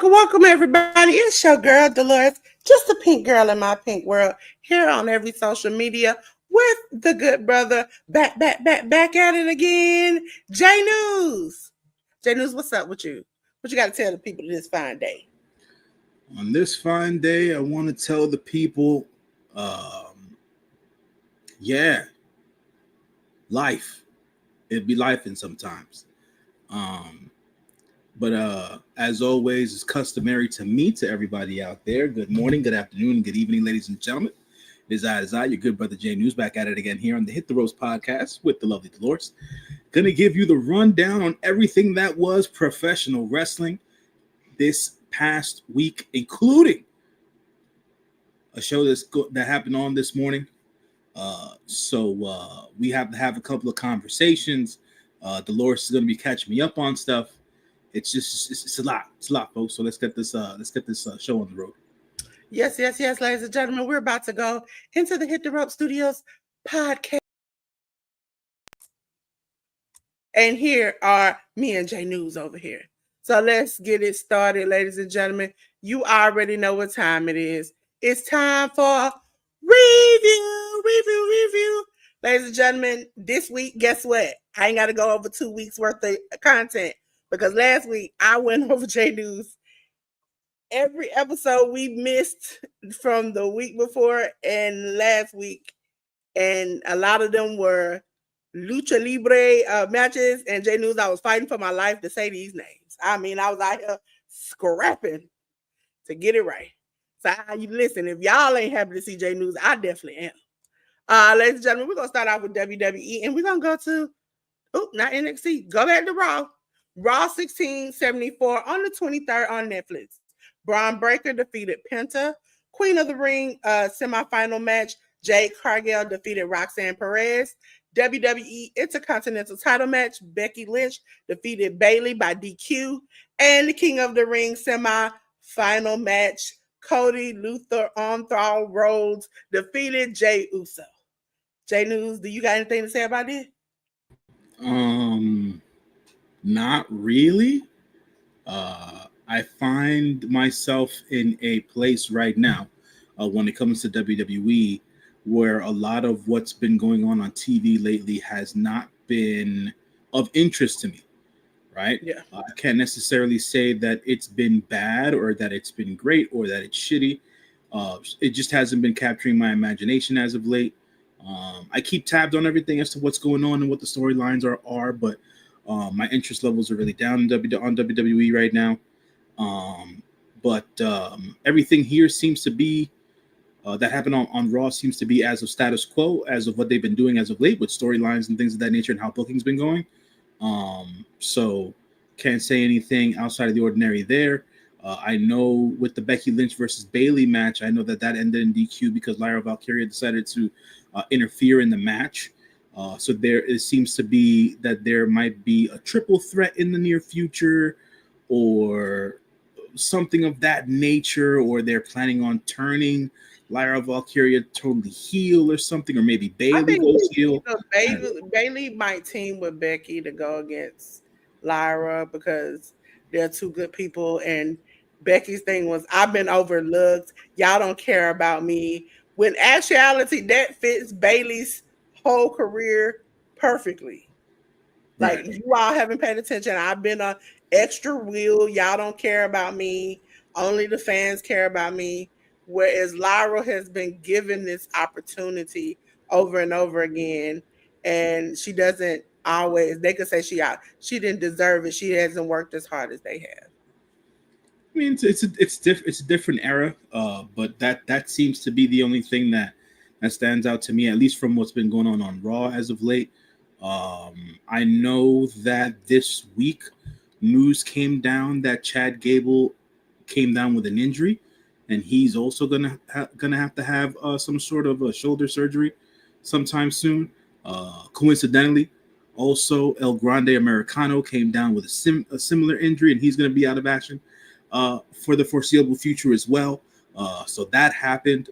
Welcome, everybody. It's your girl, Delores, just a pink girl in my pink world, here on every social media with the good brother, back at it again, J News. J News, what's up with you? What you got to tell the people this fine day? On this fine day, I want to tell the people, life. It'd be lifing sometimes. But as always, it's customary to me, to everybody out there. Good morning, good afternoon, good evening, ladies and gentlemen. It is I, your good brother J News, back at it again here on the Hit the Ropes podcast with the lovely Delores. Gonna give you the rundown on everything that was professional wrestling this past week, including a show that happened on this morning. So we have to have a couple of conversations. Delores is gonna be catching me up on stuff. It's a lot. It's a lot, folks. So let's get this show on the road. Yes, ladies and gentlemen, we're about to go into the Hit the Rope Studios podcast. And here are me and J News over here. So let's get it started, ladies and gentlemen. You already know what time it is. It's time for review. Ladies and gentlemen, this week, guess what? I ain't got to go over 2 weeks worth of content. Because last week I went over J News. Every episode we missed from the week before and last week, and a lot of them were lucha libre matches. And J News, I was fighting for my life to say these names. I mean, I was out here scrapping to get it right. So you listen, if y'all ain't happy to see J News, I definitely am. Ladies and gentlemen, we're gonna start off with WWE, and we're gonna go to not NXT. Go back to Raw. Raw 1674 on the 23rd on Netflix. Braun Breaker defeated Penta. Queen of the Ring semifinal match. Jade Cargill defeated Roxanne Perez. WWE Intercontinental title match. Becky Lynch defeated Bayley by DQ. And the King of the Ring semifinal match. Cody Luther Armstrong Rhodes defeated Jey Uso. J News, do you got anything to say about this? Not really. I find myself in a place right now when it comes to WWE where a lot of what's been going on TV lately has not been of interest to me, right? Yeah. I can't necessarily say that it's been bad or that it's been great or that it's shitty. It just hasn't been capturing my imagination as of late. I keep tabs on everything as to what's going on and what the storylines are, but my interest levels are really down on WWE right now. But everything here seems to be that happened on Raw seems to be as of status quo, as of what they've been doing as of late with storylines and things of that nature and how booking's been going. So can't say anything outside of the ordinary there. I know with the Becky Lynch versus Bayley match, I know that ended in DQ because Lyra Valkyria decided to interfere in the match. So it seems to be that there might be a triple threat in the near future or something of that nature, or they're planning on turning Lyra Valkyria totally heel or something, or maybe Bayley goes heel. Bayley might team with Becky to go against Lyra because they're two good people, and Becky's thing was, I've been overlooked. Y'all don't care about me. When actuality, that fits Bayley's whole career perfectly. Like, right. You all haven't paid attention. I've been an extra wheel. Y'all don't care about me. Only the fans care about me. Whereas Lyra has been given this opportunity over and over again, and she doesn't always. They could say she didn't deserve it. She hasn't worked as hard as they have. I mean, it's a different era, but that seems to be the only thing that stands out to me, at least from what's been going on Raw as of late. I know that this week news came down that Chad Gable came down with an injury, and he's also gonna have to have some sort of a shoulder surgery sometime soon. Coincidentally, also El Grande Americano came down with a similar injury, and he's gonna be out of action for the foreseeable future as well. So that happened.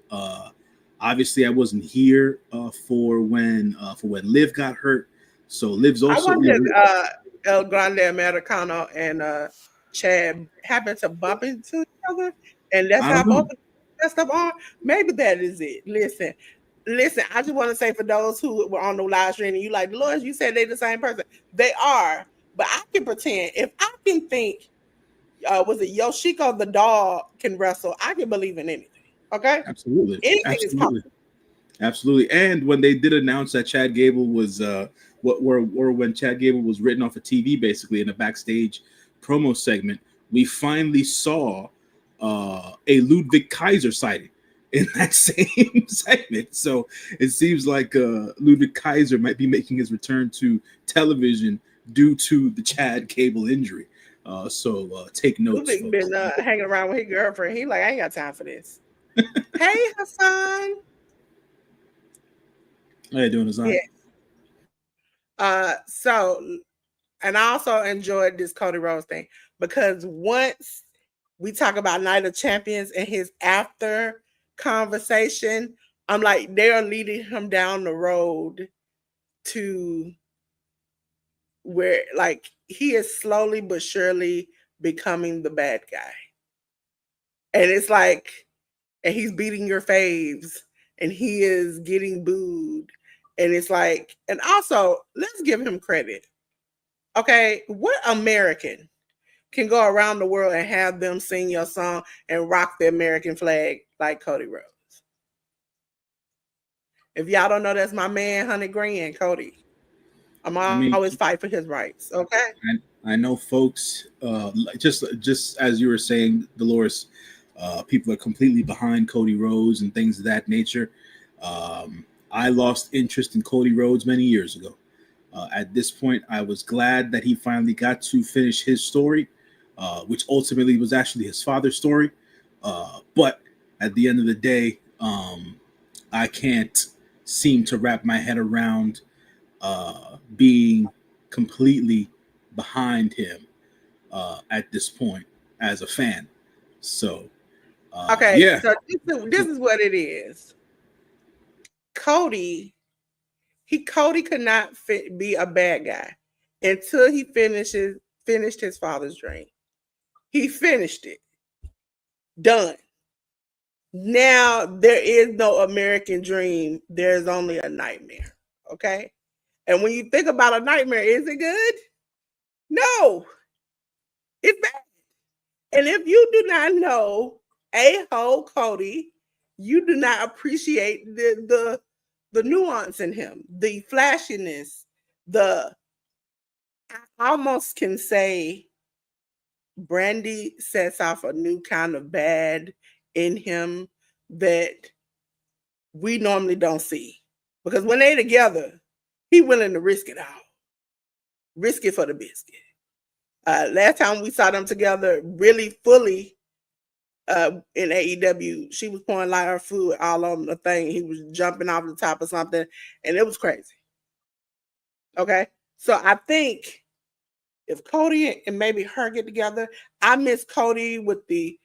Obviously, I wasn't here for when Liv got hurt. So Liv's I also, wonder if El Grande Americano and Chad happened to bump into each other, and that's I how don't both know. of them messed up on. Maybe that is it. Listen. I just want to say for those who were on the live stream and you like Dolores, you said they the same person. They are, but I can pretend if I can think. Was it Yoshiko the dog can wrestle? I can believe in anything. Okay, Absolutely, anything is absolutely. possible. Absolutely. And when they did announce that Chad Gable was or when Chad Gable was written off of TV basically in a backstage promo segment, we finally saw a Ludwig Kaiser sighting in that same segment. So it seems like Ludwig Kaiser might be making his return to television due to the Chad Gable injury. So take notes, Ludwig folks. been hanging around with his girlfriend. He like, I ain't got time for this. Hey, Hassan. How you doing, Azan? Yeah. So, and I also enjoyed this Cody Rhodes thing because once we talk about Night of Champions and his after conversation, I'm like, they are leading him down the road to where, like, he is slowly but surely becoming the bad guy. And it's like, and he's beating your faves and he is getting booed. And it's like, and also, let's give him credit. Okay, what American can go around the world and have them sing your song and rock the American flag like Cody Rhodes? If y'all don't know, that's my man, 100 Grand, Cody. I'm I mean, always fight for his rights. Okay. I know folks, just as you were saying, Dolores, people are completely behind Cody Rhodes and things of that nature. I lost interest in Cody Rhodes many years ago. At this point, I was glad that he finally got to finish his story, which ultimately was actually his father's story. But at the end of the day, I can't seem to wrap my head around being completely behind him at this point as a fan. So, Okay, yeah. so this is what it is. Cody could not be a bad guy until he finished his father's dream. He finished it. Done. Now there is no American dream. There's only a nightmare. Okay. And when you think about a nightmare, is it good? No, it's bad. And if you do not know a-hole Cody, you do not appreciate the nuance in him, the flashiness, the I almost can say Brandy sets off a new kind of bad in him that we normally don't see. Because when they together, he willing to risk it all. Risk it for the biscuit. Last time we saw them together really fully in AEW, she was pouring like her food all on the thing. He was jumping off the top of something, and it was crazy. Okay. So I think if Cody and maybe her get together, I miss Cody with the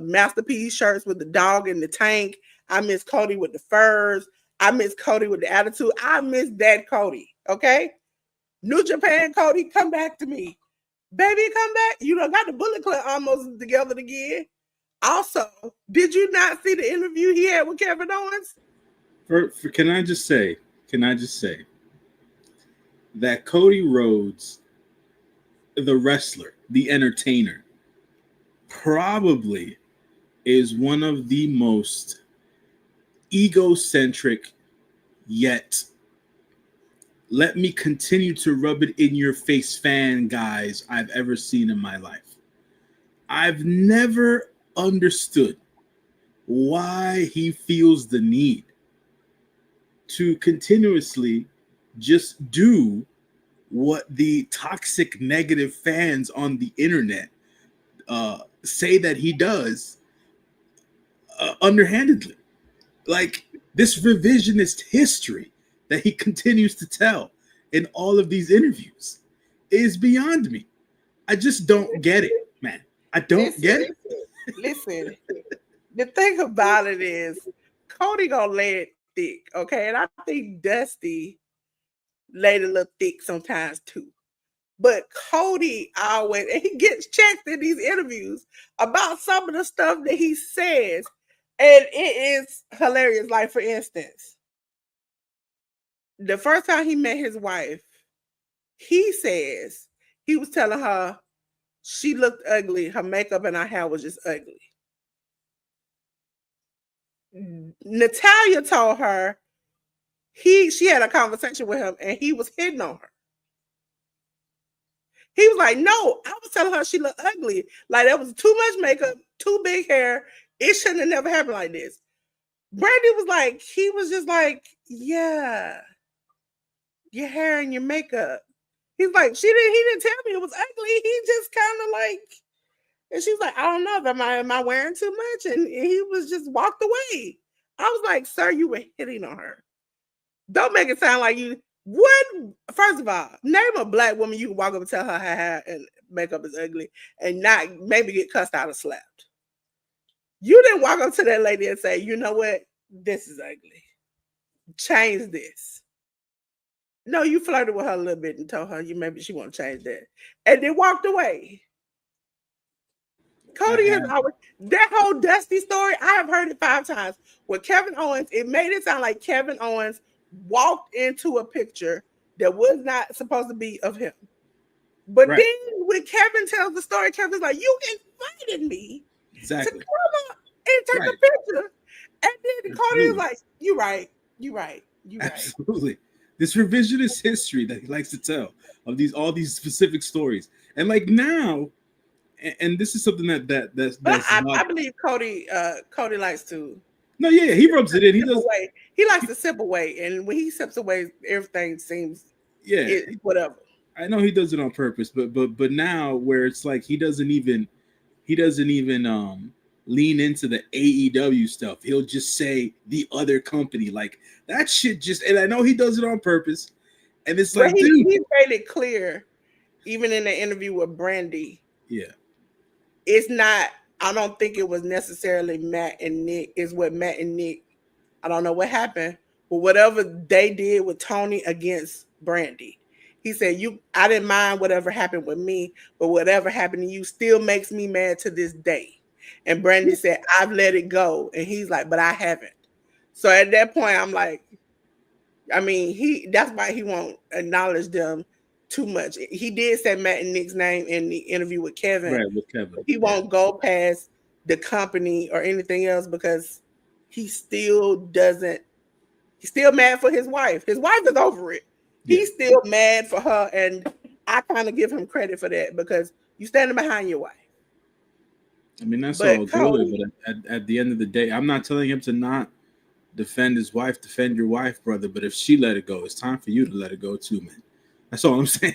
masterpiece shirts with the dog in the tank. I miss Cody with the furs. I miss Cody with the attitude. I miss that Cody. Okay, New Japan Cody, come back to me, baby, come back. You done got the Bullet Club almost together again. Also, did you not see the interview he had with Kevin Owens? Can I just say? Can I just say that Cody Rhodes, the wrestler, the entertainer, probably is one of the most egocentric, yet let me continue to rub it in your face fan guys I've ever seen in my life. I've never understood why he feels the need to continuously just do what the toxic negative fans on the internet say that he does underhandedly. Like this revisionist history that he continues to tell in all of these interviews is beyond me. I just don't get it, man. I don't get it. Listen. The thing about it is, Cody gonna lay it thick, okay? And I think Dusty laid a little thick sometimes too. But Cody always, and he gets checked in these interviews about some of the stuff that he says, and it is hilarious. Like, for instance, the first time he met his wife, he says he was telling her she looked ugly, her makeup and her hair was just ugly. Natalia told her she had a conversation with him and he was hitting on her. He was like, no, I was telling her she looked ugly. Like, that was too much makeup, too big hair. It shouldn't have never happened like this. Brandy was like, he was just like, yeah, your hair and your makeup. He's like, he didn't tell me it was ugly. He just kind of like, and she was like, I don't know, am I wearing too much? And he was just walked away. I was like, sir, you were hitting on her. Don't make it sound like you would. First of all, name a black woman you can walk up and tell her hair and makeup is ugly and not maybe get cussed out or slapped. You didn't walk up to that lady and say, you know what? This is ugly. Change this. No, you flirted with her a little bit and told her maybe she won't change that. And then walked away. Cody has always, that whole Dusty story, I have heard it 5 times. With Kevin Owens, it made it sound like Kevin Owens walked into a picture that was not supposed to be of him. But then when Kevin tells the story, Kevin's like, you invited me to come up and take a picture. And then Cody is like, you right. Absolutely. This revisionist history that he likes to tell of all these specific stories. And like now, and this is something that's I believe Cody likes to. No, yeah, he rubs it in. He does. Away. He likes to sip away, and when he sips away, everything seems whatever. I know he does it on purpose, but now where it's like he doesn't even lean into the AEW stuff. He'll just say the other company, like that shit. Just, and I know he does it on purpose, and it's like, dude, he made it clear, even in the interview with Brandy. Yeah, it's not. I don't think it was necessarily Matt and Nick. It's what Matt and Nick. I don't know what happened, but whatever they did with Tony against Brandy, he said, I didn't mind whatever happened with me, but whatever happened to you still makes me mad to this day. And Brandy said, I've let it go. And he's like, but I haven't. So at that point, I'm like, I mean, that's why he won't acknowledge them too much. He did say Matt and Nick's name in the interview with Kevin. Right, with Kevin. He won't go past the company or anything else because he still doesn't. He's still mad for his wife. His wife is over it. Yeah. He's still mad for her, and I kind of give him credit for that because you standing behind your wife. I mean, that's all good, but at the end of the day, I'm not telling him to not defend his wife. Defend your wife, brother. But if she let it go, it's time for you to let it go too, man. That's all I'm saying.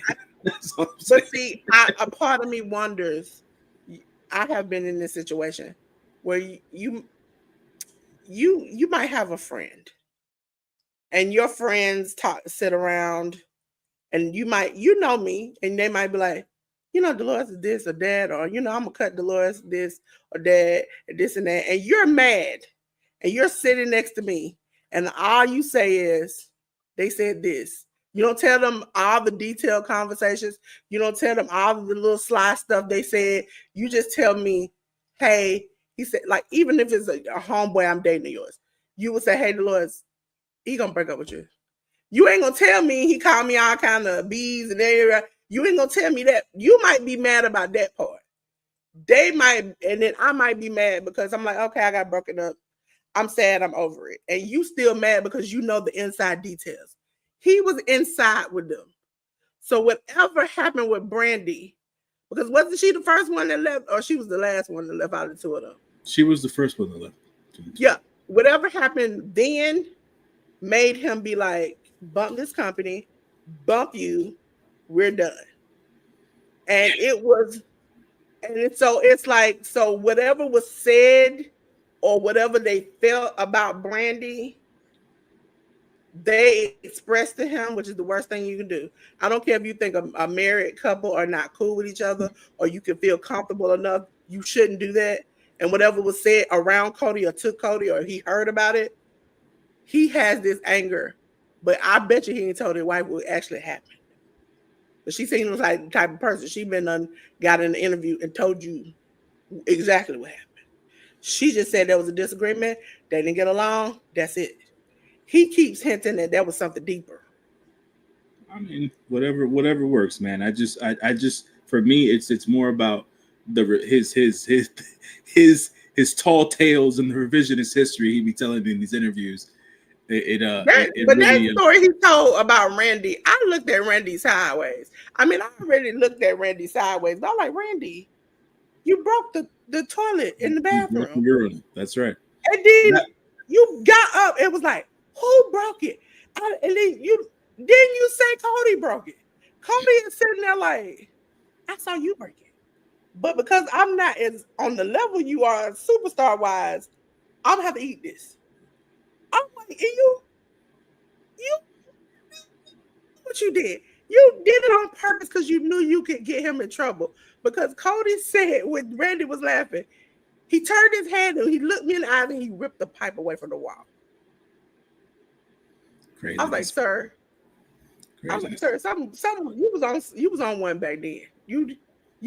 But see, a part of me wonders. I have been in this situation where you might have a friend, and your friends sit around, and you know me, and they might be like, Dolores is this or that, or I'm gonna cut Dolores this or that, and this and that, and you're mad, and you're sitting next to me, and all you say is, they said this. You don't tell them all the detailed conversations. You don't tell them all of the little sly stuff they said. You just tell me, hey, he said, like, even if it's a homeboy I'm dating of yours, you would say, hey, Dolores, he gonna break up with you. You ain't gonna tell me he called me all kind of B's and everything. You ain't gonna tell me that. You might be mad about that part. They might, and then I might be mad because I'm like, okay, I got broken up. I'm sad, I'm over it. And you still mad because you know the inside details. He was inside with them. So whatever happened with Brandy, because wasn't she the first one that left, or she was the last one that left out of the two of them? She was the first one that left. Yeah. Whatever happened then made him be like, bump this company, bump you, We're done. And so it's like, so whatever was said or whatever they felt about Brandy, they expressed to him, which is the worst thing you can do. I don't care if you think a married couple are not cool with each other or you can feel comfortable enough, you shouldn't do that. And whatever was said around Cody or to Cody or he heard about it, he has this anger. But I bet you he ain't told his wife what actually happened. But she seems like the type of person she been got in an interview and told you exactly what happened. She just said there was a disagreement, they didn't get along, that's it. He keeps hinting that there was something deeper. I mean, whatever works, man. I just for me, it's more about his tall tales and the revisionist history he be telling in these interviews. It But that really story he told about Randy, I looked at Randy sideways. I mean, I already looked at Randy sideways, but I'm like, Randy, you broke the toilet in the bathroom. That's right. And then That, you got up and was like, who broke it? And then you say Cody broke it. Cody is sitting there like, I saw you break it. But because I'm not as on the level you are superstar wise, I'm gonna have to eat this. I'm like, and you what you did. You did it on purpose because you knew you could get him in trouble. Because Cody said when Randy was laughing, he turned his head and he looked me in the eyes and he ripped the pipe away from the wall. crazy. I was like, sir. I was like, sir, some you was on one back then. You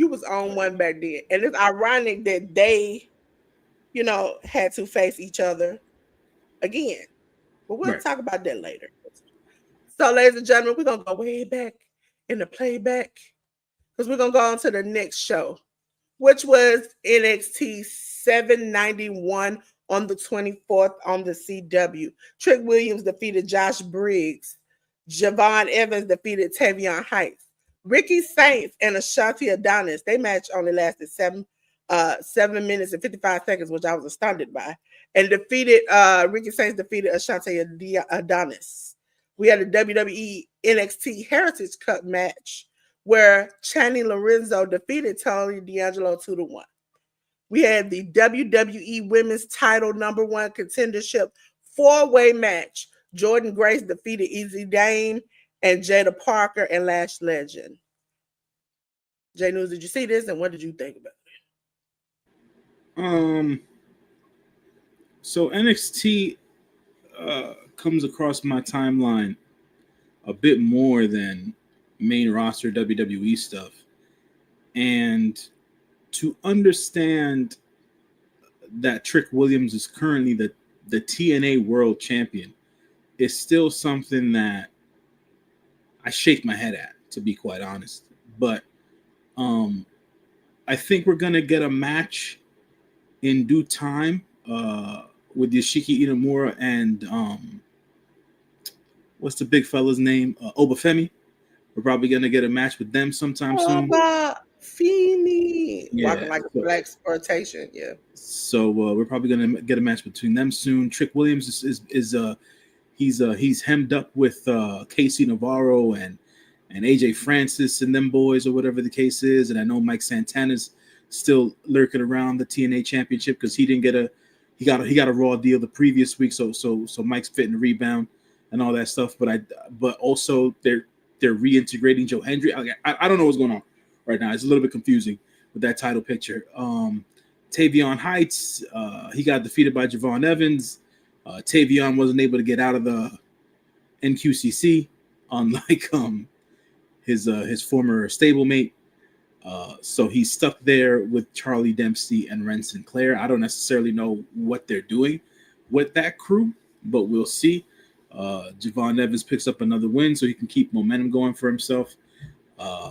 was on one back then. And it's ironic that they, had to face each other again. But we'll talk about that later. So, ladies and gentlemen, we're gonna go way back in the playback because we're gonna go on to the next show, which was NXT 791 on the 24th on the CW. Trick Williams defeated Josh Briggs. Javon Evans defeated Tavion Heights. Ricky Saints and Ashanti Adonis, they match only lasted 7 minutes and 55 seconds, which I was astounded by. And Ricky Saints defeated Ashanti Adonis. We had a WWE NXT Heritage Cup match where Channing Lorenzo defeated Tony D'Angelo 2-1. We had the WWE Women's Title #1 contendership 4-way match. Jordan Grace defeated Easy Dame and Jada Parker and Lash Legend. J News, did you see this and what did you think about it? So NXT comes across my timeline a bit more than main roster WWE stuff. And to understand that Trick Williams is currently the TNA World Champion is still something that I shake my head at, to be quite honest. But I think we're going to get a match in due time with Yoshiki Inamura and what's the big fella's name? Obafemi. We're probably going to get a match with them sometime soon. Feeney. Yeah, walking like a black exploitation. Yeah. So we're probably going to get a match between them soon. Trick Williams he's hemmed up with Casey Navarro and AJ Francis and them boys or whatever the case is. And I know Mike Santana's still lurking around the TNA Championship because he didn't get he got a Raw deal the previous week. So Mike's fitting the rebound and all that stuff. But also they're reintegrating Joe Hendry. I don't know what's going on right now. It's a little bit confusing with that title picture. Tavion Heights, he got defeated by Javon Evans. Tavion wasn't able to get out of the NQCC, unlike his former stablemate. So he's stuck there with Charlie Dempsey and Ren Sinclair. I don't necessarily know what they're doing with that crew, but we'll see. Javon Evans picks up another win so he can keep momentum going for himself.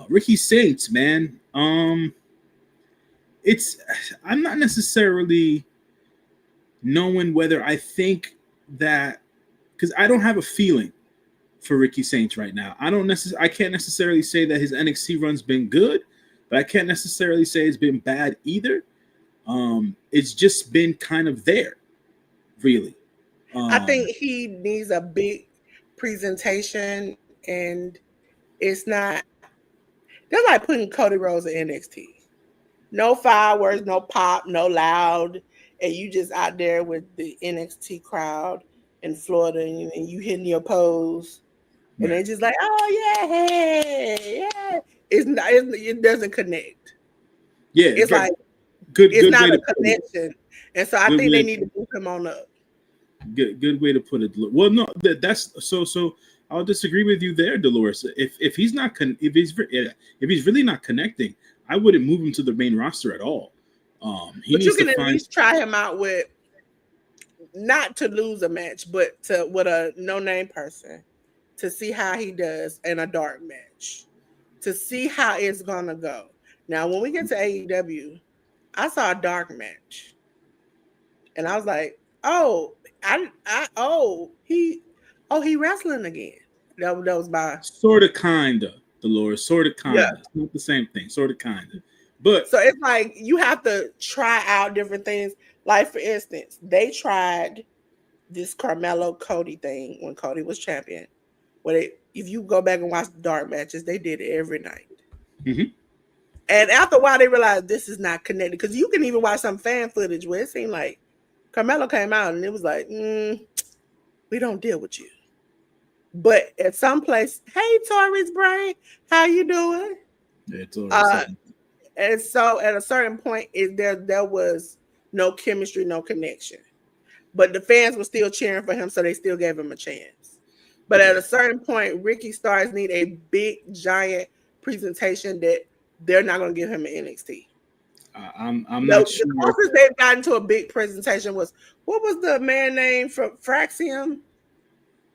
Ricky Saints, man. I'm not necessarily knowing whether I think that, because I don't have a feeling for Ricky Saints right now. I can't necessarily say that his NXT run's been good, but I can't necessarily say it's been bad either. It's just been kind of there, really. I think he needs a big presentation, and it's not That's like putting Cody Rhodes in NXT. No fireworks, no pop, no loud, and you just out there with the NXT crowd in Florida, and you hitting your pose, and Right. they just like, oh yeah, hey, yeah. It doesn't connect. Yeah. It's like it's Good not way a to put it. connection, and so I Good think they way. need to move him on up. Good way to put it. Well, no, that's so. I'll disagree with you there, Dolores. If he's not if he's really not connecting, I wouldn't move him to the main roster at all. He But you needs to can at find. least try him out with not to lose a match, but to with a no name person to see how he does in a dark match, to see how it's gonna go. Now, when we get to AEW, I saw a dark match, and I was like, "Oh, he wrestling again." That was my Sort of, kinda, Dolores. Sort of, yeah. kinda. It's not the same thing. Sort of, kinda. But So it's like you have to try out different things. Like for instance, they tried this Carmelo Cody thing when Cody was champion. If you go back and watch the dark matches, they did it every night. mhm. And after a while, they realized this is not connected because you can even watch some fan footage where it seemed like Carmelo came out and it was like, we don't deal with you. But at some place, hey, Tori's brain, how you doing? Yeah, it's already Uh, something. and so at a certain point, there was no chemistry, no connection. But the fans were still cheering for him, so they still gave him a chance. But at Yeah. a certain point, Ricky Stars need a big, giant presentation that they're not going to give him an NXT. I'm not The sure. closest they've gotten to a big presentation was what was the man name from Fraxium?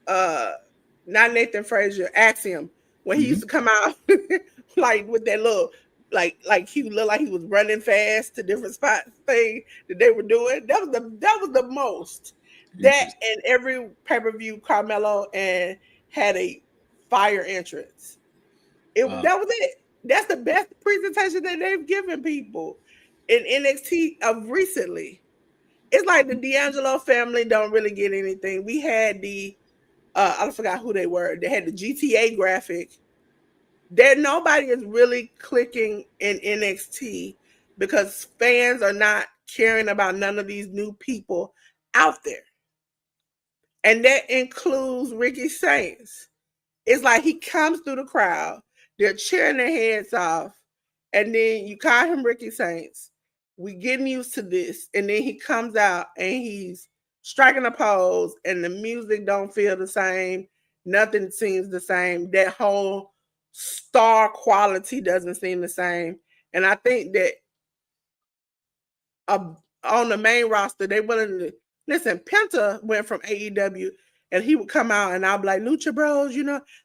Uh, not Nathan Frazier, Axiom, when he used Mhm. to come out like with that little like he looked like he was running fast to different spots thing that they were doing. That was the most. That Interesting. and every pay-per-view Carmelo and had a fire entrance. Uh, That was it. That's the best presentation that they've given people in NXT of recently. It's like the D'Angelo family don't really get anything. We had the I forgot who they were. They had the GTA graphic. There nobody is really clicking in NXT because fans are not caring about none of these new people out there. And that includes Ricky Saints. It's like he comes through the crowd, they're cheering their heads off, and then you call him Ricky Saints. We getting used to this, and then he comes out and he's striking a pose, and the music don't feel the same. Nothing seems the same. That whole star quality doesn't seem the same. And I think that uh, on the main roster, they willing to listen. Penta went from AEW, and he would come out, and I'll be like, Lucha Bros,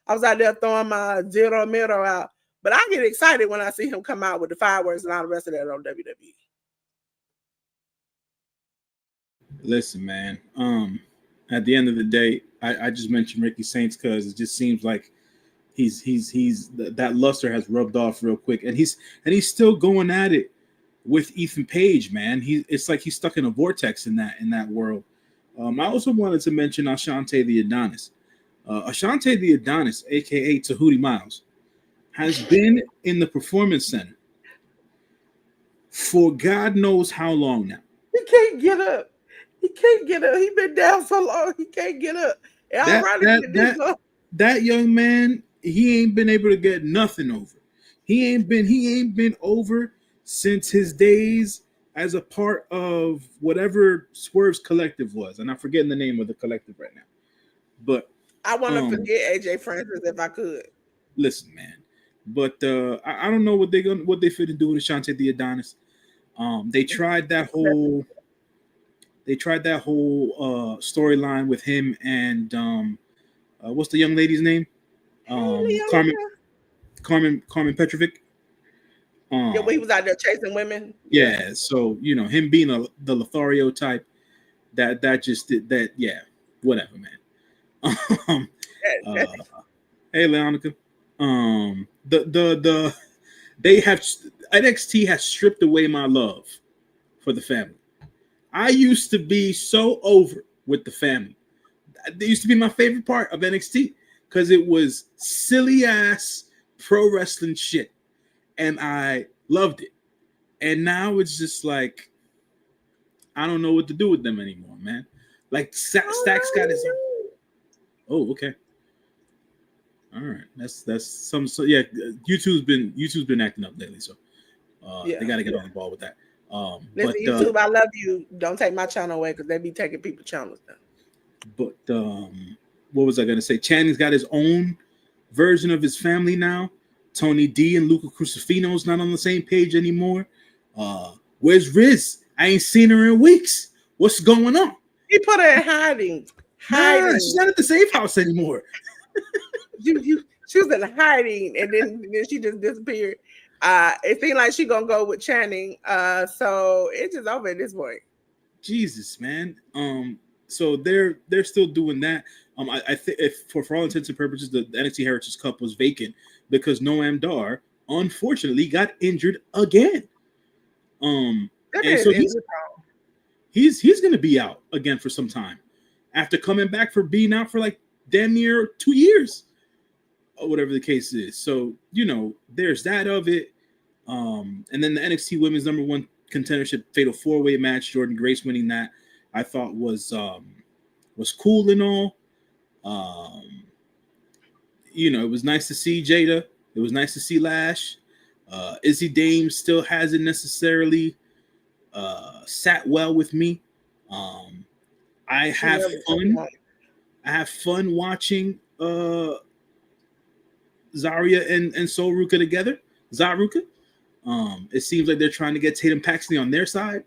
I was out there throwing my Zero Miro out. But I get excited when I see him come out with the fireworks and all the rest of that on WWE. Listen, man. At the end of the day, I just mentioned Ricky Saints because it just seems like he's that luster has rubbed off real quick, and he's still going at it with Ethan Page, man. It's like he's stuck in a vortex in that world. I also wanted to mention Ashante the Adonis. Ashante the Adonis, aka Tahuti Miles, has been in the Performance Center for God knows how long now. He can't get up. He can't get up. He been down so long. He can't get up. And That ironically, that this that that young man, he ain't been able to get nothing over. He ain't been over since his days as a part of whatever Swerve's collective was, and I'm forgetting the name of the collective right now. But I want to um, forget AJ Francis if I could. listen, man. But I don't know what they fit to do with Ashante the Adonis. They tried that whole storyline with him and what's the young lady's name? Hey, Carmen Leona. Carmen Petrovic. Yeah, when he Um, was out there chasing women. Yeah. yeah, so him being the Lothario type, that just did that. Yeah, whatever, man. um, uh, hey, Leonica. The they have NXT has stripped away my love for the family. I used to be so over with the family. That used to be my favorite part of NXT because it was silly ass pro wrestling shit. and I loved it. And now it's just like I don't know what to do with them anymore, man. Like Stack's got his own. Oh, okay. All right, that's some. So yeah, YouTube's been acting up lately, so they got to get on the ball with that. Listen, YouTube, I love you. Don't take my channel away because they be taking people's channels down. But what was I gonna say? Channing's got his own version of his family now. Tony D and Luca Crucifino's not on the same page anymore. Where's Riz? I ain't seen her in weeks. What's going on? He put her in hiding. Nah, she's not at the safe house anymore. She was in hiding, and then she just disappeared. It seemed like she gonna go with Channing. So it's just over at this point. Jesus, man. So they're still doing that. I think if for all intents and purposes, the NXT Heritage Cup was vacant because Noam Dar unfortunately got injured again. And so he's gonna be out again for some time after coming back for being out for like damn near 2 years or whatever the case is. So there's that of it. And then the NXT Women's #1 contendership fatal 4-way match, Jordynne Grace winning that, I thought was cool and all. It was nice to see Jada. It was nice to see Lash. Izzy Dame still hasn't necessarily sat well with me. I have fun. I have fun watching Zarya and Sol Ruka together. Zaruka. It seems like they're trying to get Tatum Paxley on their side.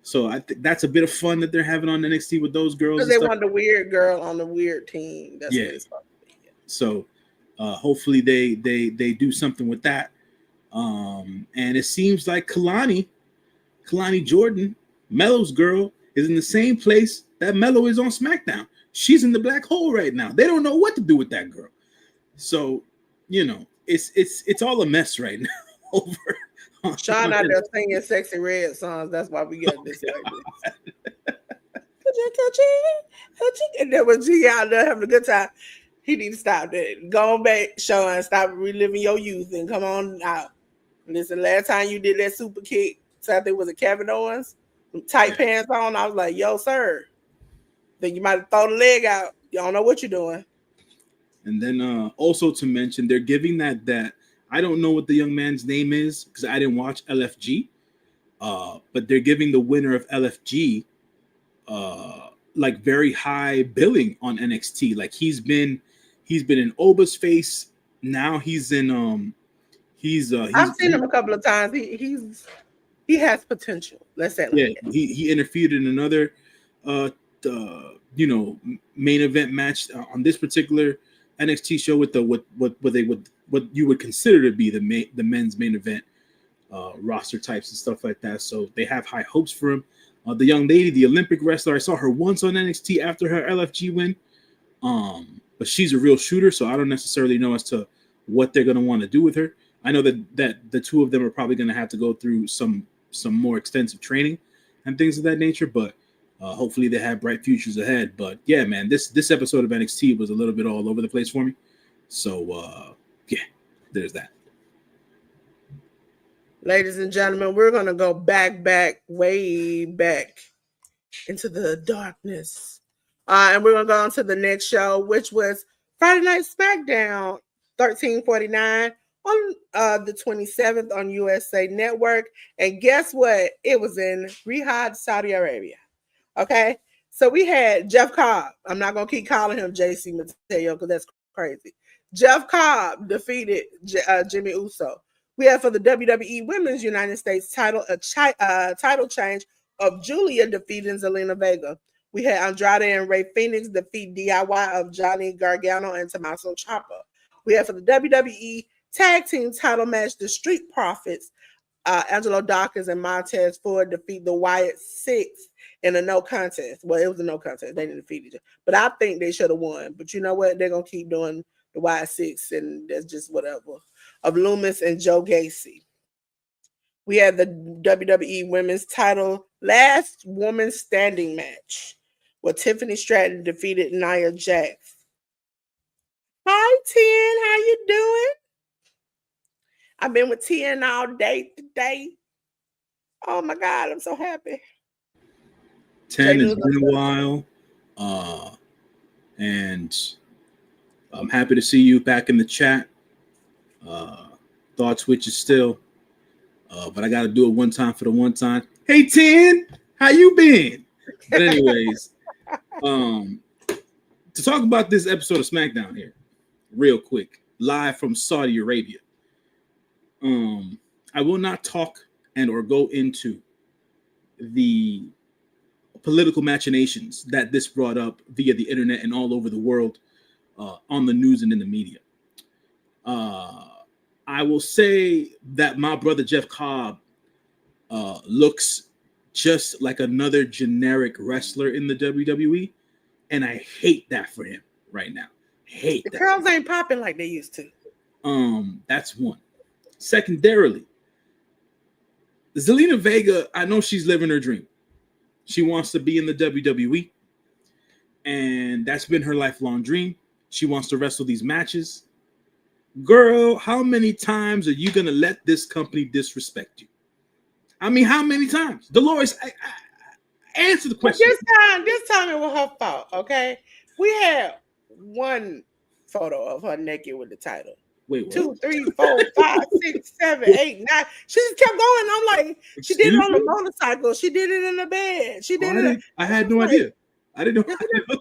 So I think that's a bit of fun that they're having on NXT with those girls. Because they want the weird girl on the weird team. That's what it's supposed to be. So hopefully they do something with that. And it seems like Kalani Jordan, Melo's girl, is in the same place that Melo is on SmackDown. She's in the black hole right now. They don't know what to do with that girl. So, it's all a mess right now over. Sean out there singing Sexy Red songs. That's why we get this. And there was G out there having a good time. He need to stop that. Go on back, Sean. Stop reliving your youth and come on out. Listen, last time you did that super kick, so I think it was a Kevin Owens, tight pants on. I was like, yo, sir. Then you might have thrown the leg out. You don't know what you're doing. And then also to mention, they're giving that I don't know what the young man's name is because I didn't watch LFG. But they're giving the winner of LFG like very high billing on NXT. Like he's been in Oba's face. Now he's in I've seen him a couple of times. He has potential. Let's say like that. He interfered in another main event match on this particular NXT show with what you would consider to be the men's main event roster types and stuff like that. So they have high hopes for him. The young lady, the Olympic wrestler, I saw her once on NXT after her LFG win. But she's a real shooter, so I don't necessarily know as to what they're going to want to do with her. I know that the two of them are probably going to have to go through some more extensive training and things of that nature, but hopefully they have bright futures ahead. But yeah, man, this episode of NXT was a little bit all over the place for me. So there's that. Ladies and gentlemen, we're going to go way back into the darkness. And we're going to go on to the next show, which was Friday Night SmackDown 1349 on the 27th on USA Network. And guess what? It was in Riyadh, Saudi Arabia. Okay? So we had Jeff Cobb. I'm not going to keep calling him JC Mateo because that's crazy. Jeff Cobb defeated Jimmy Uso. We have for the WWE Women's United States title a title change of Julia defeating Zelina Vega. We had Andrade and Rey Fenix defeat DIY of Johnny Gargano and Tommaso Ciampa. We have for the WWE Tag Team title match the Street Profits, Angelo Dawkins and Montez Ford defeat the Wyatt Six in a no contest. Well, it was a no contest. They didn't defeat each other. But I think they should have won. But you know what? They're going to keep doing the Wyatt Six, and that's just whatever. Of Loomis and Joe Gacy. We had the WWE Women's title last woman standing match where Tiffany Stratton defeated Nia Jax. Hi, Tin. How you doing? I've been with TN all day today. Oh my God, I'm so happy. 10, it's been a while. And I'm happy to see you back in the chat. Thoughts with you still. But I got to do it one time for the one time. Hey, 10, how you been? But anyways, to talk about this episode of SmackDown here, real quick, live from Saudi Arabia. I will not talk and or go into the political machinations that this brought up via the internet and all over the world on the news and in the media. I will say that my brother Jeff Cobb looks just like another generic wrestler in the WWE, and I hate that for him right now. Hate the that. girls ain't popping like they used to. That's one. Secondarily, Zelina Vega, I know she's living her dream. She wants to be in the WWE, and that's been her lifelong dream. She wants to wrestle these matches. Girl, how many times are you going to let this company disrespect you? I mean, how many times? Dolores, answer the question. This time it was her fault, okay? We had one photo of her naked with the title. Wait, what? 2, 3, 4, 5, 6, 7, 8, 9. She just kept going. I'm like, she did it on a motorcycle. She did it in the bed. She did it. I had no idea. I didn't know.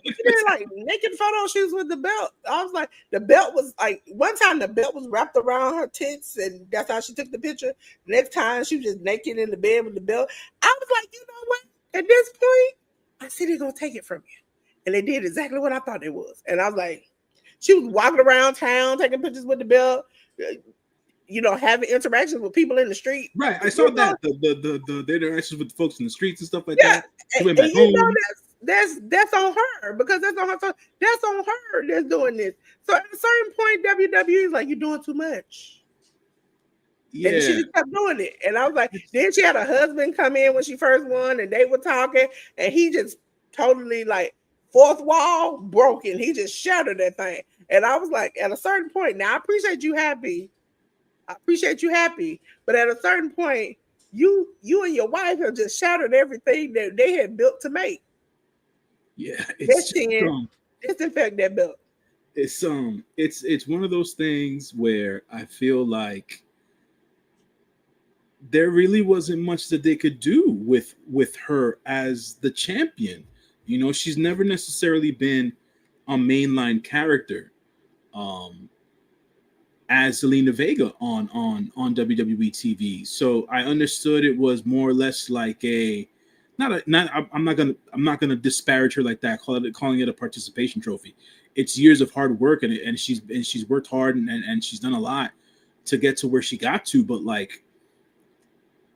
She did like naked photo shoots with the belt. I was like, the belt was like, one time the belt was wrapped around her tits, and that's how she took the picture. Next time she was just naked in the bed with the belt. I was like, you know what? At this point, I said they're gonna take it from you, and they did exactly what I thought it was. And I was like, she was walking around town taking pictures with the belt, you know, having interactions with people in the street. Right, I saw that the interactions with the folks in the streets and stuff like that. She went back and home. You know, that's on her, because that's on her. That's on her that's doing this. So at a certain point, WWE is like, you're doing too much. Yeah. And she just kept doing it. And I was like, then she had a husband come in when she first won, and they were talking, and he just totally like fourth wall broken. He just shattered that thing. And I was like, at a certain point, now I appreciate you happy. But at a certain point, you and your wife have just shattered everything that they had built to make. Yeah, it's disinfect that belt. It's one of those things where I feel like there really wasn't much that they could do with her as the champion. You know, she's never necessarily been a mainline character as Zelina Vega on WWE TV. So I understood it was more or less like I'm not gonna disparage her like that, calling it a participation trophy. It's years of hard work, and she's worked hard and she's done a lot to get to where she got to, but like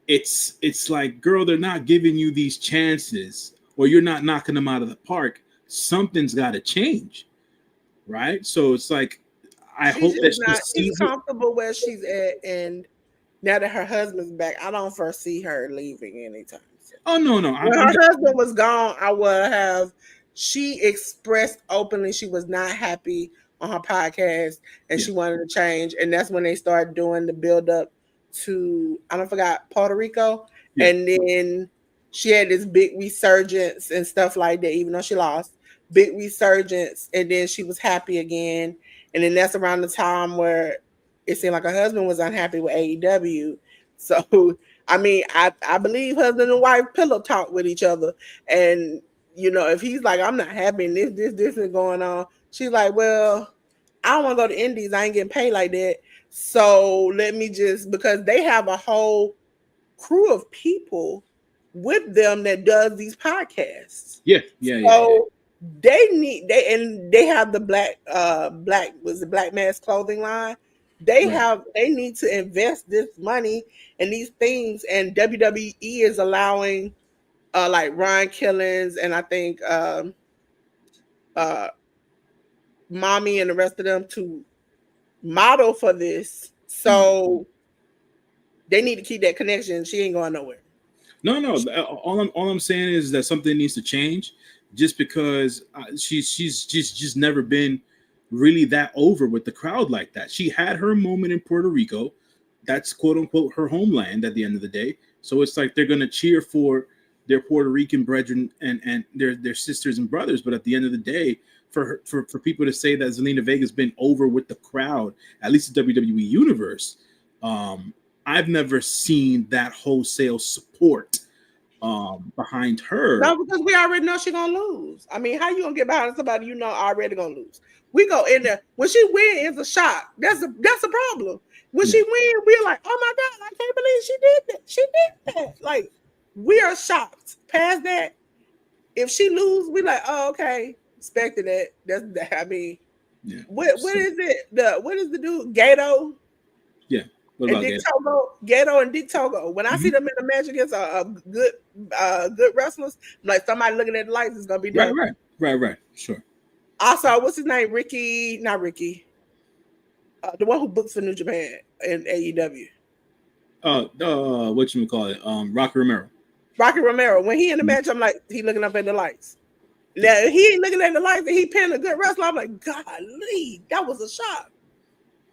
it's like, girl, they're not giving you these chances, or you're not knocking them out of the park. Something's got to change, right? So it's like, I hope that she's comfortable where she's at, and now that her husband's back, I don't foresee her leaving anytime soon. Oh no! When her husband was gone, I would have. She expressed openly she was not happy on her podcast, and she wanted to change, and that's when they started doing the build up to, I don't forgot, Puerto Rico, and then she had this big resurgence and stuff like that, even though she lost, big resurgence, and then she was happy again, and then that's around the time where it seemed like her husband was unhappy with AEW. So I mean, I believe husband and wife pillow talk with each other, and you know, if he's like, I'm not happy and this is going on, she's like, well, I don't want to go to Indies, I ain't getting paid like that. So let me just, because they have a whole crew of people with them that does these podcasts. So they have the black mass clothing line. They need to invest this money in these things, and WWE is allowing like Ryan Killens and I think Mommy and the rest of them to model for this. So they need to keep that connection. She ain't going nowhere. No. All I'm saying is that something needs to change. Just because she's just never been really that over with the crowd like that. She had her moment in Puerto Rico. that's quote unquote her homeland at the end of the day. So it's like they're gonna cheer for their Puerto Rican brethren and their sisters and brothers, but at the end of the day, for people to say that Zelina Vega's been over with the crowd, at least the WWE universe, I've never seen that wholesale support behind her. No, because we already know she's gonna lose. I mean, how you gonna get behind somebody you know already gonna lose? We go in there when she win, it's a shock. That's a problem. When she win, we're like, oh my god, I can't believe she did that. She did that. Like, we are shocked. Past that, if she lose, we like, oh okay, expected that. That's I mean, what is it? What is the dude? Gato? Yeah. What about Gato and Dick Togo. When I see them in a match against good wrestlers, I'm like somebody looking at the lights is gonna be done. Right. Sure. Also, what's his name? Ricky, not Ricky. The one who books for New Japan and AEW. What you call it? Rocky Romero. Rocky Romero. When he in the match, I'm like, he looking up at the lights. Now he ain't looking at the lights and he pinned a good wrestler. I'm like, golly, that was a shock.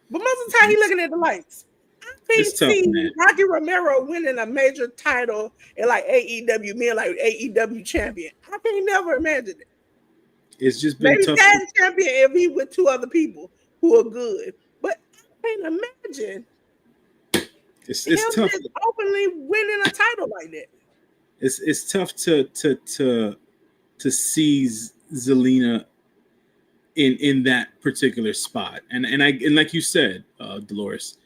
But most of the time, he looking at the lights. I can't see Rocky Romero winning a major title in like AEW, being like AEW champion. I can't never imagine it. It's just been maybe tough. tag champion if he with two other people who are good, but I can't imagine. It's tough. Just openly winning a title like that. It's tough to see Zelina in that particular spot, and like you said, Dolores,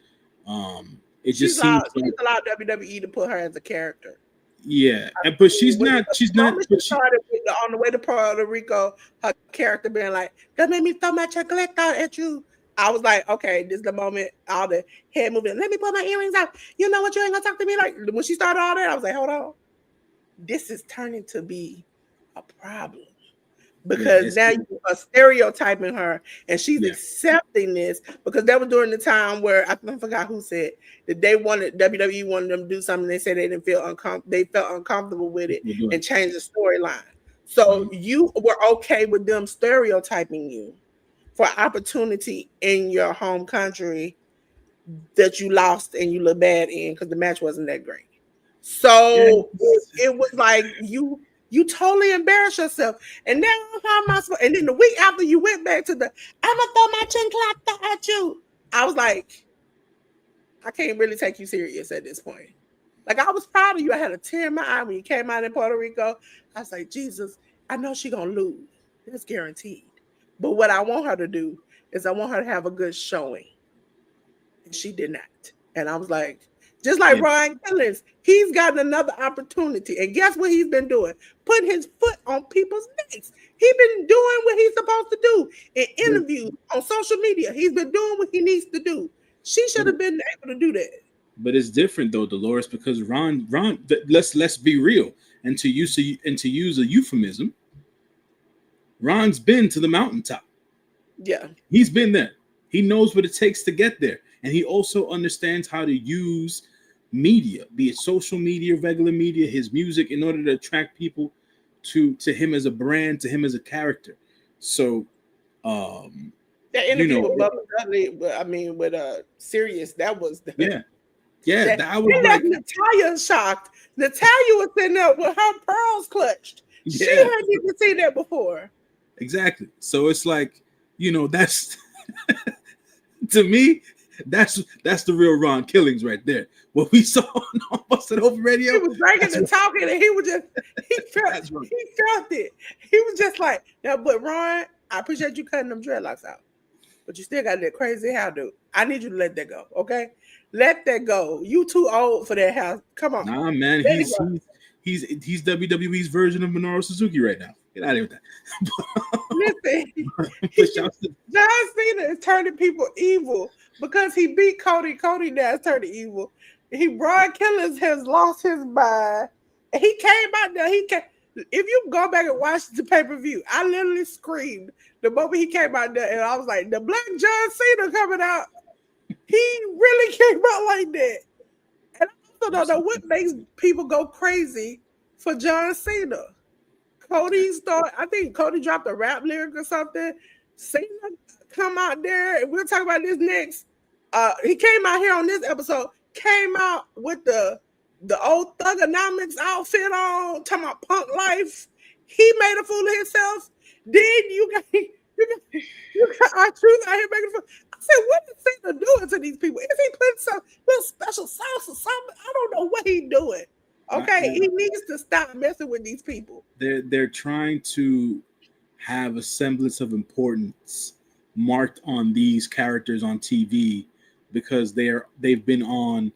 it she's just seems she's allowed WWE to put her as a character. Yeah, but she's not. But she started on the way to Puerto Rico, her character being like, "That made me throw my chocolate out at you." I was like, "Okay, this is the moment." All the head moving. Let me pull my earrings out. You know what? You ain't gonna talk to me like when she started all that. I was like, "Hold on, this is turning to be a problem." Because now you are stereotyping her and she's accepting this, because that was during the time where I forgot who said that they wanted WWE wanted them to do something. They said they didn't feel they felt uncomfortable with it and changed the storyline. So you were okay with them stereotyping you for opportunity in your home country that you lost and you look bad in because the match wasn't that great. So it was like you totally embarrassed yourself. And now how am I supposed? And then the week after you went back to the, I'm gonna throw my chancleta at you. I was like, I can't really take you serious at this point. Like, I was proud of you. I had a tear in my eye when you came out in Puerto Rico. I was like, Jesus, I know she's gonna lose. That's guaranteed. But what I want her to do is I want her to have a good showing. And she did not. And I was like, just like Ryan Killings, he's gotten another opportunity. And guess what he's been doing? Putting his foot on people's necks. He's been doing what he's supposed to do in interviews, on social media. He's been doing what he needs to do. She should have been able to do that. But it's different though, Dolores, because Ron, let's be real. And to use a euphemism, Ron's been to the mountaintop. Yeah. He's been there. He knows what it takes to get there. And he also understands how to use media, be it social media, regular media, his music, in order to attract people to him as a brand, to him as a character. So, that interview with Bubba Dudley, I mean, with Sirius, that was that was like Natalia shocked. Natalia was sitting there with her pearls clutched. She hadn't even seen that before. Exactly. So it's like, that's to me. That's the real Ron Killings right there. What we saw on Busted Open Radio. He was drinking and talking, and he felt it. He was just like, "Now, but Ron, I appreciate you cutting them dreadlocks out, but you still got that crazy hair, dude. I need you to let that go, okay? Let that go. You too old for that house. Come on." Nah, man, he's WWE's version of Minoru Suzuki right now. Get out of here with that. Listen, John Cena is turning people evil because he beat Cody. Cody now is turning evil. Brian Killings has lost his mind. He came out there. If you go back and watch the pay-per-view, I literally screamed the moment he came out there, and I was like, the Black John Cena coming out. He really came out like that. And I also don't know what makes people go crazy for John Cena. I think Cody dropped a rap lyric or something. Cena come out there, and we'll talk about this next. He came out here on this episode. came out with the old thugonomics outfit on, talking about punk life. He made a fool of himself. Then you got our truth out here making fun. I said, what is Cena doing to these people? Is he putting some little special sauce or something? I don't know what he doing. Okay, he needs to stop messing with these people. They're trying to have a semblance of importance marked on these characters on TV because they've been on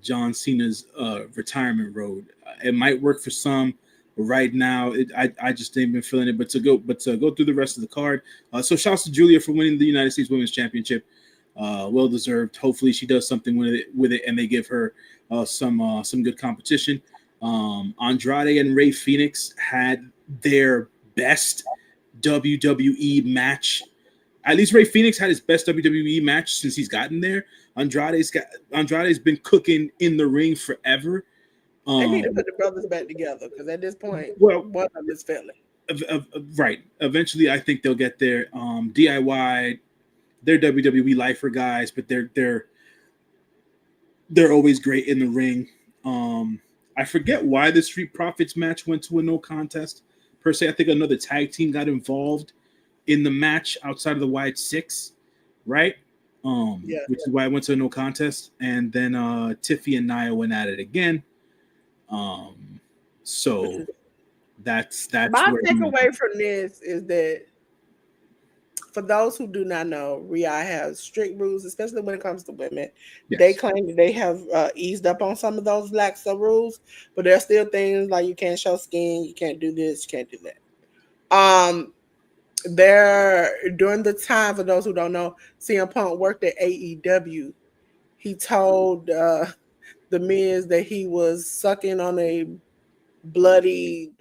John Cena's retirement road. It might work for some, but right now I just ain't been feeling it. But to go through the rest of the card. So shouts to Julia for winning the United States Women's Championship. Well deserved. Hopefully she does something with it, and they give her some good competition. Andrade and Rey Fénix had their best WWE match. At least Rey Fénix had his best WWE match since he's gotten there. Andrade's been cooking in the ring forever. They need to put the brothers back together because at this point, well, one of them is failing. Right. Eventually, I think they'll get there. DIY, they're WWE lifer guys, but they're always great in the ring. I forget why the Street Profits match went to a no contest per se. I think another tag team got involved in the match outside of the Wyatt Six, right? Which is why I went to a no contest. And then Tiffy and Nia went at it again. So that's my takeaway from this is that for those who do not know, Rhea has strict rules, especially when it comes to women. Yes. They claim that they have eased up on some of those lax rules, but there's still things like you can't show skin, you can't do this, you can't do that. There during the time, for those who don't know, CM Punk worked at AEW. He told the Miz that he was sucking on a bloody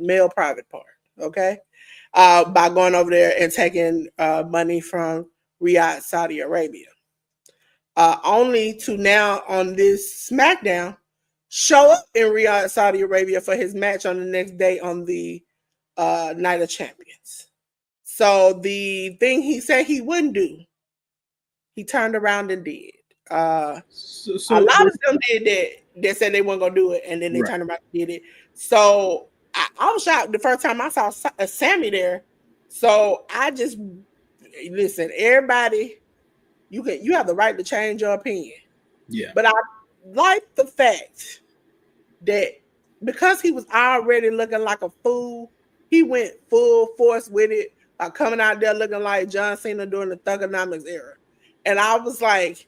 male private part. Okay. By going over there and taking money from Riyadh, Saudi Arabia. Only to now on this SmackDown show up in Riyadh, Saudi Arabia for his match on the next day on the Night of Champions. So the thing he said he wouldn't do, he turned around and did. A lot of them did that. They said they weren't going to do it, and then they turned around and did it. So I was shocked the first time I saw Sammy there. So I just listen, everybody, you have the right to change your opinion. Yeah. But I like the fact that because he was already looking like a fool, he went full force with it by coming out there looking like John Cena during the Thugonomics era. And I was like,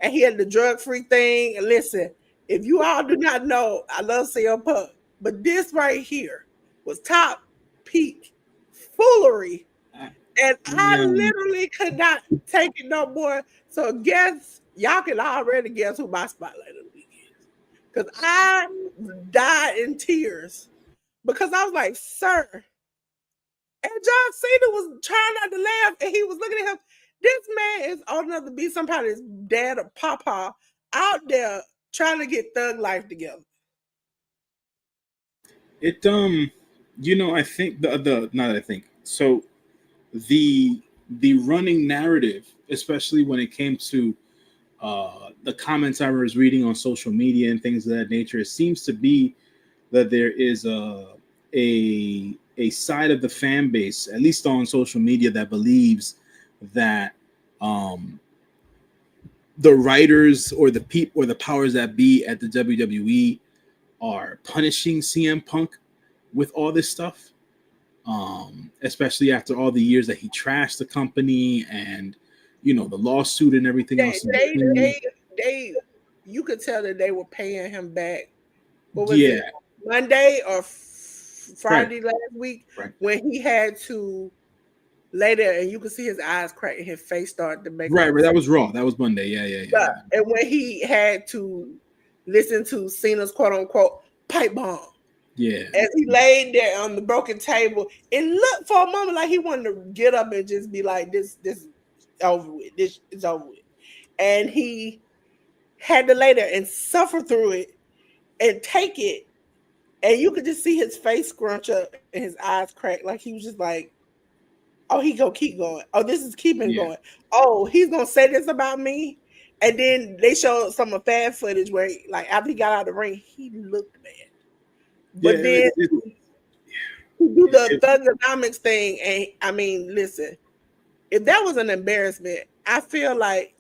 and he had the drug-free thing. And listen, if you all do not know, I love CM Punk. But this right here was top peak foolery. And I literally could not take it no more. So y'all can already guess who my spotlight of the week is. Because I died in tears. Because I was like, sir. And John Cena was trying not to laugh. And he was looking at him. This man is old enough to be somebody's dad or papa out there trying to get thug life together. It I think so the running narrative, especially when it came to the comments I was reading on social media and things of that nature, it seems to be that there is a side of the fan base, at least on social media, that believes that the writers or the powers that be at the WWE are punishing CM Punk with all this stuff, especially after all the years that he trashed the company and the lawsuit and everything else. You could tell that they were paying him back. What was it, Monday or Friday last week, when he had to lay there and you could see his eyes crack and his face start to make that was Raw. That was Monday. Yeah. And when he had to listen to Cena's quote unquote pipe bomb. Yeah. As he laid there on the broken table, it looked for a moment like he wanted to get up and just be like, this is over with. This is over with. And he had to lay there and suffer through it and take it. And you could just see his face scrunch up and his eyes crack. Like he was just like, oh, he gonna keep going. Oh, this is keeping going. Oh, he's gonna say this about me. And then they showed some of fan footage where, like, after he got out of the ring, he looked bad. But Yeah, then he do the thugonomics thing, and I mean, listen, if that was an embarrassment, I feel like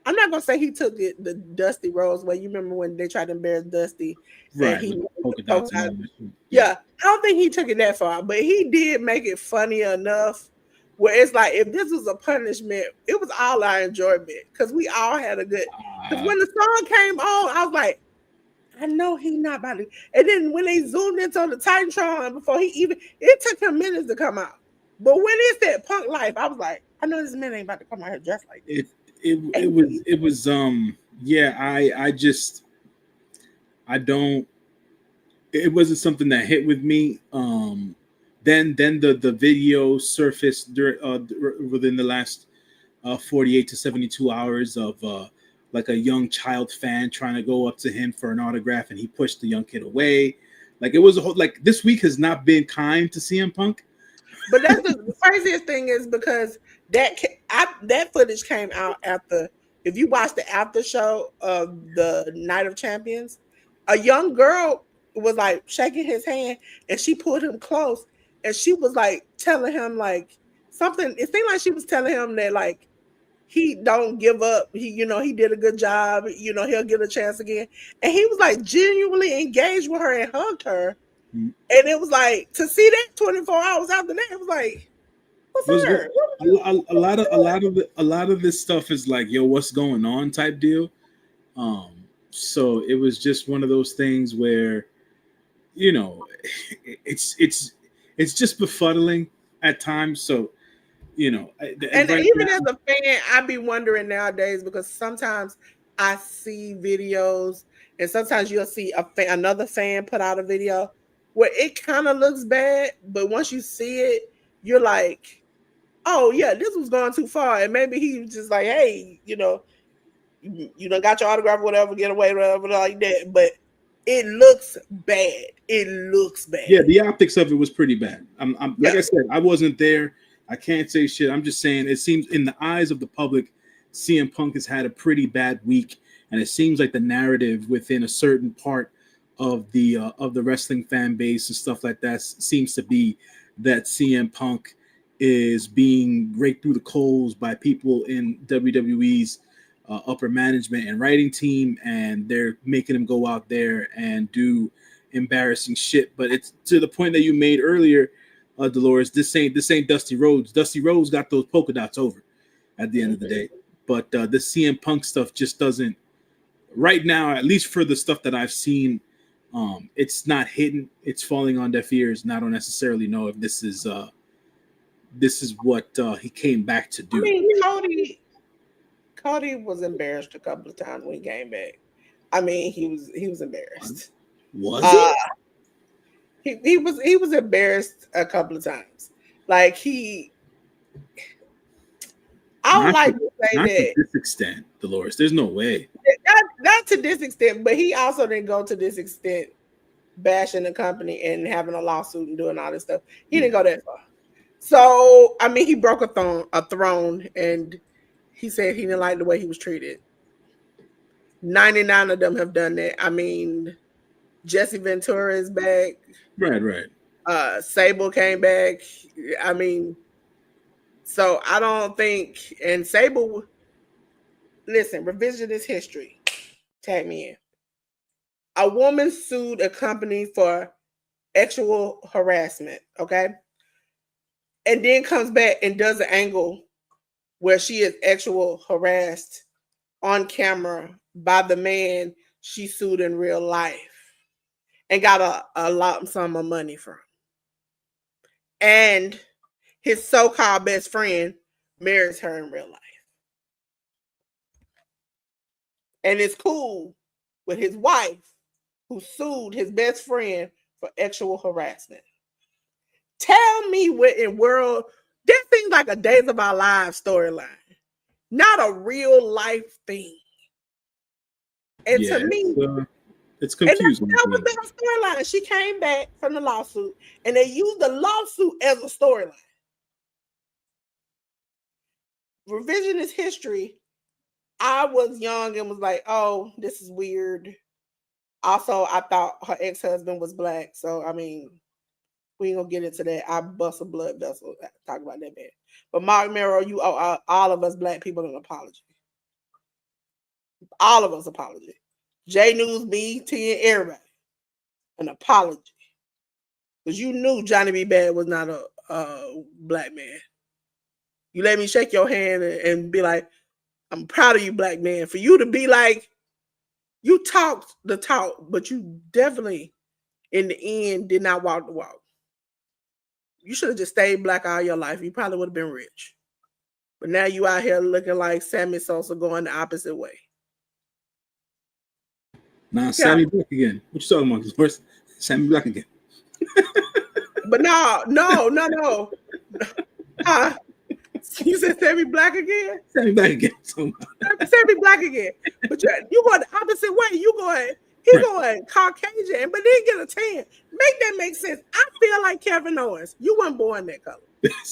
I'm not gonna say he took it the Dusty Rose way. You remember when they tried to embarrass Dusty and right, he with the polka polka dots and all dots? that shit. Yeah, I don't think he took it that far, but he did make it funny enough where it's like if this was a punishment, it was all our enjoyment because we all had a good. Because when the song came on, I was like, I know he not about to. And then when they zoomed into the Titantron before he even, it took him minutes to come out. But when it said Punk Life, I was like, I know this man ain't about to come out here dressed like this. It was yeah, I don't, it wasn't something that hit with me. Then the video surfaced within the last 48 to 72 hours of like a young child fan trying to go up to him for an autograph, and he pushed the young kid away. Like, it was a whole, like, this week has not been kind to CM Punk. But that's the craziest thing is because that footage came out after. If you watch the after show of the Night of Champions, a young girl was like shaking his hand, and she pulled him close, and she was like telling him like something. It seemed like she was telling him that like he don't give up. He did a good job. He'll get a chance again. And he was like genuinely engaged with her and hugged her. Mm. And it was like to see that 24 hours after that, it was like, what's Was her? a lot of this stuff is like, yo, what's going on type deal. So it was just one of those things where, you know, it's just befuddling at times. So, And right even as now, a fan, I be wondering nowadays because sometimes I see videos and sometimes you'll see another fan put out a video where it kind of looks bad, but once you see it, you're like, oh yeah, this was going too far. And maybe he was just like, hey, you done got your autograph, whatever, get away, whatever, like that. But it looks bad. It looks bad. yeah, the optics of it was pretty bad. I'm like Yeah. I said, I wasn't there. I can't say shit. I'm just saying it seems in the eyes of the public, CM Punk has had a pretty bad week, and it seems like the narrative within a certain part of the wrestling fan base and stuff like that seems to be that CM Punk is being raked through the coals by people in WWE's upper management and writing team, and they're making him go out there and do embarrassing shit. But it's to the point that you made earlier, Delores. This ain't Dusty Rhodes. Dusty Rhodes got those polka dots over at the end of the day. But the CM Punk stuff just doesn't, right now, at least for the stuff that I've seen, it's not hidden. It's falling on deaf ears, and I don't necessarily know if this is what he came back to do. I mean, Cody was embarrassed a couple of times when he came back. I mean, he was embarrassed. Was he? He was embarrassed a couple of times. Like I would like to say not that to this extent, Delores. There's no way. not to this extent, but he also didn't go to this extent, bashing the company and having a lawsuit and doing all this stuff. He didn't go that far. So I mean, he broke a throne, and he said he didn't like the way he was treated. 99 of them have done that. I mean, Jesse Ventura is back. Right. Sable came back. I mean, so I don't think, and Sable, listen, revisionist history. Tag me in. A woman sued a company for sexual harassment, okay? And then comes back and does an angle where she is sexual harassed on camera by the man she sued in real life and got a lump sum of money from. And his so-called best friend marries her in real life. And it's cool with his wife who sued his best friend for sexual harassment. Tell me what in world, that seems like a Days of Our Lives storyline, not a real life thing. And Yeah, to me, it's confusing. That was the storyline. She came back from the lawsuit, and they used the lawsuit as a storyline. Revisionist history. I was young and was like, oh, this is weird. Also, I thought her ex-husband was black. So, I mean, we ain't gonna get into that. I bust a blood vessel. Talk about that bad. But Mark Merrow, you owe all of us black people an apology. All of us apology. J News, me, T, and everybody. An apology. Because you knew Johnny B. Bad was not a black man. You let me shake your hand and be like, I'm proud of you, black man. For you to be like, you talked the talk, but you definitely, in the end, did not walk the walk. You should have just stayed black all your life. You probably would have been rich. But now you out here looking like Sammy Sosa going the opposite way. Nah, Sammy Black again. What you talking about? First, Sammy Black again. But no. You said Sammy Black again? Sammy Black again. Sammy Black again. But you going the opposite way. Going Caucasian, but then get a tan. Make that make sense. I feel like Kevin Owens. You weren't born that color. Kevin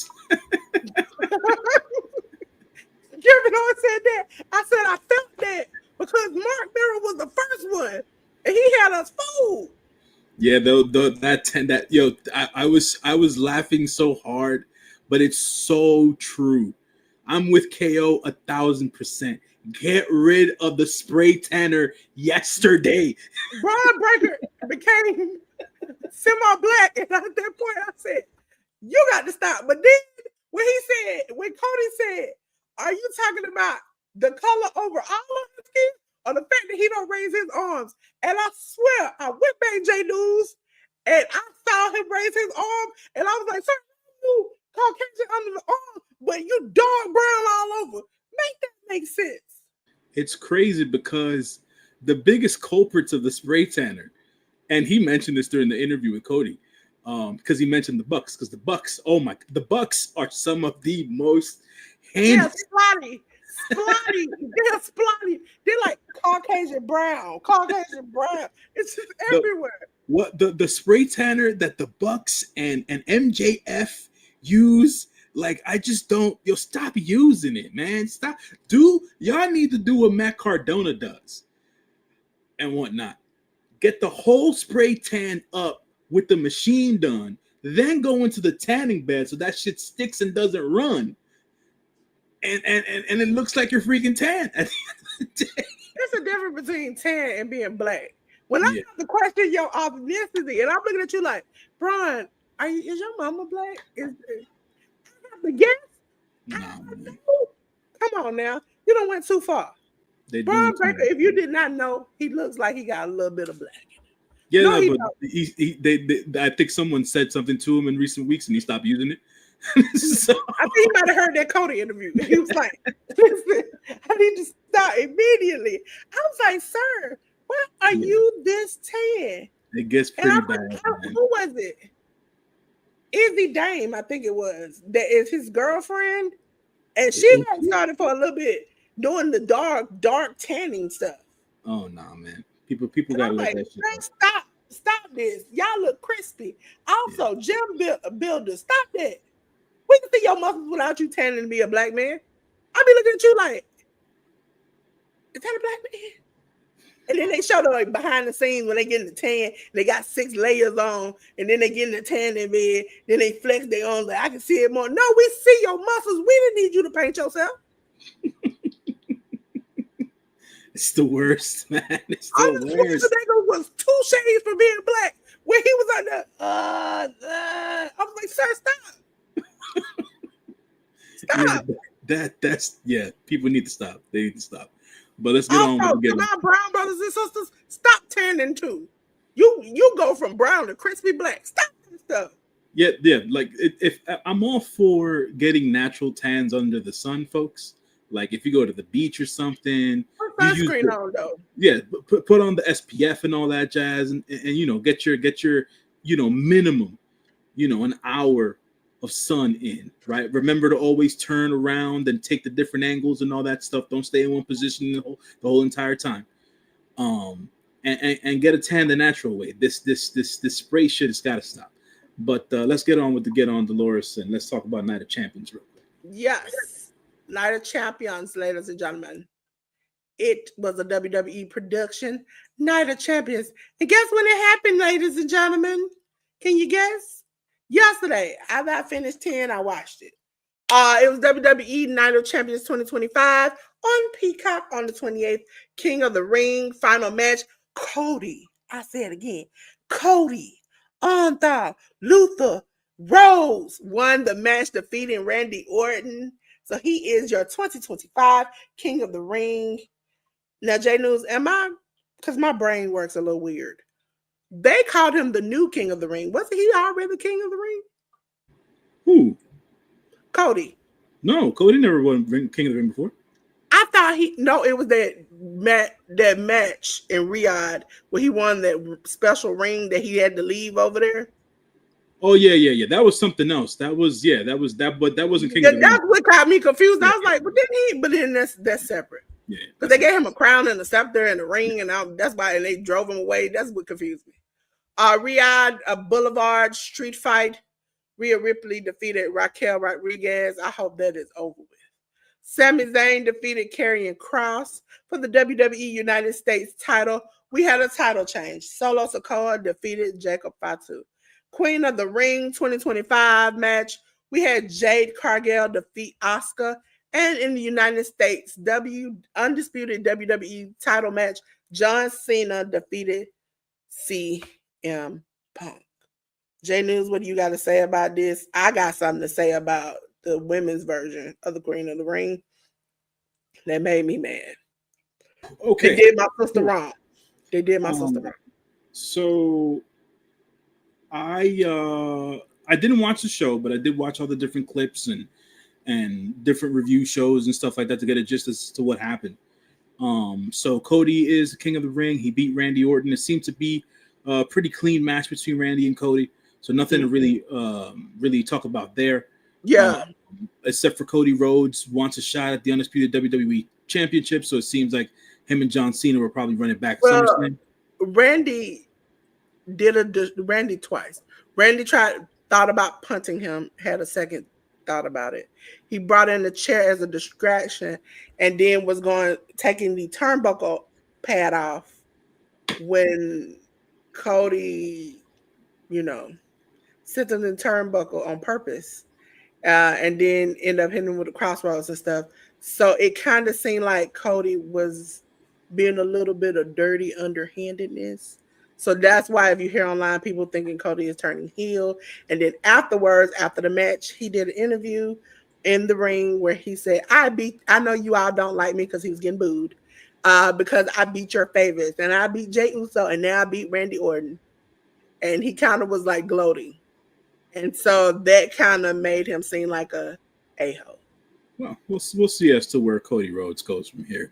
Owens said that. I said I felt that because Mark Merrow was the first one, and he had us fooled. Yeah, I was laughing so hard, but it's so true. I'm with KO 1,000%. Get rid of the spray tanner yesterday. Braun Breaker became semi-black, and at that point, I said, "You got to stop." But then when Cody said, "Are you talking about the color over all of his skin, or the fact that he don't raise his arms?" And I swear, I went back J News, and I saw him raise his arm, and I was like, "Sir, you Caucasian under the arm, but you dark brown all over. Make that make sense." It's crazy because the biggest culprits of the spray tanner, and he mentioned this during the interview with Cody, because he mentioned the Bucks, because the Bucks are some of the most heinous. Yeah, splotty. They're splotty. They're like Caucasian brown. It's just everywhere. The spray tanner that the Bucks and MJF use, like, I just don't. Stop using it, man. Stop. Y'all need to do what Matt Cardona does and whatnot. Get the whole spray tan up with the machine done, then go into the tanning bed so that shit sticks and doesn't run. And it looks like you're freaking tan at the end of the day. There's a difference between tan and being black. When I have to question your ethnicity, and I'm looking at you like, Brian, is your mama black? I have to guess. No. Come on now. You don't went too far. Brian Breaker, if you did not know, he looks like he got a little bit of black. Yeah, no, but I think someone said something to him in recent weeks and he stopped using it. So, I think he might have heard that Cody interview. He was like, listen, I need to stop immediately. I was like, sir, why are you this tan? It gets pretty bad. Who was it? Izzy Dame, I think it was. That is his girlfriend. And she got started for a little bit doing the dark tanning stuff. Oh no, man. People gotta let that shit go. Stop this. Y'all look crispy. Also, gym builders, stop that. We can see your muscles without you tanning to be a black man. I be looking at you like, is that a black man? And then they show them like behind the scenes when they get in the tan, they got 6 layers on, and then they get in the tanning bed, then they flex their arms like, I can see it more. No, we see your muscles. We didn't need you to paint yourself. It's the worst, man. It's the worst. Nigga was 2 shades from being black. When he was like that, I was like, sir, stop. Stop. That's people need to stop. They need to stop. But let's get on with my brown brothers and sisters, stop tanning too. You go from brown to crispy black. Stop that stuff. Yeah. Like if I'm all for getting natural tans under the sun, folks. Like if you go to the beach or something, put sunscreen on though. Yeah, put on the SPF and all that jazz, and get your minimum, an hour of sun in, right? Remember to always turn around and take the different angles and all that stuff. Don't stay in one position the whole entire time. And get a tan the natural way. This spray shit has got to stop. But let's get on Delores, and let's talk about Night of Champions real quick. Yes, Night of Champions, ladies and gentlemen. It was a WWE production, Night of Champions. And guess when it happened, ladies and gentlemen? Can you guess? Yesterday. I got finished 10. I watched it. It was WWE Night of Champions 2025 on Peacock on the 28th. King of the Ring, final match. Cody. I say it again. Cody, Ontha, Luther, Rose won the match, defeating Randy Orton. So he is your 2025 King of the Ring. Now, J News, because my brain works a little weird. They called him the new King of the Ring. Wasn't he already the King of the Ring? Who? Cody. No, Cody never won King of the Ring before. I thought it was that match in Riyadh where he won that special ring that he had to leave over there. Oh yeah. That was something else. That was that, but that wasn't King of the Ring. That's what got me confused. I was like, but didn't he? But then that's separate. Yeah, because they gave him a crown and a scepter and a ring, and that's why, and they drove him away. That's what confused me. Riyadh Boulevard street fight. Rhea Ripley defeated Raquel Rodriguez. I hope that is over with. Sami Zayn defeated Karrion Kross for the WWE United States title. We had a title change. Solo Sikoa defeated Jacob Fatu. Queen of the Ring 2025 match. We had Jade Cargill defeat Asuka. And in the United States, undisputed WWE title match, John Cena defeated CM Punk. J News, what do you got to say about this? I got something to say about the women's version of the Queen of the Ring. That made me mad. Okay. They did my sister wrong. They did my sister wrong. So I didn't watch the show, but I did watch all the different clips and different review shows and stuff like that to get a gist as to what happened. So Cody is the King of the Ring. He beat Randy Orton. It seemed to be a pretty clean match between Randy and Cody. So nothing to really talk about there. Yeah. Except for Cody Rhodes wants a shot at the undisputed WWE Championship. So it seems like him and John Cena were probably running back. Well, Randy did Randy twice. Randy thought about punting him, had a second thought about it. He brought in the chair as a distraction and then was taking the turnbuckle pad off when Cody, sent him in the turnbuckle on purpose. And then end up hitting him with the crossroads and stuff. So it kind of seemed like Cody was being a little bit of dirty underhandedness. So that's why if you hear online people thinking Cody is turning heel. And then afterwards, after the match, he did an interview in the ring where he said, I know you all don't like me because he was getting booed. Because I beat your favorites. And I beat Jey Uso and now I beat Randy Orton. And he kind of was like gloating. And so that kind of made him seem like a a-hole. Well, we'll see as to where Cody Rhodes goes from here.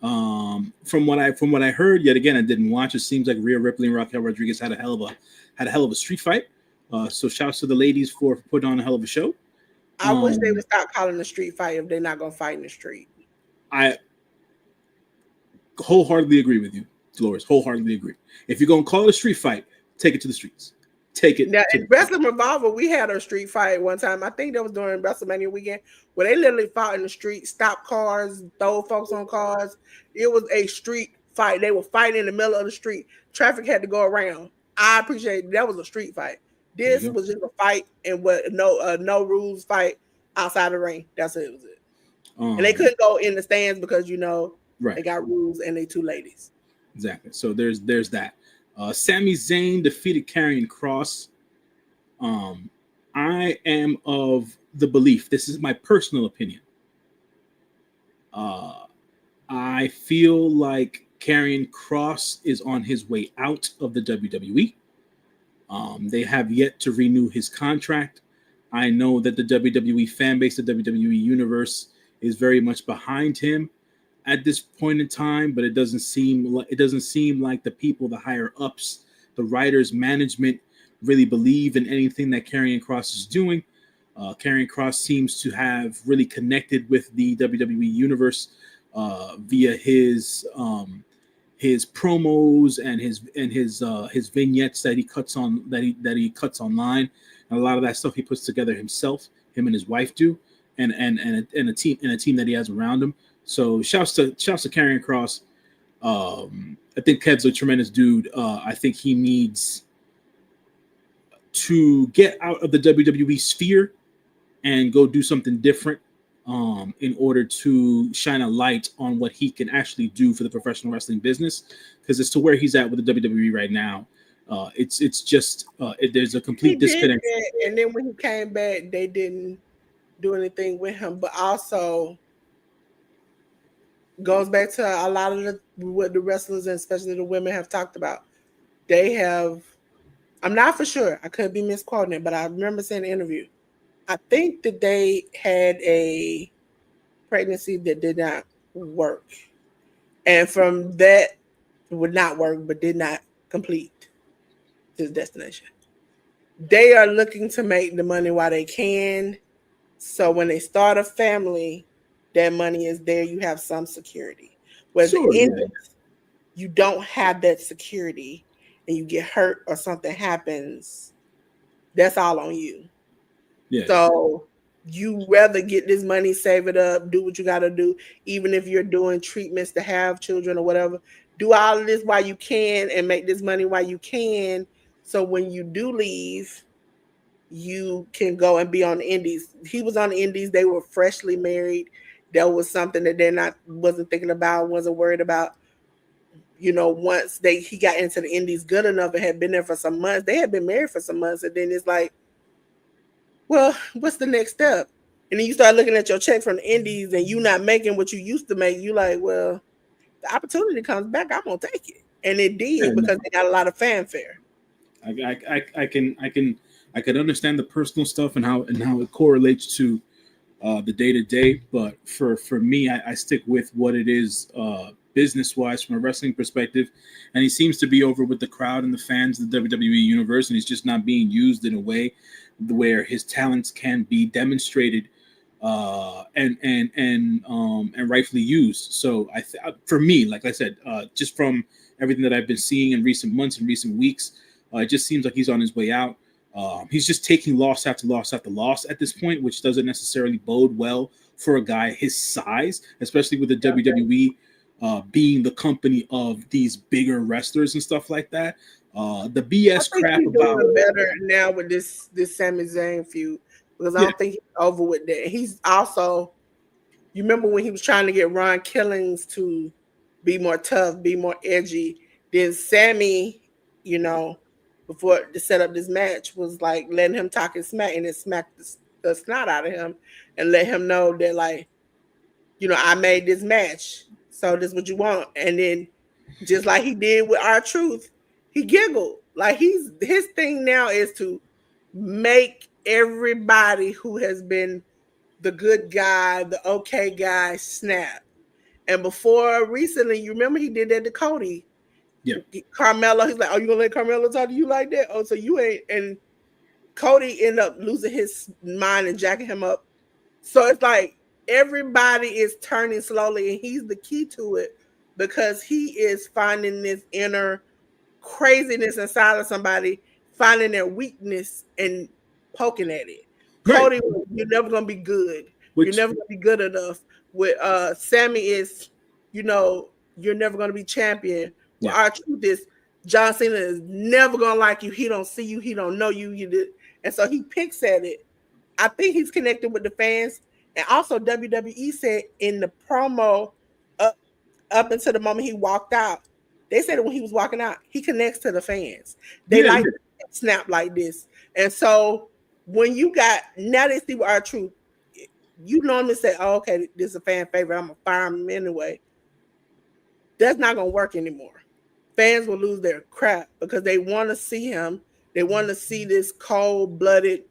From what I heard, yet again, I didn't watch. It seems like Rhea Ripley and Raquel Rodriguez had a hell of a street fight. So shouts to the ladies for putting on a hell of a show. I wish they would stop calling it a street fight if they're not gonna fight in the street. I wholeheartedly agree with you, Delores. Wholeheartedly agree. If you're gonna call it a street fight, take it to the streets. Take it. Now, in Wrestling Revolver, we had a street fight one time. I think that was during WrestleMania weekend where they literally fought in the street, stopped cars, throw folks on cars. It was a street fight. They were fighting in the middle of the street. Traffic had to go around. I appreciate it. That was a street fight. This was just a fight and no rules fight outside the ring. That's it. Was it. And they couldn't go in the stands because they got rules and they two ladies. Exactly. So there's that. Sami Zayn defeated Karrion Kross. I am of the belief, this is my personal opinion. I feel like Karrion Kross is on his way out of the WWE. They have yet to renew his contract. I know that the WWE fan base, the WWE universe, is very much behind him at this point in time, but it doesn't seem like the people, the higher ups, the writers, management really believe in anything that Karrion Kross is doing. Karrion Kross seems to have really connected with the WWE universe via his promos and his vignettes that he cuts online, and a lot of that stuff he puts together himself. Him and his wife do, and a team that he has around him. So shouts to Karrion Kross. I think Kev's a tremendous dude. I think he needs to get out of the WWE sphere and go do something different in order to shine a light on what he can actually do for the professional wrestling business. Because as to where he's at with the WWE right now, it's just there's a He complete did disconnect. that, and then when he came back, they didn't do anything with him. But also goes back to a lot of what the wrestlers and especially the women have talked about. They have. I'm not for sure. I could be misquoting it, but I remember seeing an interview. I think that they had a pregnancy that did not work, and from that would not work, but did not complete this destination. They are looking to make the money while they can. So when they start a family, that money is there. You have some security. Whereas the Sure, yeah, Indians, you don't have that security, and you get hurt or something happens. That's all on you. yeah, So you rather get this money, save it up, do what you got to do, even if you're doing treatments to have children or whatever. Do all of this while you can and make this money while you can. So when you do leave, you can go and be on the indies. He was on the indies. They were freshly married. That was something that they're not wasn't thinking about, wasn't worried about. You know, once he got into the indies good enough and had been there for some months, they had been married for some months, and then it's like, well, what's the next step? And then you start looking at your check from the indies and you not making what you used to make. You like, well, the opportunity comes back, I'm gonna take it. And it yeah. did No, because they got a lot of fanfare. I can understand the personal stuff and how it correlates to the day to day. But for me, I stick with what it is business wise from a wrestling perspective. And he seems to be over with the crowd and the fans of the WWE universe, and he's just not being used in a way where his talents can be demonstrated and rightfully used. So for me, like I said, just from everything that I've been seeing in recent months and recent weeks, it just seems like he's on his way out. He's just taking loss after loss after loss at this point, which doesn't necessarily bode well for a guy his size, especially with the WWE being the company of these bigger wrestlers and stuff like that. The I BS think crap he's about doing better now with this Sami Zayn feud because I yeah, don't think he's over with that. He's also, you remember when he was trying to get Ron Killings to be more tough, be more edgy. Then Sammy, you know, before to set up this match, was like letting him talk his smack and then smack the snot out of him and let him know that, like, you know, I made this match, so this is what you want. And then just like he did with R-Truth, he giggled. Like his thing now is to make everybody who has been the good guy, the okay guy, snap. And before recently, you remember he did that to Cody. yeah, Carmelo, he's like, "Oh, you gonna let Carmelo talk to you like that? Oh, so you ain't." And Cody ended up losing his mind and jacking him up. So it's like everybody is turning slowly, and he's the key to it because he is finding this inner craziness inside of somebody, finding their weakness and poking at it. right. Cody, you're never gonna be good. You're Which never gonna be good enough. With Sammy is, you know, you're never gonna be champion. Well, yeah, our truth is John Cena is never gonna like you. He don't see you, he don't know you. You did, and so he picks at it. I think he's connected with the fans. And also WWE said in the promo up until the moment he walked out, they said that when he was walking out, he connects to the fans. They yeah, like snap like this. And so when you got, now they see what our truth, you normally say, oh, okay, this is a fan favorite, I'm gonna fire him anyway. That's not gonna work anymore. Fans will lose their crap because they want to see him. They want to see this cold-blooded,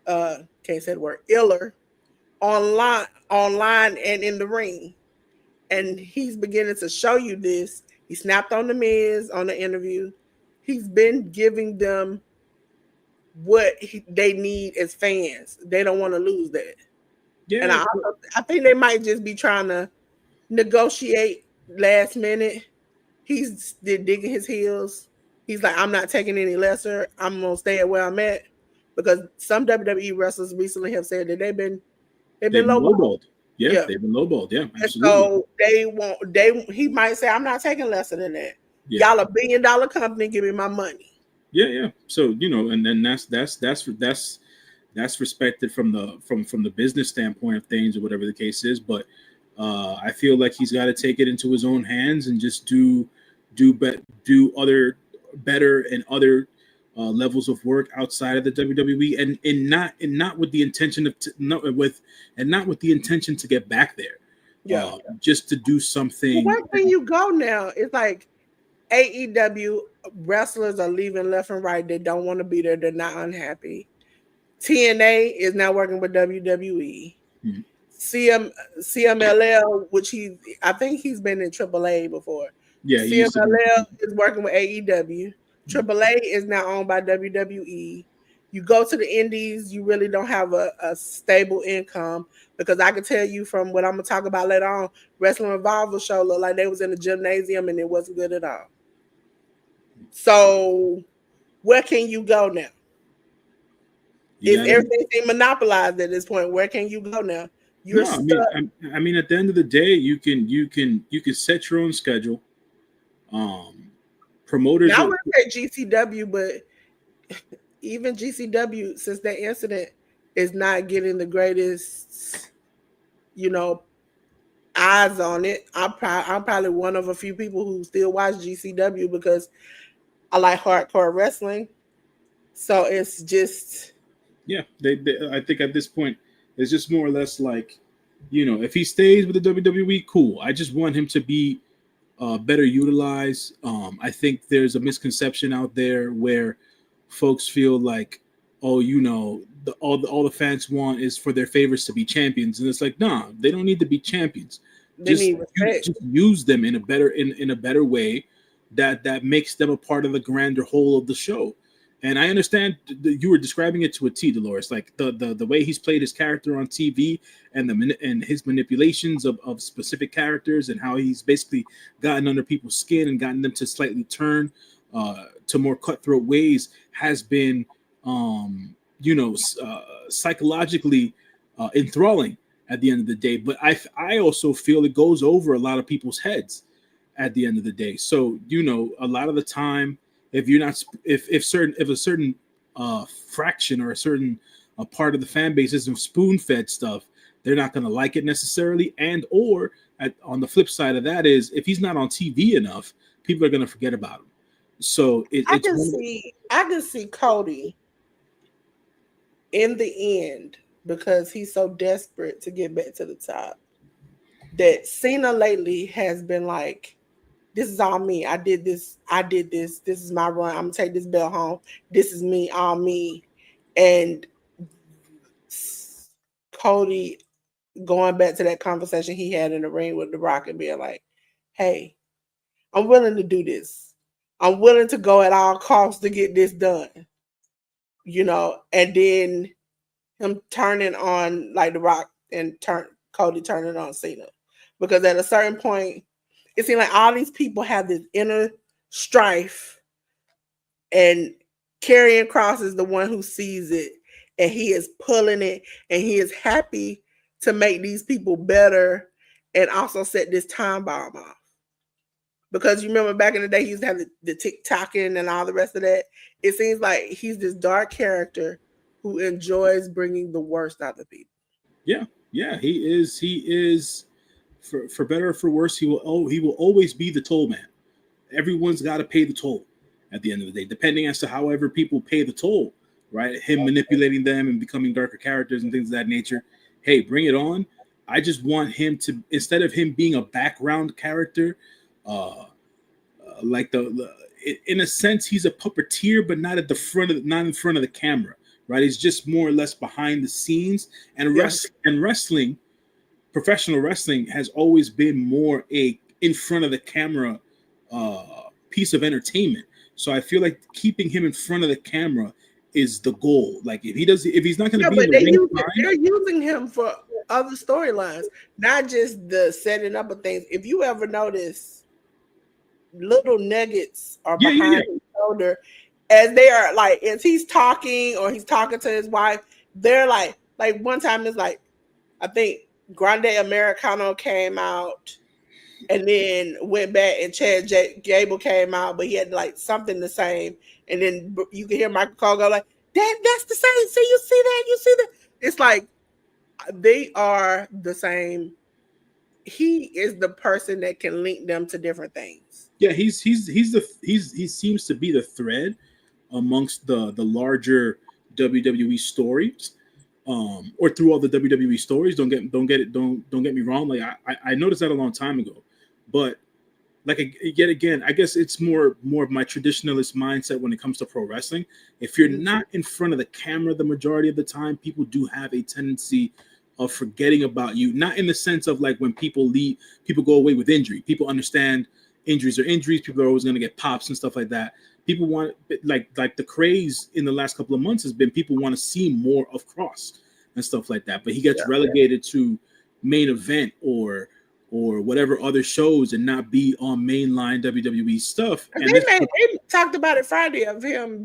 can't say the word, iller online and in the ring. And he's beginning to show you this. He snapped on the Miz on the interview. He's been giving them what they need as fans. They don't want to lose that. And yeah. I think they might just be trying to negotiate last minute. He's digging his heels. He's like, I'm not taking any lesser. I'm gonna stay at where I'm at because some WWE wrestlers recently have said that they've been They've lowballed. lowballed. Yeah, Yeah. they've been lowballed. Yeah, And absolutely. so he might say, I'm not taking lesser than that. Yeah, Y'all $1 billion company, give me my money. yeah, yeah. So and then that's respected from the business standpoint of things or whatever the case is. But I feel like he's got to take it into his own hands and just do other better and other levels of work outside of the WWE, and not with the intention of not with the intention to get back there, Yeah. just to do Well, something. where can you go now? It's like AEW wrestlers are leaving left and right. They don't want to be there. They're not unhappy. TNA is now working with WWE. Mhm. CMLL, which I think he's been in AAA before. Yeah, he used to be. CMLL is working with AEW. AAA is now owned by WWE. You go to the indies, you really don't have a stable income, because I can tell you from what I'm gonna talk about later on, Wrestling Revival show looked like they was in the gymnasium and it wasn't good at all. So where can you go now? You Is got to. everything being monopolized at this point? Where can you go now? You're No, I mean, stuck. I mean, at the end of the day, you can set your own schedule. Um, Promoters Now I are. would say GCW, but even GCW, since that incident, is not getting the greatest, you know, eyes on it. I'm probably one of a few people who still watch GCW because I like hardcore wrestling. So it's just Yeah, I think at this point, it's just more or less like, if he stays with the WWE, cool. I just want him to be better utilized. I think there's a misconception out there where folks feel like, oh, all the fans want is for their favorites to be champions, and it's like, nah, they don't need to be champions. they Just need respect. just use them in a better way that makes them a part of the grander whole of the show. And I understand you were describing it to a T, Dolores. Like the way he's played his character on TV, and his manipulations of specific characters, and how he's basically gotten under people's skin and gotten them to slightly turn to more cutthroat ways, has been psychologically enthralling at the end of the day. But I also feel it goes over a lot of people's heads at the end of the day. So a lot of the time, if you're not if a certain fraction or a certain part of the fan base isn't spoon fed stuff, they're not going to like it necessarily. And or on the flip side of that is, if he's not on TV enough, people are going to forget about him. So it's one. I can see Cody in the end, because he's so desperate to get back to the top, that Cena lately has been like, this is all me. I did this. This is my run. I'm gonna take this belt home. This is me, all me. And Cody going back to that conversation he had in the ring with The Rock and being like, hey, I'm willing to do this. I'm willing to go at all costs to get this done. And then him turning on like The Rock and Cody turning on Cena. Because at a certain point, it seemed like all these people have this inner strife, and Karrion Kross is the one who sees it, and he is pulling it, and he is happy to make these people better and also set this time bomb off. Because you remember back in the day, he used to have the TikToking and all the rest of that. It seems like he's this dark character who enjoys bringing the worst out of people. Yeah, yeah, he is for better or for worse, he will always be the toll man. Everyone's got to pay the toll at the end of the day, depending as to however people pay the toll, right? Him manipulating them and becoming darker characters and things of that nature. Hey, bring it on. I just want him to, instead of him being a background character, like in a sense, he's a puppeteer, but not at the front of not in front of the camera, right? He's just more or less behind the scenes. And Yeah. wrestling, professional wrestling, has always been more a in front of the camera piece of entertainment. So I feel like keeping him in front of the camera is the goal. Like if he's not going to Yeah, be in but the ring they're using him for other storylines, not just the setting up of things. If you ever notice, little nuggets are yeah, yeah, behind his shoulder as they are, like, as he's talking or he's talking to his wife. They're like one time it's like, I think Grande Americano came out, and then went back, and Gable came out, but he had like something the same. And then you can hear Michael Cole go like, that's the same. See, you see that? You see that? It's like they are the same. He is the person that can link them to different things. Yeah, he seems to be the thread amongst the larger WWE stories, or through all the WWE stories. Don't get me wrong. Like I noticed that a long time ago, but like yet again, I guess it's more of my traditionalist mindset when it comes to pro wrestling. If you're not in front of the camera the majority of the time, people do have a tendency of forgetting about you. Not in the sense of like when people leave, people go away with injury. People understand injuries are injuries. People are always going to get pops and stuff like that. People want like the craze in the last couple of months has been people want to see more of Cross and stuff like that. But he gets relegated to main event or whatever other shows and not be on mainline WWE stuff. And they talked about it Friday of him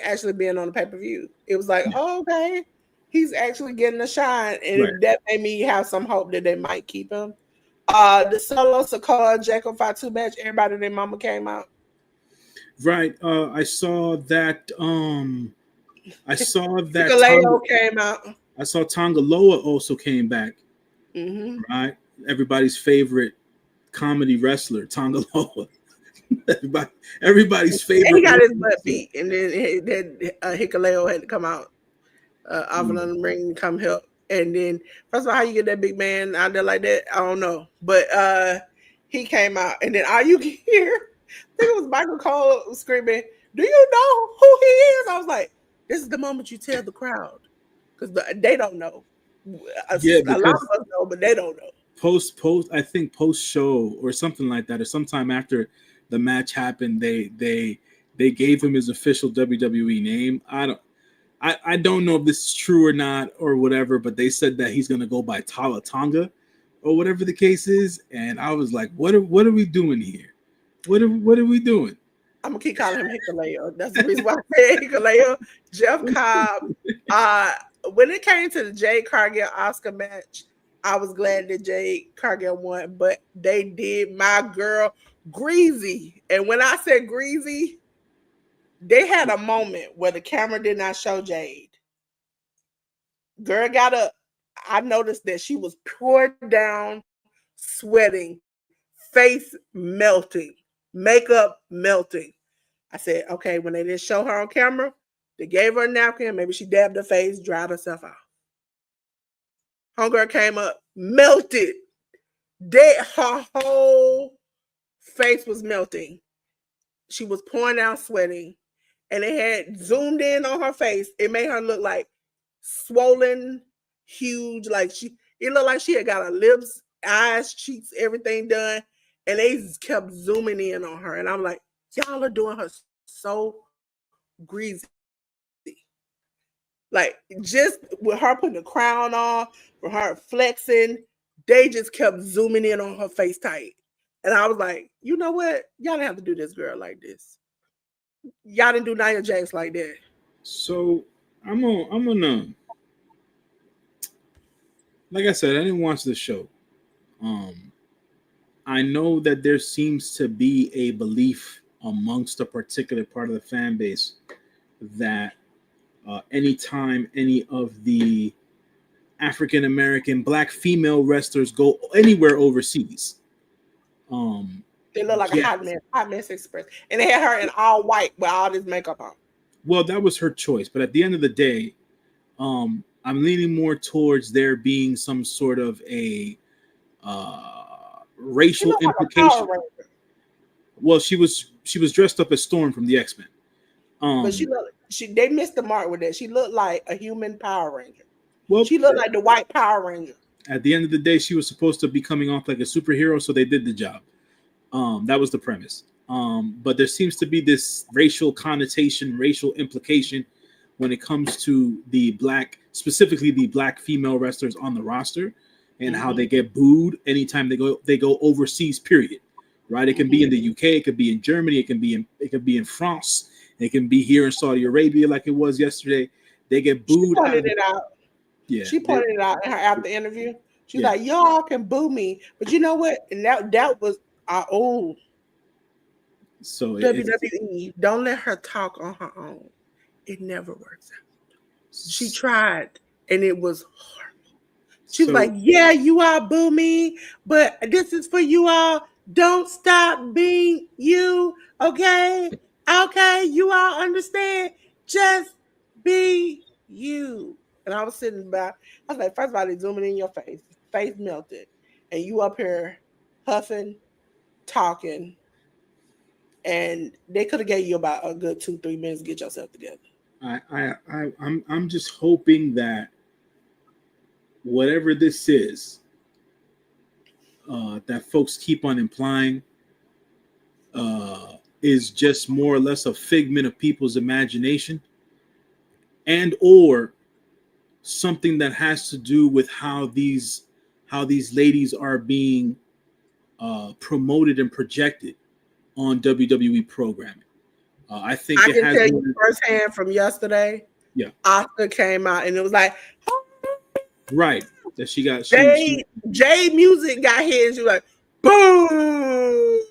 actually being on the pay-per-view. It was like, oh, okay, he's actually getting a shine, and that made me have some hope that they might keep him. The Solo Sikoa Jacob Fatu match, everybody and their mama came out. Right. I saw that. Hikuleo came out. I saw Tonga Loa also came back. Mm-hmm. Right. Everybody's favorite comedy wrestler, Tonga Loa. Everybody's favorite. And he got his butt beat, and then Hikuleo had to come out off of the ring and come help. And then, first of all, how you get that big man out there like that, I don't know. But he came out, and then all you can hear, I think it was Michael Cole screaming, "Do you know who he is?" I was like, this is the moment you tell the crowd, because they don't know. A lot of us know, but they don't know. I think post show or something like that, or sometime after the match happened, they gave him his official WWE name. I don't know if this is true or not or whatever, but they said that he's gonna go by Tala Tonga or whatever the case is, and I was like, what are we doing here? What are we doing? I'm gonna keep calling him Hikuleo. That's the reason why I said Hikuleo. Jeff Cobb. When it came to the Jade Cargill Oscar match, I was glad that Jade Cargill won, but they did my girl greasy. And when I said greasy, they had a moment where the camera did not show Jade. Girl got up. I noticed that she was poured down, sweating, face melting, makeup melting. I said, okay, when they didn't show her on camera, they gave her a napkin. Maybe she dabbed her face, dried herself out. Homegirl came up, melted. Her whole face was melting. She was pouring out, sweating. And they had zoomed in on her face. It made her look like swollen, huge. It looked like she had got her lips, eyes, cheeks, everything done. And they kept zooming in on her. And I'm like, y'all are doing her so greasy. Like, just with her putting the crown on, with her flexing, they just kept zooming in on her face tight. And I was like, you know what? Y'all didn't have to do this girl like this. Y'all didn't do Nia Jax like that. So I'm gonna, like I said, I didn't watch the show. I know that there seems to be a belief amongst a particular part of the fan base that anytime any of the African American Black female wrestlers go anywhere overseas, they look like a hot mess express, and they had her in all white with all this makeup on. Well, that was her choice, but at the end of the day, I'm leaning more towards there being some sort of a racial implication. Well, she was dressed up as Storm from the X-Men. But they missed the mark with that. She looked like a human Power Ranger. Well, she looked like the white Power Ranger. At the end of the day, she was supposed to be coming off like a superhero, so they did the job. That was the premise. But there seems to be this racial connotation, racial implication when it comes to specifically the Black female wrestlers on the roster, and how they get booed anytime they go overseas. Period. Right? It can be in the UK, it could be in Germany, it can be in France, it can be here in Saudi Arabia, like it was yesterday. They get booed. She pointed it out. Yeah, She pointed it out in her after interview. She's yeah. like, y'all can boo me, but you know what? And that was our old So it's WWE. Don't let her talk on her own. It never works out. She tried, and it was horrible. She was like, so yeah, you all boo me, but this is for you all. Don't stop being you, okay? Okay, you all understand? Just be you. And I was sitting back. I was like, first of all, they zooming in your face melted, and you up here huffing, talking, and they could have gave you about a good 2-3 minutes to get yourself together. I'm just hoping that whatever this is, that folks keep on implying, is just more or less a figment of people's imagination, and or something that has to do with how these ladies are being promoted and projected on WWE programming. I think I it can has tell more. you firsthand from yesterday, Yeah, Oscar came out and it was like, right. That she got Jay music got hit, and she was like, boom.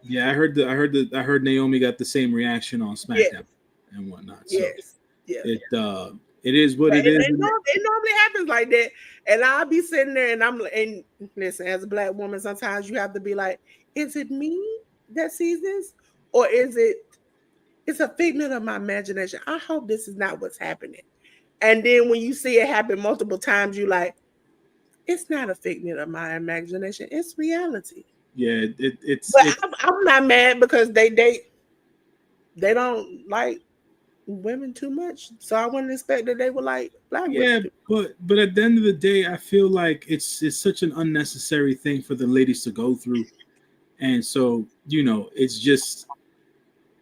Yeah, I heard Naomi got the same reaction on Yes, SmackDown and whatnot. So yes, yes. it is what But it is. it normally happens like that. And I'll be sitting there and listen, as a black woman, sometimes you have to be like, is it me that sees this? Or it's a figment of my imagination. I hope this is not what's happening. And then when you see it happen multiple times, you like, it's not a figment of my imagination. It's reality. Yeah, But it's I'm not mad because they don't like women too much. So I wouldn't expect that they would like black women yeah, too. but at the end of the day, I feel like it's such an unnecessary thing for the ladies to go through, and so it's just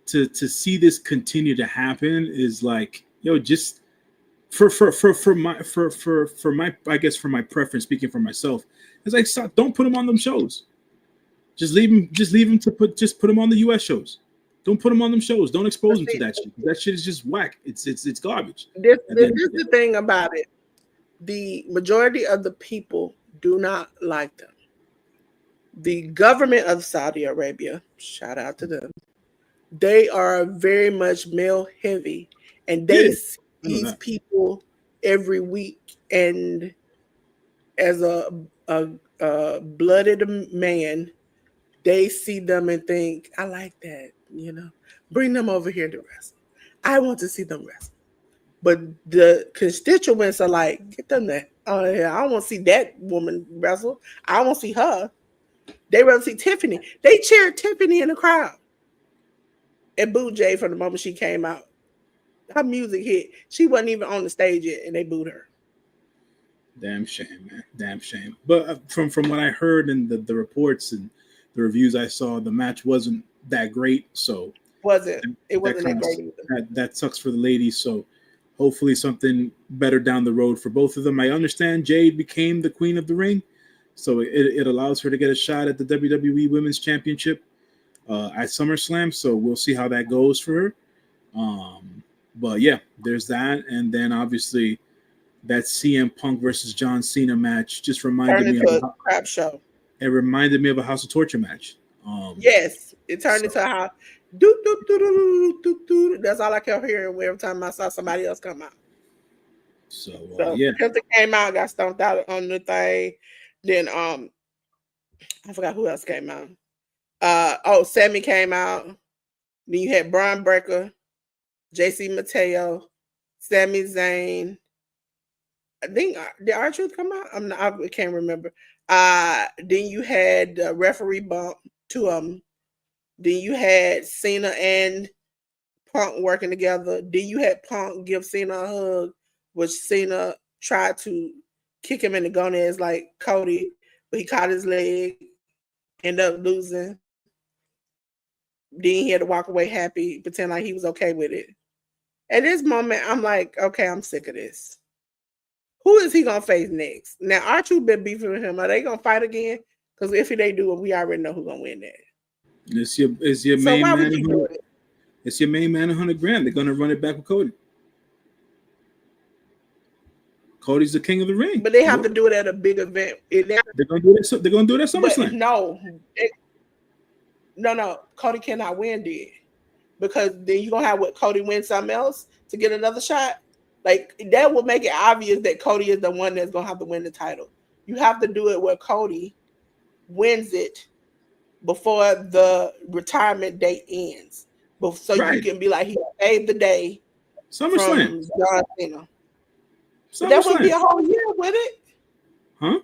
to see this continue to happen is like, just for my, I guess, for my preference, speaking for myself, it's like, stop, don't put them on them shows. Just leave them to put them on the US shows. Don't put them on them shows. Don't expose But them to see, that shit. That shit is just whack. It's garbage. At the this end of is the the day. thing about it. The majority of the people do not like them. The government of Saudi Arabia, shout out to them, they are very much male heavy, and they Yeah, see I know these that. people every week. And as a blooded man, they see them and think, I like that, bring them over here to wrestle. I want to see them wrestle. But the constituents are like, get them there. Oh, yeah, I don't want to see that woman wrestle. I want to see her. They rather see Tiffany. They cheered Tiffany in the crowd and booed Jay from the moment she came out. Her music hit. She wasn't even on the stage yet, and they booed her. Damn shame, man. Damn shame. But from what I heard and the reports and the reviews I saw, the match wasn't that great. So Wasn't it that wasn't kind that of great either. that sucks for the ladies. So hopefully something better down the road for both of them. I understand Jade became the queen of the ring, so it allows her to get a shot at the WWE Women's Championship at SummerSlam. So we'll see how that goes for her. But yeah, there's that, and then obviously that CM Punk versus John Cena match just reminded Turned me into of a crap show. a House of Torture match. Yes, it turned So into how do do do do do do. That's all I kept hearing every time I saw somebody else come out. So yeah, Penta came out, got stomped out on the thing. Then I forgot who else came out. Sammy came out. Then you had Braun Breaker, JC Mateo, Sami Zayn. I think did R-Truth come out? I can't remember. Then you had the referee bump to them. Then you had Cena and Punk working together. Then you had Punk give Cena a hug, which Cena tried to kick him in the gonads like Cody, but he caught his leg, ended up losing. Then he had to walk away happy, pretend like he was okay with it. At this moment, I'm like, okay, I'm sick of this. Who is he gonna face next? Now, R-Truth been beefing with him. Are they gonna fight again? Because if they do, we already know who's gonna win that. it's your So main why would man. you do it? It's your main man, 100 grand. They're gonna run it back with Cody. Cody's the king of the ring. But they have to do it at a big event. They're gonna do it. They're gonna do it at SummerSlam. No. Cody cannot win, because then you're gonna have Cody win something else to get another shot. Like that will make it obvious that Cody is the one that's gonna have to win the title. You have to do it where Cody wins it before the retirement date ends, so you can be like, he saved the day. SummerSlam. John Cena. But that wouldn't be a whole year, would it? Huh?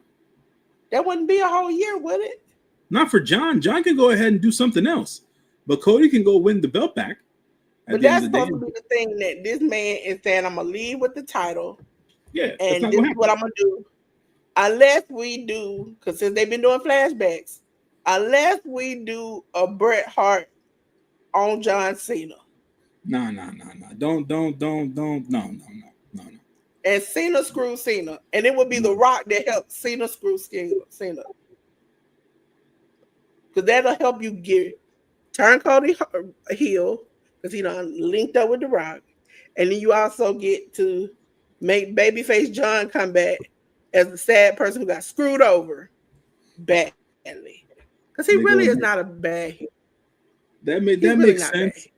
That wouldn't be a whole year, would it? Not for John. John can go ahead and do something else, but Cody can go win the belt back. But that's supposed to be the thing that this man is saying, I'm gonna leave with the title. Yeah, and this is what I'm gonna do. Unless we do, because since they've been doing flashbacks, unless we do a Bret Hart on John Cena. No. Don't. No. And Cena screw Cena. And it would be The Rock that helps Cena screw Cena. Because that'll help you turn Cody heel, because he done linked up with The Rock. And then you also get to make babyface John come back as the sad person who got screwed over badly. Because he really is not a bad heel. That makes sense.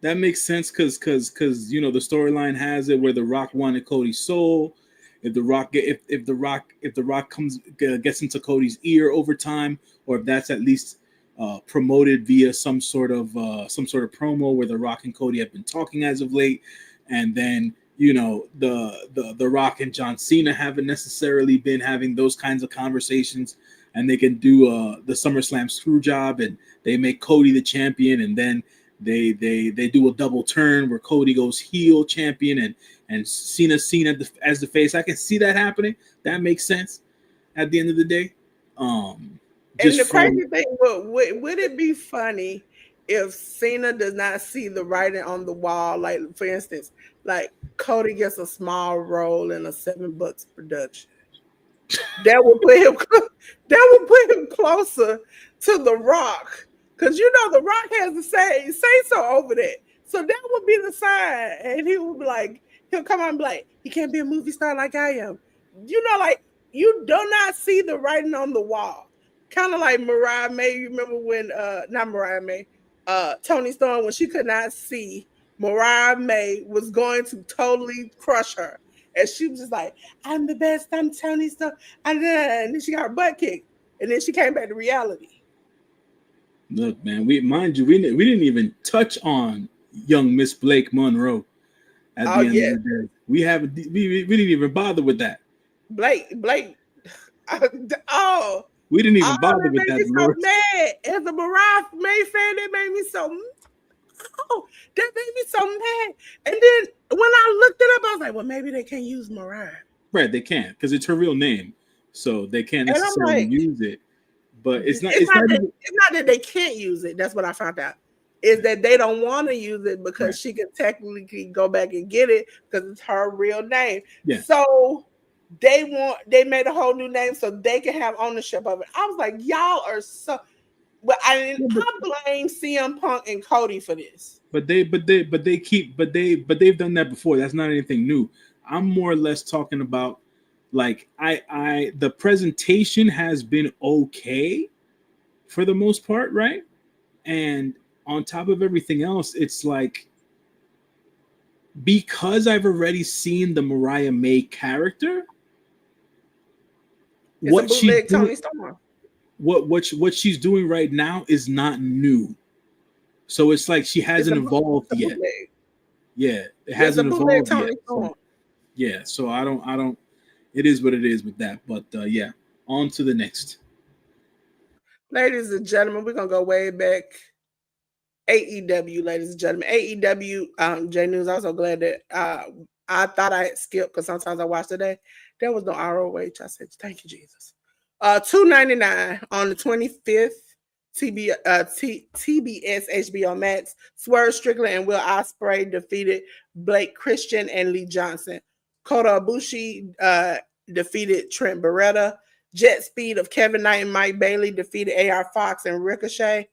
That makes sense because the storyline has it where The Rock wanted Cody's soul. If The Rock gets into Cody's ear over time, or if that's at least promoted via some sort of promo where The Rock and Cody have been talking as of late, and then the Rock and John Cena haven't necessarily been having those kinds of conversations, and they can do the SummerSlam screw job, and they make Cody the champion, and then they do a double turn where Cody goes heel champion and Cena's seen as the face. I can see that happening. That makes sense at the end of the day. And the crazy thing, would it be funny if Cena does not see the writing on the wall? Like, for instance, like Cody gets a small role in a $7 production. That would put him closer to The Rock. Because The Rock has to say so over that. So that would be the sign. And he would be like, he'll come out and be like, he can't be a movie star like I am. Like, you do not see the writing on the wall. Kind of like Mariah May. You remember when, not Mariah May, Toni Storm, when she could not see Mariah May was going to totally crush her. And she was just like, I'm the best, I'm Toni Storm. And then she got her butt kicked. And then she came back to reality. Look, man, we didn't even touch on young Miss Blake Monroe at the end of the day. We didn't even bother with that. Blake. We didn't even bother with that. So mad. As a Mariah May fan, that made me so mad. And then when I looked it up, I was like, well, maybe they can't use Mariah. Right, they can't, because it's her real name, so they can't necessarily use it. But it's not that they can't use it. That's what I found out. Is that they don't want to use it because she can technically go back and get it because it's her real name. Yeah. So they made a whole new name so they can have ownership of it. I was like, y'all are so. But I blame CM Punk and Cody for this. But they've done that before. That's not anything new. I'm more or less talking about. Like the presentation has been okay for the most part, right? And on top of everything else, it's like, because I've already seen the Mariah May character, what she's doing right now is not new. So it's like she hasn't evolved yet. Yeah, it hasn't evolved yet. So, yeah, so I don't. It is what it is with that. But yeah, on to the next. Ladies and gentlemen, we're going to go way back. AEW, ladies and gentlemen. AEW, J News, I'm so glad that I thought I had skipped because sometimes I watch today. There was no ROH. I said, thank you, Jesus. $2.99 on the 25th. TBS HBO Max. Swerve Strickland and Will Ospreay defeated Blake Christian and Lee Johnson. Kota Ibushi defeated Trent Beretta. Jet Speed of Kevin Knight and Mike Bailey defeated AR Fox and Ricochet.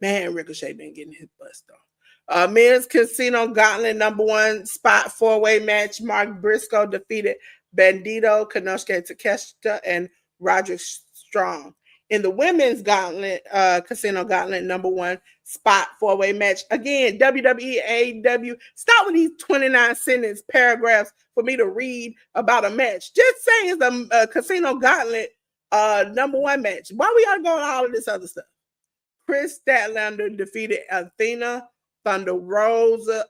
Man, Ricochet been getting his bust though. Men's Casino Gauntlet #1 spot 4-way match. Mark Briscoe defeated Bandito, Konosuke Takeshita, and Roderick Strong. In the women's gauntlet, casino gauntlet number one spot 4-way match. Again, WWE, AEW. Start with these 29 sentence paragraphs for me to read about a match. Just saying it's the casino gauntlet number one match. Why we gotta go on all of this other stuff? Chris Statlander defeated Athena Thunder Rosa,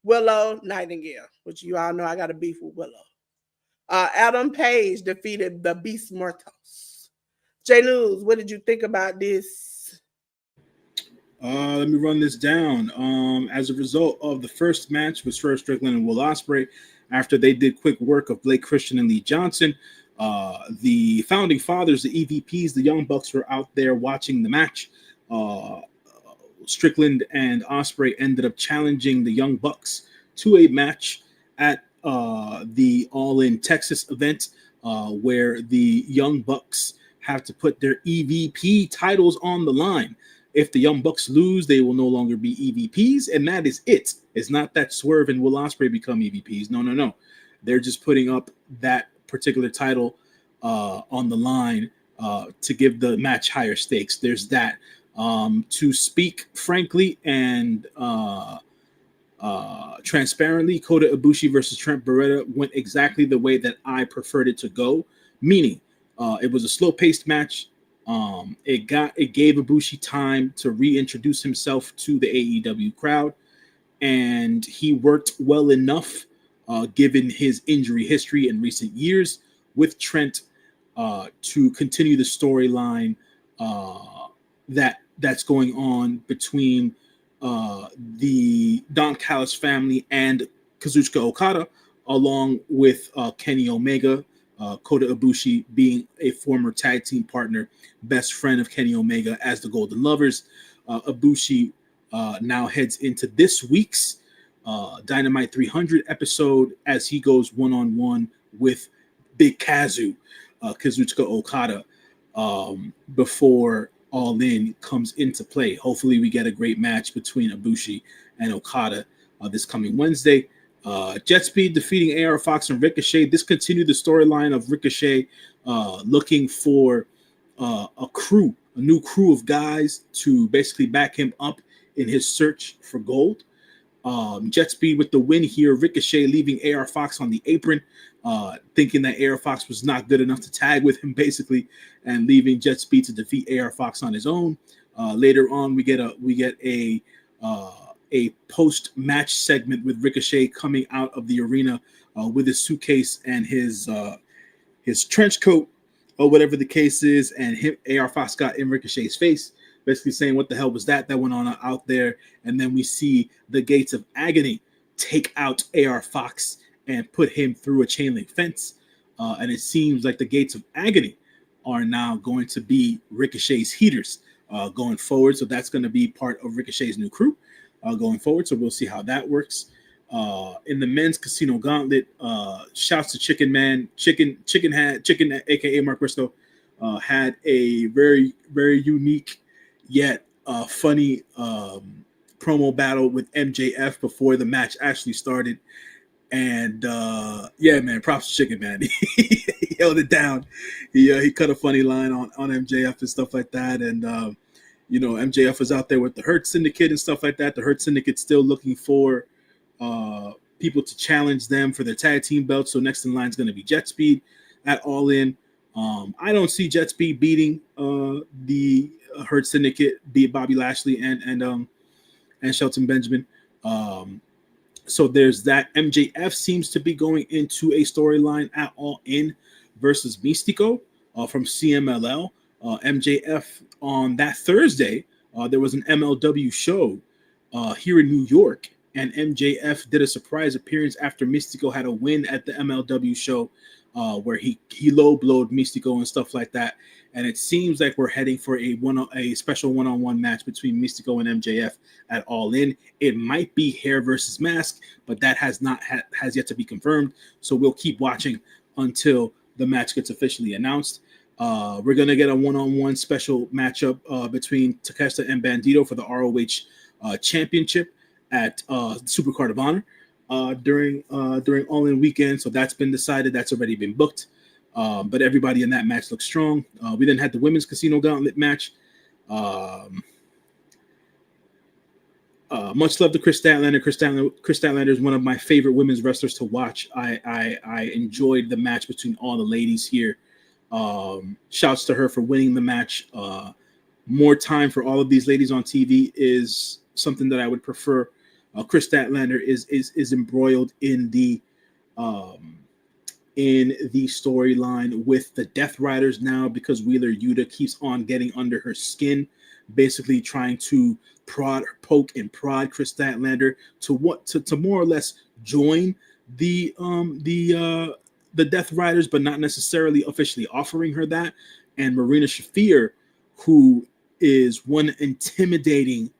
Willow Nightingale, which you all know I got a beef with Willow. Adam Page defeated the Beast Mortos. J News, what did you think about this? Let me run this down. As a result of the first match with Swerve Strickland and Will Ospreay, after they did quick work of Blake Christian and Lee Johnson, the founding fathers, the EVPs, the Young Bucks were out there watching the match. Strickland and Ospreay ended up challenging the Young Bucks to a match at the All In Texas event, where the Young Bucks have to put their EVP titles on the line. If the Young Bucks lose, they will no longer be EVPs, and that is it. It's not that Swerve and Will Ospreay become EVPs. No. They're just putting up that particular title on the line to give the match higher stakes. There's that. To speak frankly and transparently, Kota Ibushi versus Trent Beretta went exactly the way that I preferred it to go, meaning it was a slow-paced match. It gave Ibushi time to reintroduce himself to the AEW crowd, and he worked well enough, given his injury history in recent years, with Trent to continue the storyline that's going on between the Don Callis family and Kazuchika Okada, along with Kenny Omega, Kota Ibushi being a former tag team partner, best friend of Kenny Omega as the Golden Lovers. Ibushi now heads into this week's Dynamite 300 episode as he goes one-on-one with Big Kazuchika Okada before All In comes into play. Hopefully we get a great match between Ibushi and Okada this coming Wednesday. Jet Speed defeating AR Fox and Ricochet. This continued the storyline of Ricochet looking for a new crew of guys to basically back him up in his search for gold. Jet Speed with the win here. Ricochet leaving AR Fox on the apron, thinking that AR Fox was not good enough to tag with him, basically, and leaving Jet Speed to defeat AR Fox on his own. Later on, we get a post-match segment with Ricochet coming out of the arena with his suitcase and his trench coat, or whatever the case is, and AR Fox got in Ricochet's face, basically saying, what the hell was that went on out there? And then we see the Gates of Agony take out AR Fox and put him through a chain link fence. And it seems like the Gates of Agony are now going to be Ricochet's heaters going forward. So that's going to be part of Ricochet's new crew going forward. So we'll see how that works. In the men's casino gauntlet, shouts to Chicken Man. Chicken, aka Mark Briscoe, had a very, very unique yet funny promo battle with MJF before the match actually started. And yeah, man, props to Chicken Man. He held it down. He cut a funny line on MJF and stuff like that. And MJF was out there with the Hurt Syndicate and stuff like that. The Hurt Syndicate's still looking for people to challenge them for their tag team belts. So next in line is going to be Jet Speed at All In. I don't see Jet Speed beating the Hurt Syndicate, beat Bobby Lashley and Shelton Benjamin. So there's that. MJF seems to be going into a storyline at All In versus Mystico from CMLL. MJF on that Thursday, there was an MLW show here in New York, and MJF did a surprise appearance after Mystico had a win at the MLW show, where he low-blowed Mystico and stuff like that. And it seems like we're heading for a special one-on-one match between Mystico and MJF at All In. It might be hair versus mask, but that has yet to be confirmed. So we'll keep watching until the match gets officially announced. We're gonna get a one-on-one special matchup between Takeshita and Bandito for the ROH championship at Supercard of Honor. during All In Weekend, so that's been decided. That's already been booked. But everybody in that match looks strong. We then had the women's casino gauntlet match. Much love to Chris Statlander. Chris Statlander is one of my favorite women's wrestlers to watch. I enjoyed the match between all the ladies here. Shouts to her for winning the match. More time for all of these ladies on TV is something that I would prefer. Chris Statlander is embroiled in the storyline with the Death Riders now because Wheeler Yuta keeps on getting under her skin, basically trying to poke and prod Chris Statlander to more or less join the Death Riders, but not necessarily officially offering her that. And Marina Shafir, who is one intimidating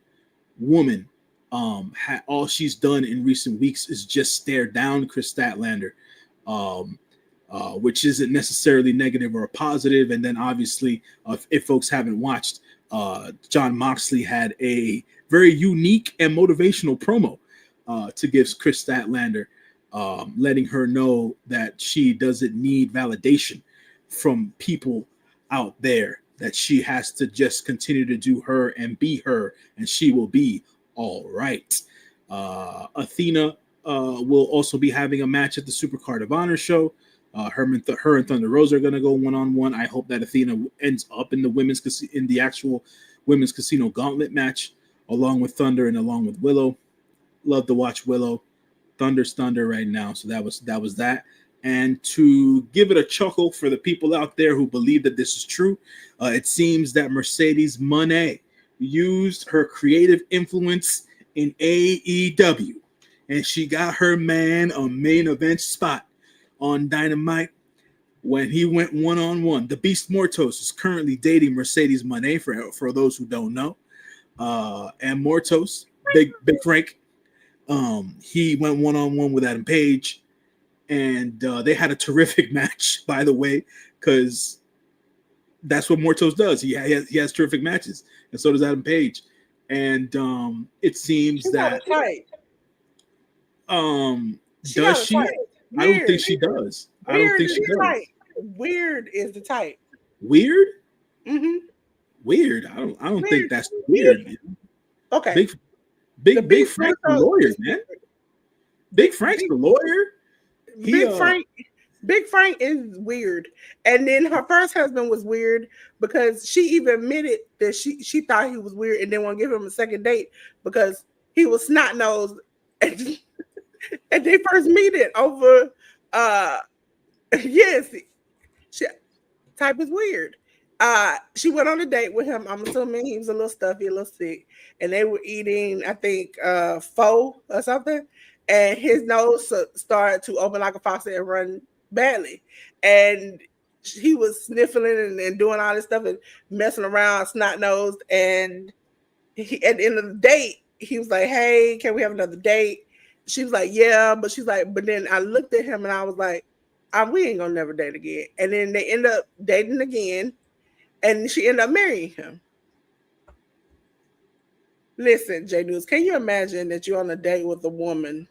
woman, all she's done in recent weeks is just stare down Chris Statlander, which isn't necessarily negative or a positive. And then obviously, if folks haven't watched, John Moxley had a very unique and motivational promo to give Chris Statlander, letting her know that she doesn't need validation from people out there, that she has to just continue to do her and be her, and she will be all right. Athena will also be having a match at the Supercard of Honor show. Her and Thunder Rosa are going to go one-on-one. I hope that Athena ends up in the actual women's casino gauntlet match, along with Thunder and along with Willow. Love to watch Willow. Thunder's Thunder right now. So that was that. And to give it a chuckle for the people out there who believe that this is true, it seems that Mercedes Moné used her creative influence in AEW, and she got her man a main event spot on Dynamite when he went one-on-one. The Beast Mortos is currently dating Mercedes Moné, for those who don't know. And Mortos, Big Frank, he went one-on-one with Adam Page, and they had a terrific match, by the way, because that's what Mortos does. He has terrific matches, and so does Adam Page. And it seems that does she? I don't think she does. I don't think she does. Weird is the type. Weird? Mm-hmm. Weird. I don't think that's weird. Man. Okay. Big Frank's the lawyer, man. Big Frank's the lawyer. Big Frank is weird. And then her first husband was weird because she even admitted that she thought he was weird and didn't want to give him a second date because he was snot-nosed. And they first meet it over yes, type is weird. She went on a date with him. I'm assuming he was a little stuffy, a little sick, and they were eating, I think, pho or something. And his nose started to open like a faucet and run badly. And he was sniffling and doing all this stuff and messing around, snot-nosed. And at the end of the date, he was like, "Hey, can we have another date?" She was like, "Yeah," but she's like, but then I looked at him and I was like, "We ain't gonna never date again." And then they end up dating again, and she ended up marrying him. Listen, J News, can you imagine that you're on a date with a woman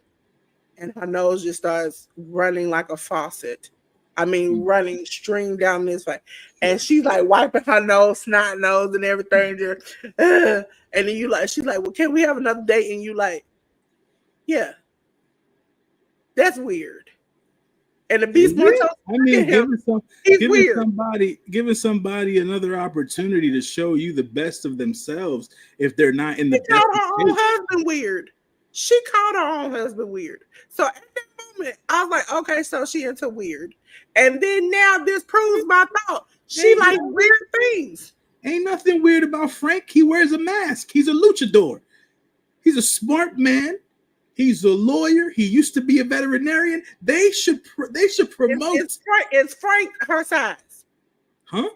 and her nose just starts running like a faucet? I mean, running stream down this way. And she's like wiping her nose, snot nose and everything. Just, and then she's like, "Well, can we have another date?" And you like, "Yeah." That's weird. And the Beast Mortal, I mean, giving somebody another opportunity to show you the best of themselves if they're not in the best. She called her own husband weird. She called her own husband weird. So at that moment, I was like, okay, so she into weird. And then now this proves my thought. She likes weird things. Ain't nothing weird about Frank. He wears a mask. He's a luchador. He's a smart man. He's a lawyer. He used to be a veterinarian. They should promote. Is Frank her size? Huh?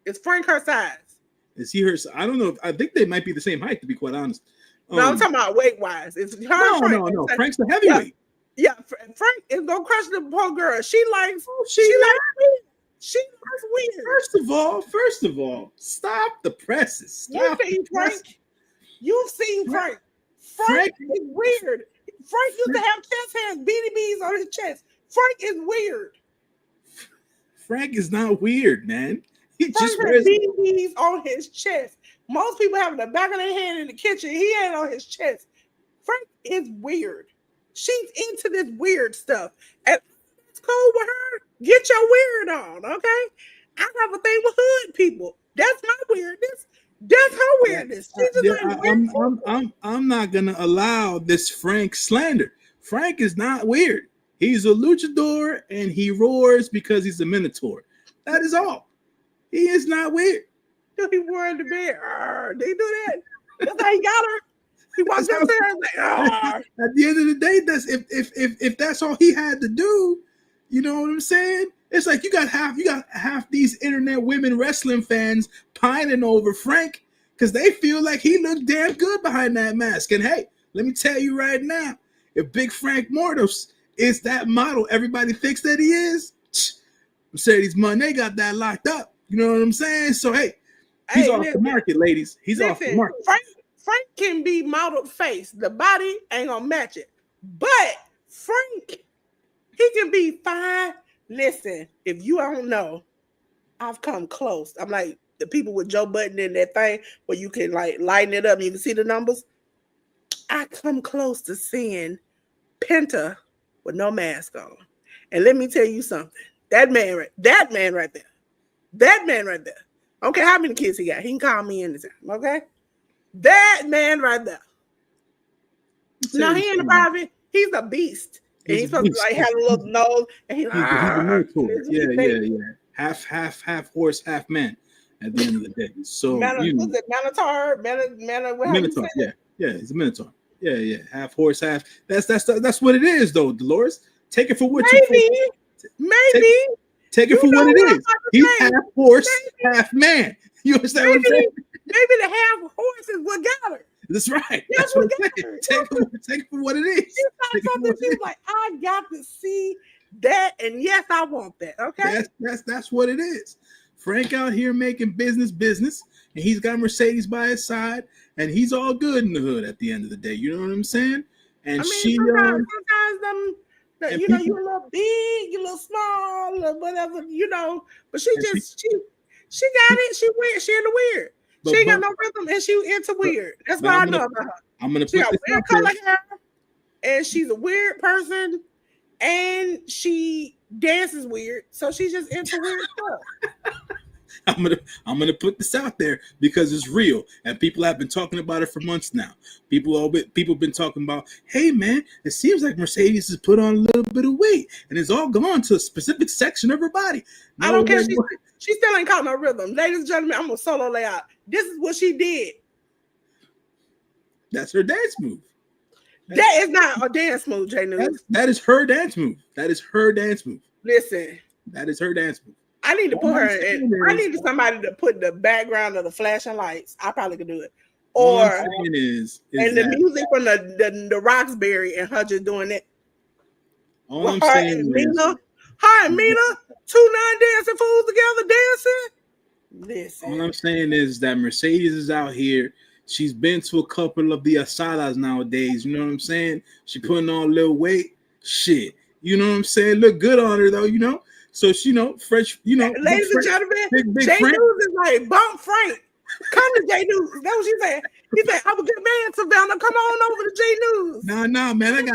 Is Frank her size? Is he her? I don't know. I think they might be the same height, to be quite honest. No, I'm talking about weight wise. It's her. No. Frank's the heavyweight. Yeah, Frank is gonna crush the poor girl. She likes weird. First of all, stop the presses. You've seen Frank. Frank is weird. Frank used to have chest hairs, beanie bees on his chest. Frank is weird. Frank is not weird, man. He Frank just has wears. beanie bees on his chest. Most people have the back of their hand in the kitchen. He ain't on his chest. Frank is weird. She's into this weird stuff. And it's cool with her. Get your weird on, okay? I have a thing with hood people. That's my weirdness. That's her weirdness. She's just like weird. I'm not gonna allow this Frank slander. Frank is not weird. He's a luchador and he roars because he's a minotaur. That is all. He is not weird. He wore in the bed. They do that. That's how he got her. He walked upstairs like, at the end of the day, that's if that's all he had to do, you know what I'm saying? It's like you got half these internet women wrestling fans pining over Frank because they feel like he looked damn good behind that mask. And hey, let me tell you right now, if Big Frank Mortos is that model everybody thinks that he is, Mercedes Moné got that locked up. You know what I'm saying? So hey, he's off the market, ladies. He's off the market. Frank can be modeled face. The body ain't gonna match it. But Frank, he can be fine. Listen, if you don't know, I've come close. I'm like the people with Joe Budden in that thing where you can like lighten it up and you can see the numbers. I come close to seeing Penta with no mask on. And let me tell you something. That man right there. I don't care how many kids he got. He can call me anytime, okay? That man right there. Now he in the private, he's a beast. And he's supposed to like have a little nose, and he's a yeah. Half horse, half man. At the end of the day, so Minotaur, yeah, he's a minotaur. Yeah, half horse, half. That's what it is, though, Delores. Take it for what maybe. Take it for what it is. He's half horse, half man. You understand what I'm saying? Maybe the half horse is what got her. That's right. That's what I'm saying. Take it for what it is. She was like, I got to see that, and yes, I want that. Okay, that's what it is. Frank out here making business, and he's got Mercedes by his side, and he's all good in the hood at the end of the day. You know what I'm saying? And I mean, sometimes you know, you're a little big, you're a little small, or whatever, you know. But she got it. She weird. She into weird. She ain't got no rhythm, and she into weird. That's what I know about her. I'm gonna she put got this weird color hair, and she's a weird person, and she dances weird. So she's just into weird stuff. I'm gonna put this out there because it's real, and people have been talking about it for months now. People have been talking about, hey man, it seems like Mercedes has put on a little bit of weight, and it's all gone to a specific section of her body. I don't care. She still ain't caught no rhythm, ladies and gentlemen. I'm gonna solo lay out. This is what she did. That's her dance move. That is not a dance move, J News. That is her dance move. That is her dance move. Listen, that is her dance move. I need to put her in. I need somebody to put the background of the flashing lights. I probably could do it. Or and the music from the Roxbury and her just doing it. All I'm saying is her and Mina, 2 non-dancing fools together dancing. Listen. All I'm saying is that Mercedes is out here. She's been to a couple of the asadas nowadays. You know what I'm saying? She putting on a little weight. Shit. You know what I'm saying? Look good on her though, you know? So she, fresh, ladies and gentlemen, J News is like bump Frank. Come to J News. That's what she said. He said, "I'm a good man, Savannah. Come on over to J News." No, man.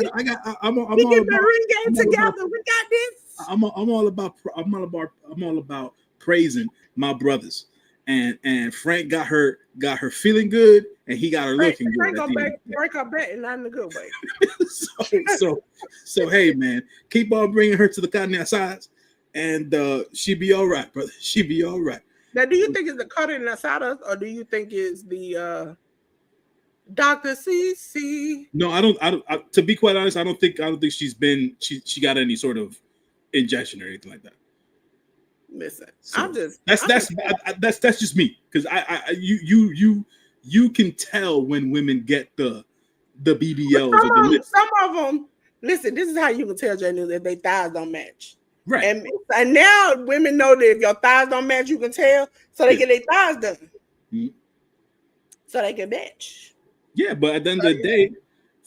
I'm all about the ring game together. We got this. I'm all about praising my brothers. And Frank got her feeling good, and he got her looking good. Break her back, and not in a good way. so hey, man, keep on bringing her to the carne asadas. And she be all right, brother. She be all right. Now, do you think it's the carne asadas, or do you think it's the Dr. CC? No, I don't. To be quite honest, I don't think she got any sort of injection or anything like that. Listen, so that's just me, because you can tell when women get the BBLs. Some of them. Listen, this is how you can tell, J News, if their thighs don't match. Right. And now women know that if your thighs don't match, you can tell. So they get their thighs done. Mm-hmm. So they can match. Yeah, but at the end of the day,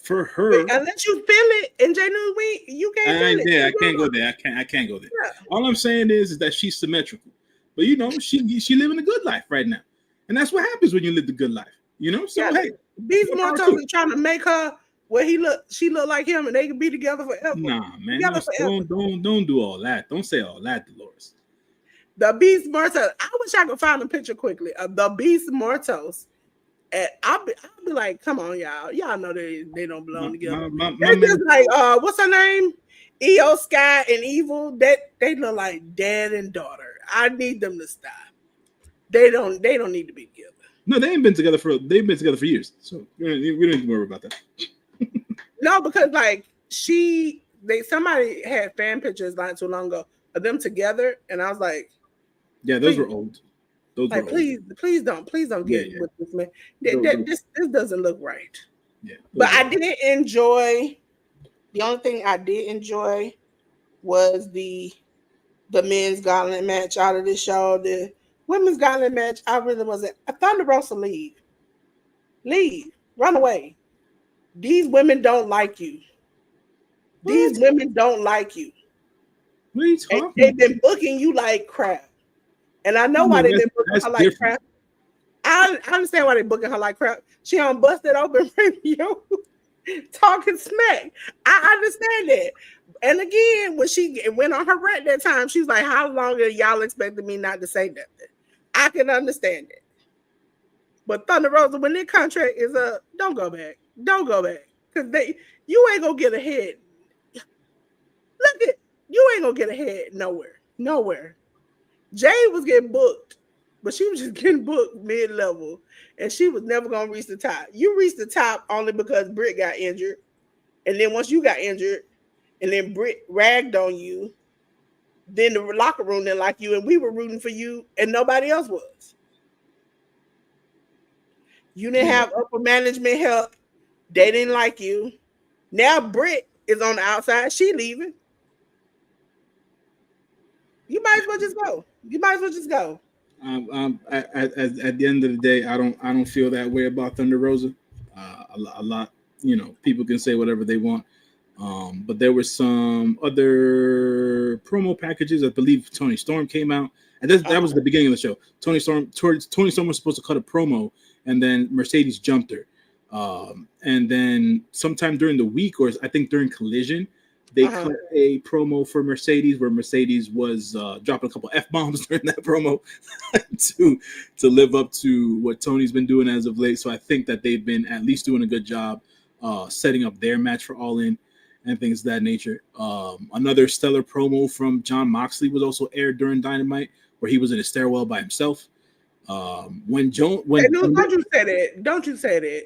for her. Unless you feel it, and J News, you can't feel it. I can't go there. I can't go there. Yeah. All I'm saying is that she's symmetrical, but she living a good life right now, and that's what happens when you live the good life. So Yeah. hey, These mortals are trying to make her where she look like him, and they can be together forever. Nah, man, don't do all that. Don't say all that, Dolores. The Beast Mortals. I wish I could find a picture quickly of the Beast Mortals. And I'll be like, come on, y'all. Y'all know they don't belong together. They're just like, what's her name? EO Sky and Evil. They look like dad and daughter. I need them to stop. They don't need to be together. No, they've been together for years. So we don't need to worry about that. No, because like somebody had fan pictures not too long ago of them together, and I was like, yeah, those were old. Like, please don't get with this man. This doesn't look right. Yeah, but I did enjoy. The only thing I did enjoy was the men's gauntlet match out of this show. The women's gauntlet match, I really wasn't. Thunder Rosa, leave, run away. These women don't like you. These women don't like you. What are you talking about? They've been booking you like crap. And I know why they've been booking her like crap. I understand why they're booking her like crap. She on Busted Open Radio talking smack. I understand that. And again, when she went on her rant that time, she was like, how long are y'all expecting me not to say nothing? I can understand it. But Thunder Rosa, when their contract is up, don't go back. Don't go back. Because you ain't going to get ahead. You ain't going to get ahead nowhere. Jay was getting booked, but she was just getting booked mid-level, and she was never going to reach the top. You reached the top only because Britt got injured, and then once you got injured, and then Britt ragged on you, then the locker room didn't like you, and we were rooting for you, and nobody else was. You didn't have upper management help. They didn't like you. Now Britt is on the outside. She leaving. You might as well just go. At the end of the day, I don't feel that way about Thunder Rosa. A lot, people can say whatever they want. But there were some other promo packages. I believe Toni Storm came out, and that was the beginning of the show. Toni Storm was supposed to cut a promo, and then Mercedes jumped her. And then sometime during the week, or I think during Collision, they cut a promo for Mercedes where Mercedes was dropping a couple F-bombs during that promo to live up to what Tony's been doing as of late. So I think that they've been at least doing a good job setting up their match for All In and things of that nature. Another stellar promo from Jon Moxley was also aired during Dynamite where he was in a stairwell by himself. Don't you say that. Don't you say that.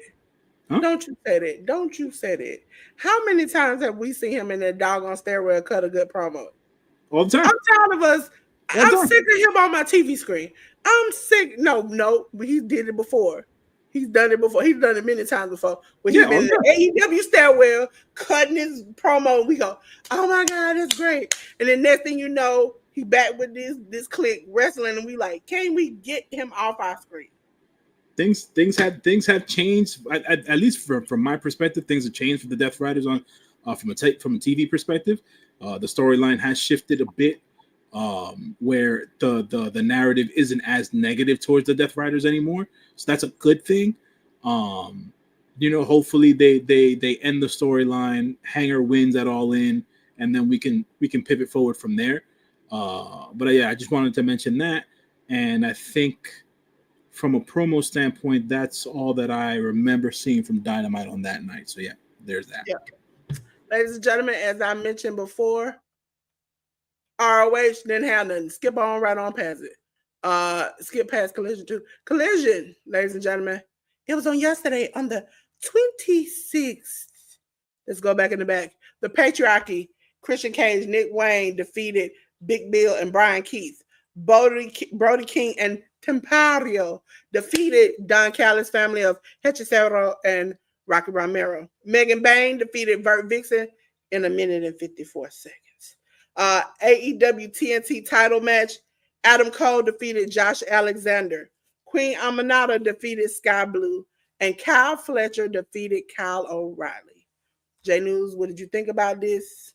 Huh? Don't you say that. How many times have we seen him in that doggone stairwell cut a good promo? All the time. I'm tired of us. I'm sick of him on my TV screen. I'm sick. No, he did it before. He's done it before. He's done it many times before. When he's been in the AEW stairwell cutting his promo, and we go, oh my God, that's great. And then next thing you know, he back with this clique wrestling, and we like, can we get him off our screen? Things have changed. At least from my perspective, things have changed for the Death Riders from a TV perspective. The storyline has shifted a bit, where the narrative isn't as negative towards the Death Riders anymore. So that's a good thing. Hopefully they end the storyline. Hanger wins at All In, and then we can pivot forward from there. But I just wanted to mention that, and I think, from a promo standpoint, that's all that I remember seeing from Dynamite on that night. So, yeah, there's that. Yeah. Ladies and gentlemen, as I mentioned before, ROH didn't have nothing. Skip on right on past it. Skip past Collision too. Collision, ladies and gentlemen, it was on yesterday on the 26th. Let's go back in the back. The Patriarchy, Christian Cage, Nick Wayne defeated Big Bill and Brian Keith. Brody King and Tempario defeated Don Callis' family of Hechicero and Rocky Romero. Megan Bain defeated Vert Vixen in 1 minute and 54 seconds. AEW TNT title match, Adam Cole defeated Josh Alexander. Queen Aminata defeated Sky Blue. And Kyle Fletcher defeated Kyle O'Reilly. J News, what did you think about this?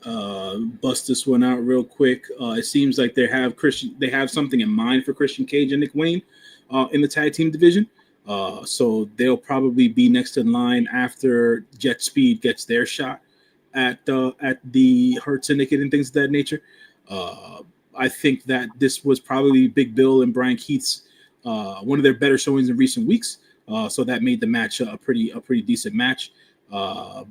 Bust this one out real quick. It seems like they have something in mind for Christian Cage and Nick Wayne in the tag team division. So they'll probably be next in line after Jet Speed gets their shot at the Hurt Syndicate and things of that nature. I think that this was probably Big Bill and Brian Keith's one of their better showings in recent weeks. So that made the match a pretty decent match.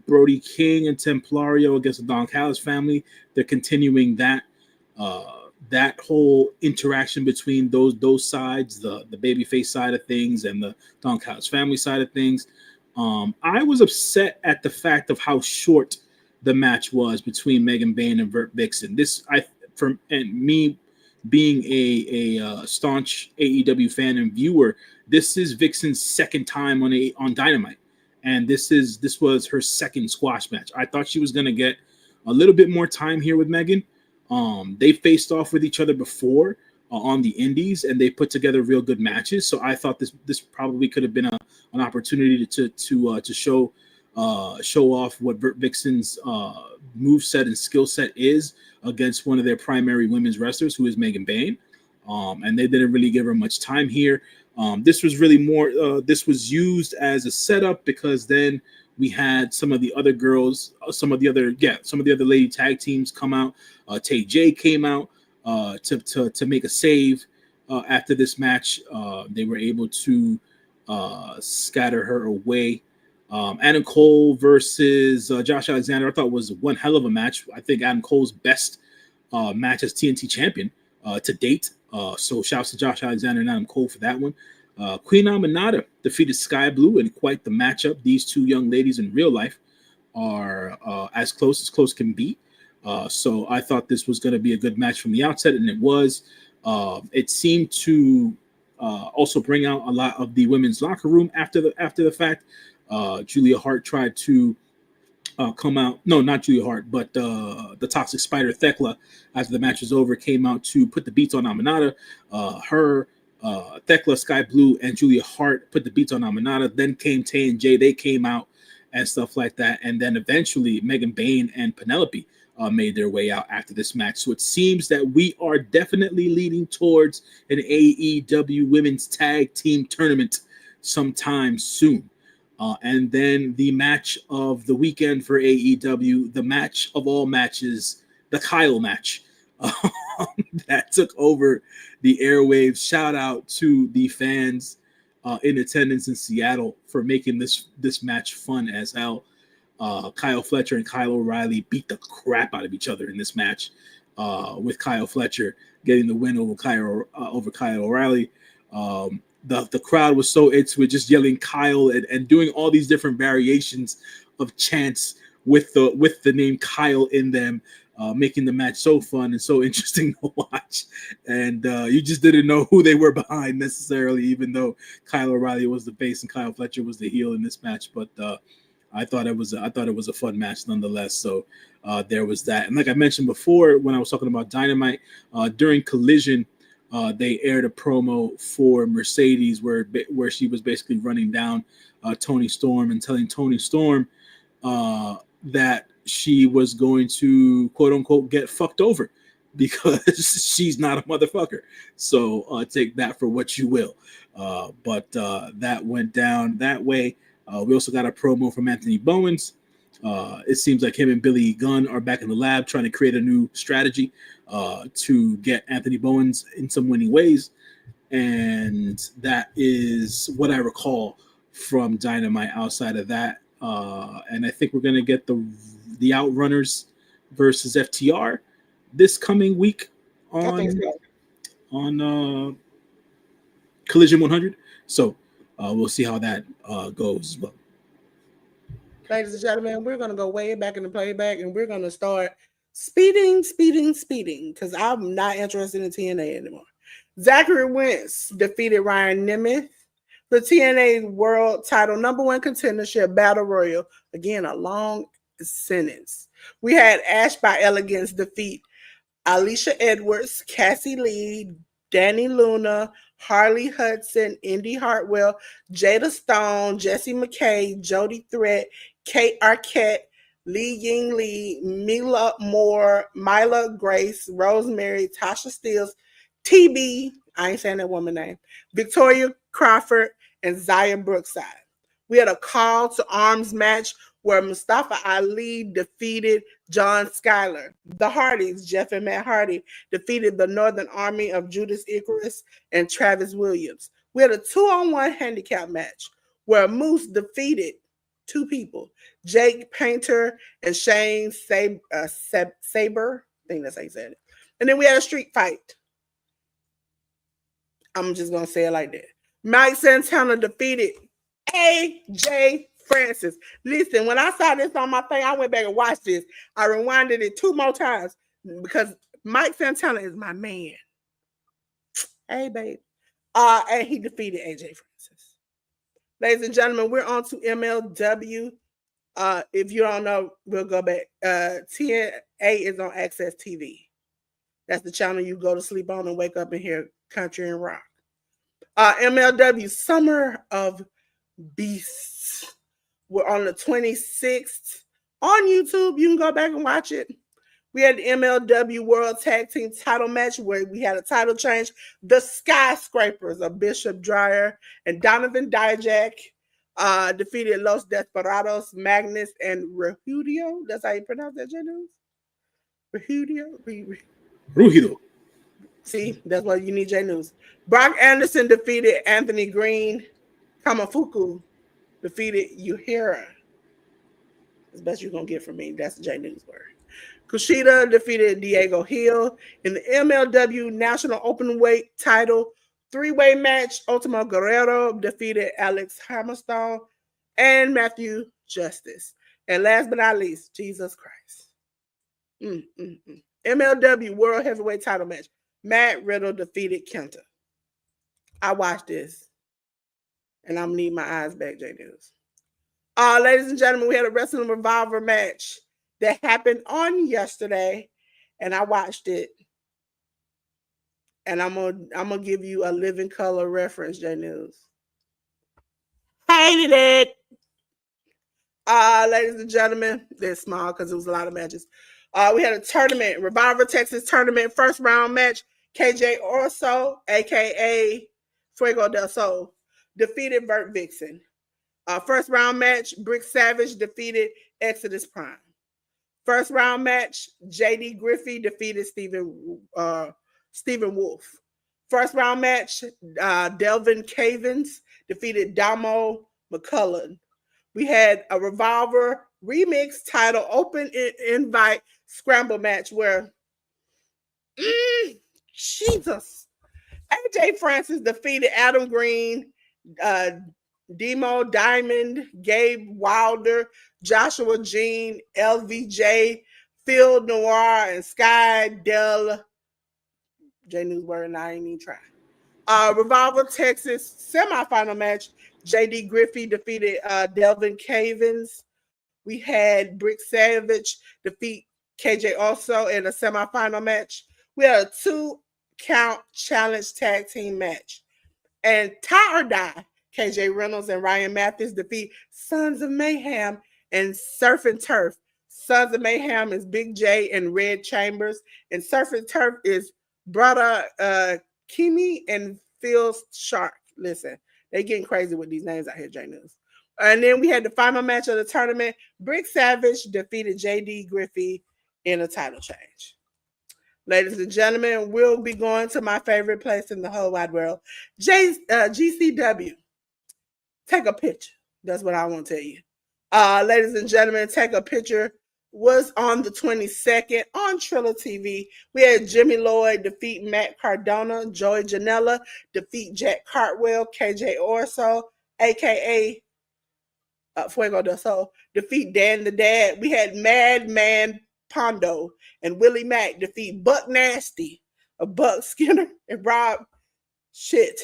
Brody King and Templario against the Don Callis family. They're continuing that whole interaction between those sides, the babyface side of things and the Don Callis family side of things. I was upset at the fact of how short the match was between Megan Bayne and Vert Vixen. And me being a staunch AEW fan and viewer, this is Vixen's second time on Dynamite. And this was her second squash match. I thought she was going to get a little bit more time here with Megan. They faced off with each other before on the indies, and they put together real good matches. So I thought this probably could have been an opportunity to show off what Vert Vixen's moveset and skill set is against one of their primary women's wrestlers, who is Megan Bayne. And they didn't really give her much time here. This was really more. This was used as a setup because then we had some of the other girls, some of the other lady tag teams come out. Tay J came out to make a save after this match. They were able to scatter her away. Adam Cole versus Josh Alexander, I thought was one hell of a match. I think Adam Cole's best match as TNT champion to date. So shouts to Josh Alexander and Adam Cole for that one. Queen Aminata defeated Sky Blue in quite the matchup. These two young ladies in real life are as close can be. So I thought this was going to be a good match from the outset, and it was. It seemed to also bring out a lot of the women's locker room after the fact. Julia Hart tried to come out. No, not Julia Hart, but the Toxic Spider Thekla, after the match was over, came out to put the beats on Aminata. Thekla, Sky Blue, and Julia Hart put the beats on Aminata. Then came Tay and Jay. They came out and stuff like that. And then eventually Megan Bayne and Penelope made their way out after this match. So it seems that we are definitely leading towards an AEW women's tag team tournament sometime soon. And then the match of the weekend for AEW, the match of all matches, the Kyle match that took over the airwaves. Shout out to the fans in attendance in Seattle for making this match fun as hell. Kyle Fletcher and Kyle O'Reilly beat the crap out of each other in this match, with Kyle Fletcher getting the win over Kyle O'Reilly. The crowd was so into it, just yelling Kyle and doing all these different variations of chants with the name Kyle in them, making the match so fun and so interesting to watch. And you just didn't know who they were behind necessarily, even though Kyle O'Reilly was the face and Kyle Fletcher was the heel in this match. But I thought it was a fun match nonetheless. So there was that. And like I mentioned before, when I was talking about Dynamite, during Collision, they aired a promo for Mercedes where she was basically running down Toni Storm and telling Toni Storm that she was going to, quote unquote, get fucked over because she's not a motherfucker. So take that for what you will. But that went down that way. We also got a promo from Anthony Bowens. It seems like him and Billy Gunn are back in the lab trying to create a new strategy to get Anthony Bowens in some winning ways. And that is what I recall from Dynamite outside of that. And I think we're going to get the Outrunners versus FTR this coming week on Collision 100. So we'll see how that goes as well. Ladies and gentlemen, we're going to go way back in the playback, and we're going to start speeding, because I'm not interested in TNA anymore. Zachary Wentz defeated Ryan Nemeth for TNA World Title #1 contendership battle royal. Again, a long sentence. We had Ash by Elegance defeat Alicia Edwards, Cassie Lee, Danny Luna, Harley Hudson, Indy Hartwell, Jada Stone, Jessie McKay, Jody Threat, Kate Arquette, Lee Ying Lee, Mila Moore, Mila Grace, Rosemary, Tasha Steele, TB, I ain't saying that woman name, Victoria Crawford, and Zaya Brookside. We had a call to arms match where Mustafa Ali defeated John Schuyler. The Hardys, Jeff and Matt Hardy, defeated the Northern Army of Judas Icarus and Travis Williams. We had a 2-on-1 handicap match where Moose defeated two people, Jake Painter and Shane Saber. I think that's how you said it. And then we had a street fight. I'm just going to say it like that. Mike Santana defeated AJ Francis. Listen, when I saw this on my thing, I went back and watched this. I rewinded it 2 more times because Mike Santana is my man. Hey, babe. And he defeated AJ Francis. Ladies and gentlemen, we're on to MLW. If you don't know, we'll go back. TNA is on Access TV. That's the channel you go to sleep on and wake up and hear country and rock. MLW Summer of Beasts. We're on the 26th on YouTube. You can go back and watch it. We had the MLW World Tag Team title match where we had a title change. The Skyscrapers of Bishop Dreyer and Donovan Dijak defeated Los Desperados, Magnus, and Rugido. That's how you pronounce that, J-News? Rugido. See, that's why you need J-News. Brock Anderson defeated Anthony Green. Kamafuku defeated Uhira. That's the best you're going to get from me. That's the J-News word. Kushida defeated Diego Hill in the MLW National Openweight title 3-way match. Ultimo Guerrero defeated Alex Hammerstone and Matthew Justice. And last but not least, Jesus Christ. MLW World Heavyweight title match. Matt Riddle defeated Kenta. I watched this. And I'm going to need my eyes back, J-News. Ladies and gentlemen, we had a Wrestling Revolver match that happened on yesterday, and I watched it. And I'm gonna give you a living color reference, J-News. Hated it. Ladies and gentlemen, they're small because it was a lot of matches. We had a tournament, Revolver Texas tournament, first round match. KJ Orso, aka Fuego del Sol, defeated Burt Vixen. First round match, Brick Savage defeated Exodus Prime. First round match, JD Griffey defeated Stephen Wolf. First round match, Delvin Cavens defeated Damo McCullough. We had a Revolver remix title open invite scramble match where Jesus. AJ Francis defeated Adam Green, Demo Diamond, Gabe Wilder, Joshua Jean, LVJ, Phil Noir, and Sky Del. J News word, and I ain't even trying. Revolver Texas semifinal match. JD Griffey defeated Delvin Cavens. We had Brick Savage defeat KJ also in a semifinal match. We had a 2-count challenge tag team match. And tie or die, KJ Reynolds and Ryan Mathis defeat Sons of Mayhem and Surf and Turf. Sons of Mayhem is Big J and Red Chambers, and Surf and Turf is Brother Kimi and Phil Shark. Listen, they getting crazy with these names out here, J News. And then we had the final match of the tournament. Brick Savage defeated JD Griffey in a title change. Ladies and gentlemen, we'll be going to my favorite place in the whole wide world, GCW. Take a picture. That's what I want to tell you. Ladies and gentlemen, take a picture. Was on the 22nd on Triller TV. We had Jimmy Lloyd defeat Matt Cardona, Joey Janela defeat Jack Cartwell, KJ Orso, aka Fuego del Sol, defeat Dan the Dad. We had Madman Pondo and Willie Mack defeat Buck Nasty, Buck Skinner, and Rob Shit.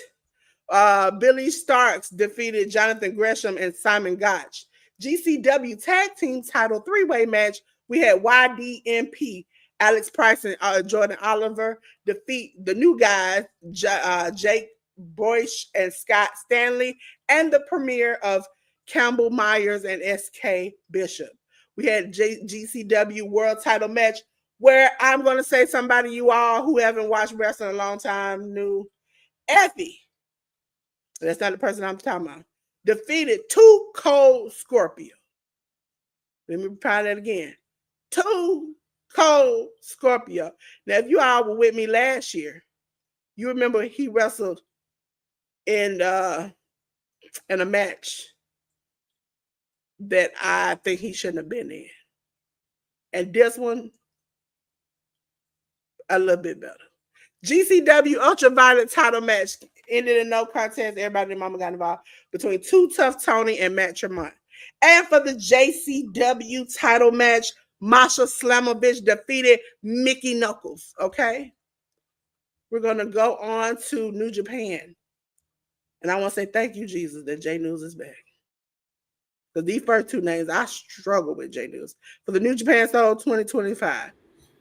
Billy Starks defeated Jonathan Gresham and Simon Gotch. GCW Tag Team Title 3-way match. We had YDMP, Alex Price and Jordan Oliver defeat the new guys, Jake Boyce and Scott Stanley, and the premiere of Campbell Myers and S.K. Bishop. We had GCW World Title match where I'm going to say somebody you all who haven't watched wrestling in a long time knew. Effie, that's not the person I'm talking about, defeated Too Cold Scorpio. Let me try that again. Too Cold Scorpio. Now, if you all were with me last year, you remember he wrestled in a match that I think he shouldn't have been in. And this one, a little bit better. GCW Ultraviolet title match ended in no contest. Everybody and mama got involved between Too Tough Tony and Matt Tremont. And for the JCW title match, Masha Slamovich defeated Mickey Knuckles. Okay. We're going to go on to New Japan. And I want to say thank you, Jesus, that J News is back. Because these first two names, I struggle with J News. For the New Japan Soul 2025.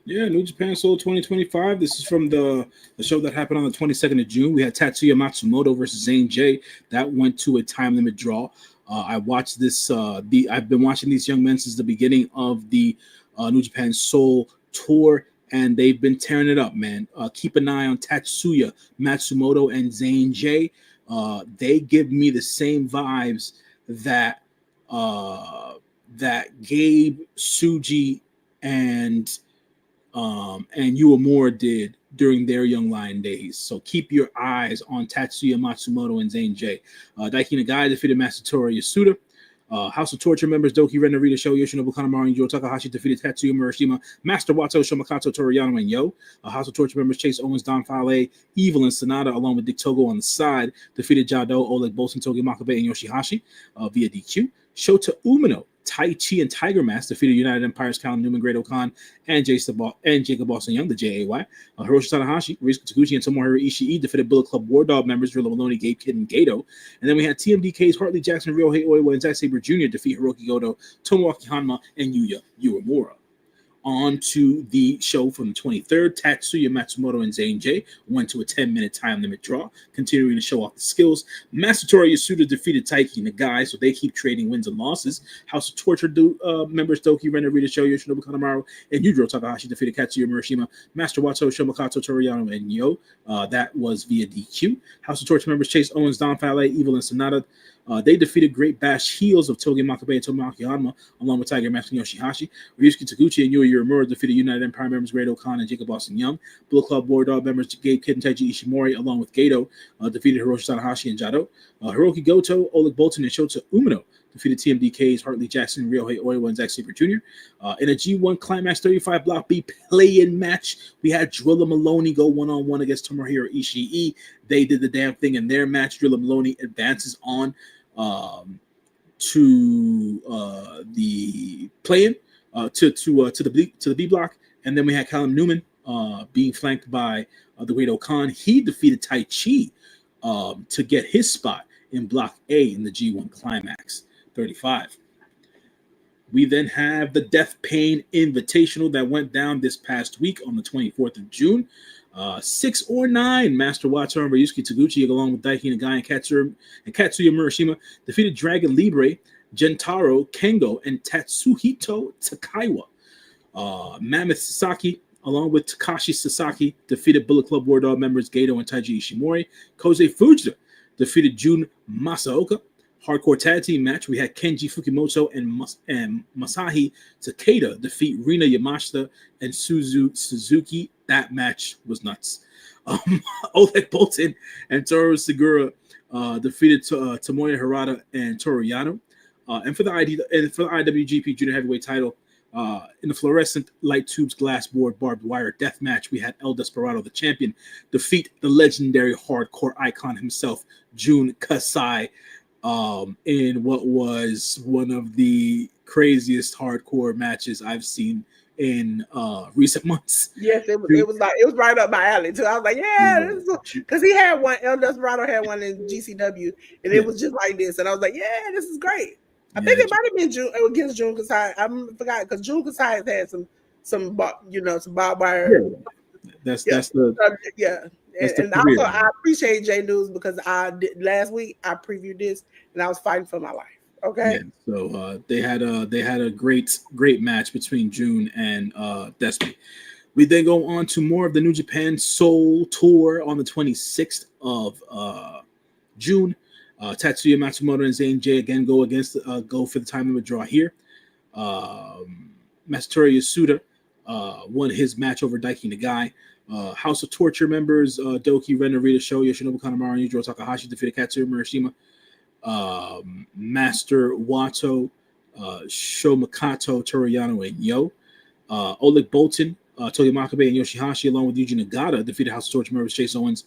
Yeah, New Japan Soul 2025. This is from the show that happened on the 22nd of June. We had Tatsuya Matsumoto versus Zane J. That went to a time limit draw. I watched this. I've been watching these young men since the beginning of the New Japan Soul tour, and they've been tearing it up, man. Keep an eye on Tatsuya Matsumoto and Zane J. They give me the same vibes that Gabe, Suji, and Uemura did during their Young Lion days. So keep your eyes on Tatsuya Matsumoto and Zane J. Daiki Nagai defeated Masatori Yasuda. House of Torture members Doki Ren, Narita Show, Yoshinobu Kanemaru, and Yujiro Takahashi defeated Tatsuya Murashima, Master Wato, Shomakato, Toriyano, and Yo. House of Torture members Chase Owens, Don Fale, Evil, and Sonata, along with Dick Togo on the side, defeated Jado, Oleg Bolson, Togi Makabe, and Yoshihashi via DQ. Shota Umino, Tai Chi, and Tiger Mask defeated United Empire's Callum Newman, Great O'Khan, and Jacob Austin Young, the JAY. Hiroshi Tanahashi, Risuke Taguchi, and Tomohiro Ishii defeated Bullet Club War Dog members Drilla Maloney, Gabe Kidd, and Gato. And then we had TMDK's Hartley Jackson, Ryohei Oiwa, and Zack Sabre Jr. defeat Hiroki Goto, Tomoaki Hanma, and Yuya Uemura. On to the show from the 23rd, Tatsuya Matsumoto and Zane J went to a 10-minute time limit draw, continuing to show off the skills. Masatori Yasuda defeated Taiki Nagai, so they keep trading wins and losses. House of Torture members Doki Ren, Narita Show, Yoshinobu Kanemaru, and Yujiro Takahashi defeated Katsuya Murashima, Master Wato, Shomakato, Toriyano, and Yo. That was via DQ. House of Torture members Chase Owens, Don Fale, Evil, and Sonata. They defeated Great Bash heels of Togi Makabe and Tomoaki Hanma, along with Tiger Mask and Yoshihashi. Ryusuke Taguchi and Yuya Uemura defeated United Empire members Great O'Khan and Jacob Austin Young. Bullet Club War Dog members Gabe Kidd and Taiji Ishimori, along with Gato, defeated Hiroshi Tanahashi and Jado. Hiroki Goto, Oleg Bolton, and Shota Umino defeated TMDK's Hartley Jackson, Ryohei Oiwa, and Zack Sabre Jr. In a G1 Climax 35 Block B play-in match, we had Drilla Maloney go one-on-one against Tomohiro Ishii. They did the damn thing in their match. Drilla Maloney advances on to the play-in to the B block, and then we had Callum Newman being flanked by the Great O'Khan. He defeated Tai Chi to get his spot in Block A in the G1 Climax 35. We then have the Death Pain Invitational that went down this past week on the 24th of June. 6 or 9, Master Wato and Ryusuke Taguchi, along with Daiki Nagai and Katsuya Murashima, defeated Dragon Libre, Gentaro, Kengo, and Tatsuhito Takaiwa. Mammoth Sasaki, along with Takashi Sasaki, defeated Bullet Club War Dog members Gato and Taiji Ishimori. Kosei Fujita defeated Jun Masaoka. Hardcore tag team match, we had Kenji Fukimoto and Masahi Takeda defeat Rina Yamashita and Suzuki. That match was nuts. Oleg Bolton and Toru Segura defeated Tomoya Harada and Toru Yano. And for the IWGP Junior Heavyweight title, in the fluorescent light tubes glass board barbed wire death match, we had El Desperado, the champion, defeat the legendary hardcore icon himself, Jun Kasai, in what was one of the craziest hardcore matches I've seen in recent months. Yes, it was right up my alley too. I was like, yeah, because he had one. El Desperado had one in GCW, and it was just like this. And I was like, yeah, this is great. I think it might have been June against Jun Kasai. I forgot because Jun Kasai has had some barbed wire. That's the That's the And also, career. I appreciate J News because I did last week. I previewed this, and I was fighting for my life. Yeah. Okay. So they had a great match between June and Despy. We then go on to more of the New Japan Soul Tour on the 26th of June. Tatsuya Matsumoto and Zayn J again go for the time limit draw here. Masatori Yasuda won his match over Daiki Nagai. House of Torture members Doki, Ren Narita, Sho, Yoshinobu Kanemaru, and Yujiro Takahashi defeated Katsuya Murashima. Master Wato, Sho Makato, Toriyano, and Yo. Oleg Bolton, Togi Makabe, and Yoshihashi, along with Yuji Nagata, defeated House of Torture members Chase Owens,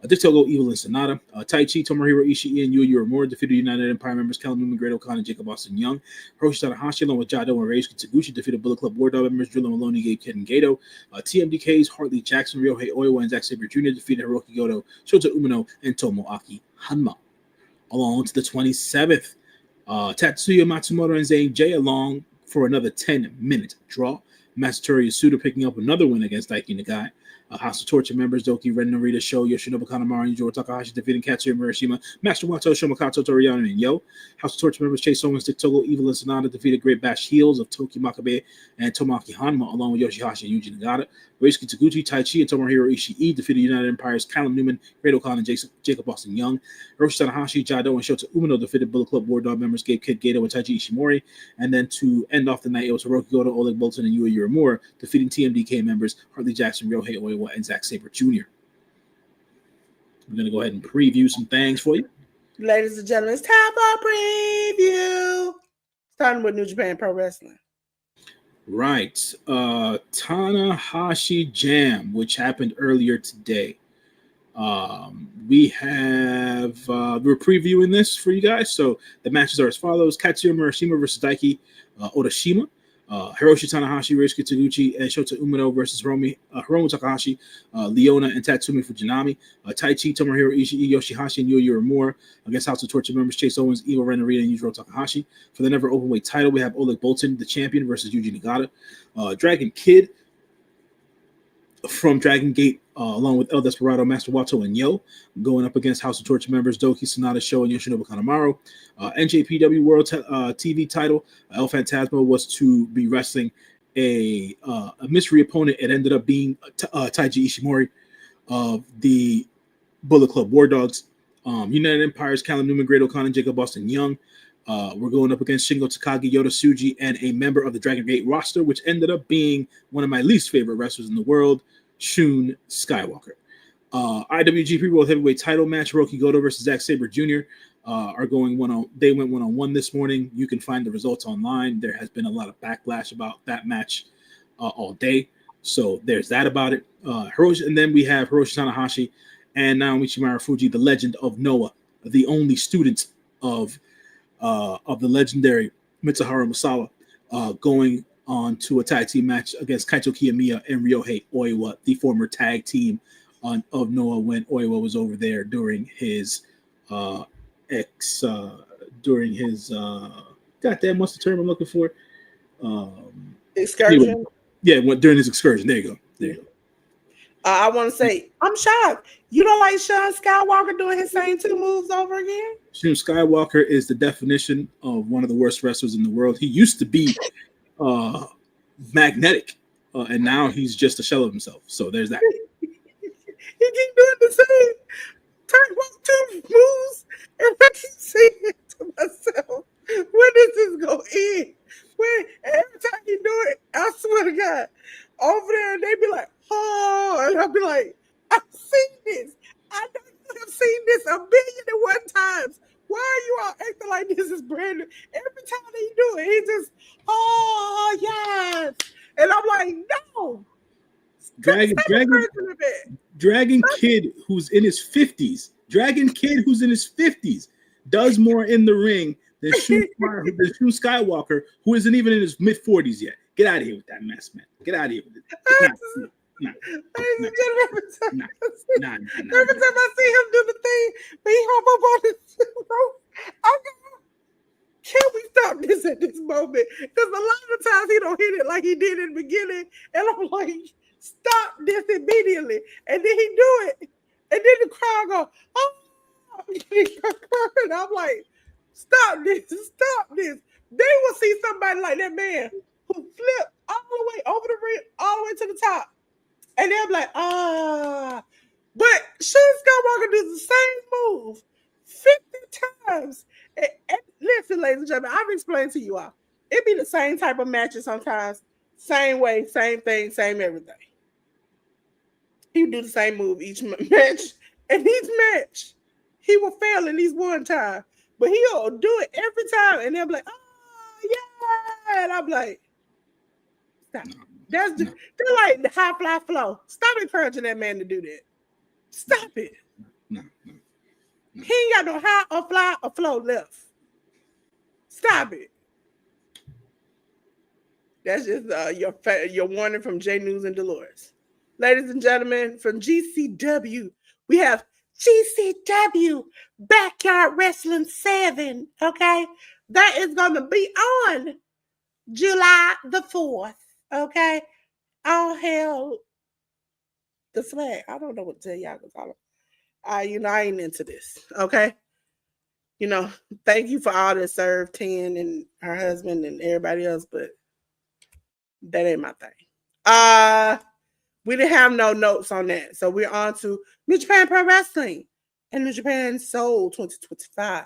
Dick Togo, Evil, and Sonata. Tai Chi, Tomohiro Ishii, and Yu Uemura defeated United Empire members Callum Newman, Great O'Connor, and Jacob Austin Young. Hiroshi Tanahashi, along with Jado and Reisuke Taguchi, defeated Bullet Club War Dog members Drilla Maloney, Gabe Kidd, and Gato. TMDK's Hartley Jackson, Ryohei Oiwa, and Zack Sabre Jr. defeated Hiroki Goto, Shota Umino, and Tomoaki Hanma. Along to the 27th, Tatsuya Matsumoto and Zayn J along for another 10-minute draw. Masatori Yasuda picking up another win against Daiki Nagai. House of Torture members Doki, Ren Narita, Sho, Yoshinobu Kanemaru, and Yujiro Takahashi defeating Katsuya Murashima, Master Wato, Shomakato, Toriyano, and Yo. House of Torture members Chase Owens, Dick Togo, Evil, and Sonata defeated Great Bash Heels of Toki Makabe and Tomoaki Hanma, along with Yoshihashi and Yuji Nagata. Reisuke Taguchi, Tai Chi, and Tomohiro Ishii defeated United Empire's Callum Newman, Great O'Connor, and Jacob Austin Young. Hiroshi Tanahashi, Jado, and Shota Umino defeated Bullet Club War Dog members Gabe Kidd, Gato, and Taiji Ishimori. And then to end off the night, it was Hiroki Goto, Oleg Bolton, and Yu Uemura defeating TMDK members Hartley Jackson, Ryohei Oiwa, and Zack Sabre Jr. We're going to go ahead and preview some things for you. Ladies and gentlemen, it's time for a preview. Starting with New Japan Pro Wrestling. Right. Tanahashi Jam, which happened earlier today. We're previewing this for you guys. So the matches are as follows: Katsuya Murashima versus Daiki Odashima. Hiroshi Tanahashi, Reisuke Taguchi, and Shota Umino versus Hiromu Takahashi, Leona, and Tatsumi Fujinami. Tai Chi, Tomohiro Ishii, Yoshihashi, and Yu Uemura against House of Torture members Chase Owens, Evil, Ren Narita, and Yujiro Takahashi. For the never openweight title, we have Oleg Bolton, the champion, versus Yuji Nagata. Dragon Kid from Dragon Gate, along with El Desperado, Master Wato, and Yo, going up against House of Torture members Doki, Sonata, Sho, and Yoshinobu Kanemaru. NJPW World TV title, El Phantasmo was to be wrestling a mystery opponent. It ended up being Taiji Ishimori of the Bullet Club War Dogs. United Empire's Callum Newman, Great O'Connor, and Jacob Austin Young. We're going up against Shingo Takagi, Yota Tsuji, and a member of the Dragon Gate roster, which ended up being one of my least favorite wrestlers in the world, Shun Skywalker. IWGP World Heavyweight Title match, Hiroki Goto versus Zack Sabre Jr. They went one-on-one this morning. You can find the results online. There has been a lot of backlash about that match all day. So there's that about it. And then we have Hiroshi Tanahashi and Naomichi Marufuji, the legend of Noah, the only student of the legendary Mitsuharu Misawa, going on to a tag team match against Kaito Kiyomiya and Ryohei Oiwa, the former tag team of Noah when Oiwa was over there during his goddamn, what's the term I'm looking for? Excursion. Anyway, yeah, during his excursion. There you go. I want to say, I'm shocked. You don't like Shun Skywalker doing his same two moves over again? Shun Skywalker is the definition of one of the worst wrestlers in the world. He used to be magnetic, and now he's just a shell of himself. So there's that. He keep doing the same two moves, and I keep saying to myself, when does this go in? Every time you do it, I swear to God, over there, they be like, oh, and I'll be like, I've seen this. I know you have seen this 1,000,000,001 times. Why are you all acting like this is brand new? Every time that you do it, he just, oh, yes. And I'm like, no. Dragon Kid, who's in his 50s, does more in the ring than Shun Skywalker, who isn't even in his mid-40s yet. Get out of here with that mess, man. Get out of here with it. Every time I see him do the thing, but he hop up on the rope, I'm going, can we stop this at this moment? Because a lot of times he don't hit it like he did in the beginning, and I'm like, stop this immediately. And then he do it, And then the crowd go, oh, and I'm like, stop this, stop this. They will see somebody like that man who flipped all the way over the ring, all the way to the top. And they'll be like, ah. But Shane Skywalker does the same move 50 times. And listen, ladies and gentlemen, I've explained to you all. It be the same type of matches sometimes. Same way, same thing, same everything. He would do the same move each match. And each match, he will fail at least one time. But he'll do it every time. And they'll be like, oh, yeah. And I'm like, stop. That's just, they're like the high fly flow. Stop encouraging that man to do that. Stop it. No. He ain't got no high or fly or flow left. Stop it. That's just your warning from J News and Delores. Ladies and gentlemen, from GCW, we have GCW Backyard Wrestling 7. Okay, that is going to be on July the 4th. Okay, all hail the flag. I don't know what to tell y'all because I ain't into this. Okay, thank you for all that served 10 and her husband and everybody else, but that ain't my thing. We didn't have no notes on that, so we're on to New Japan Pro Wrestling and New Japan Soul 2025.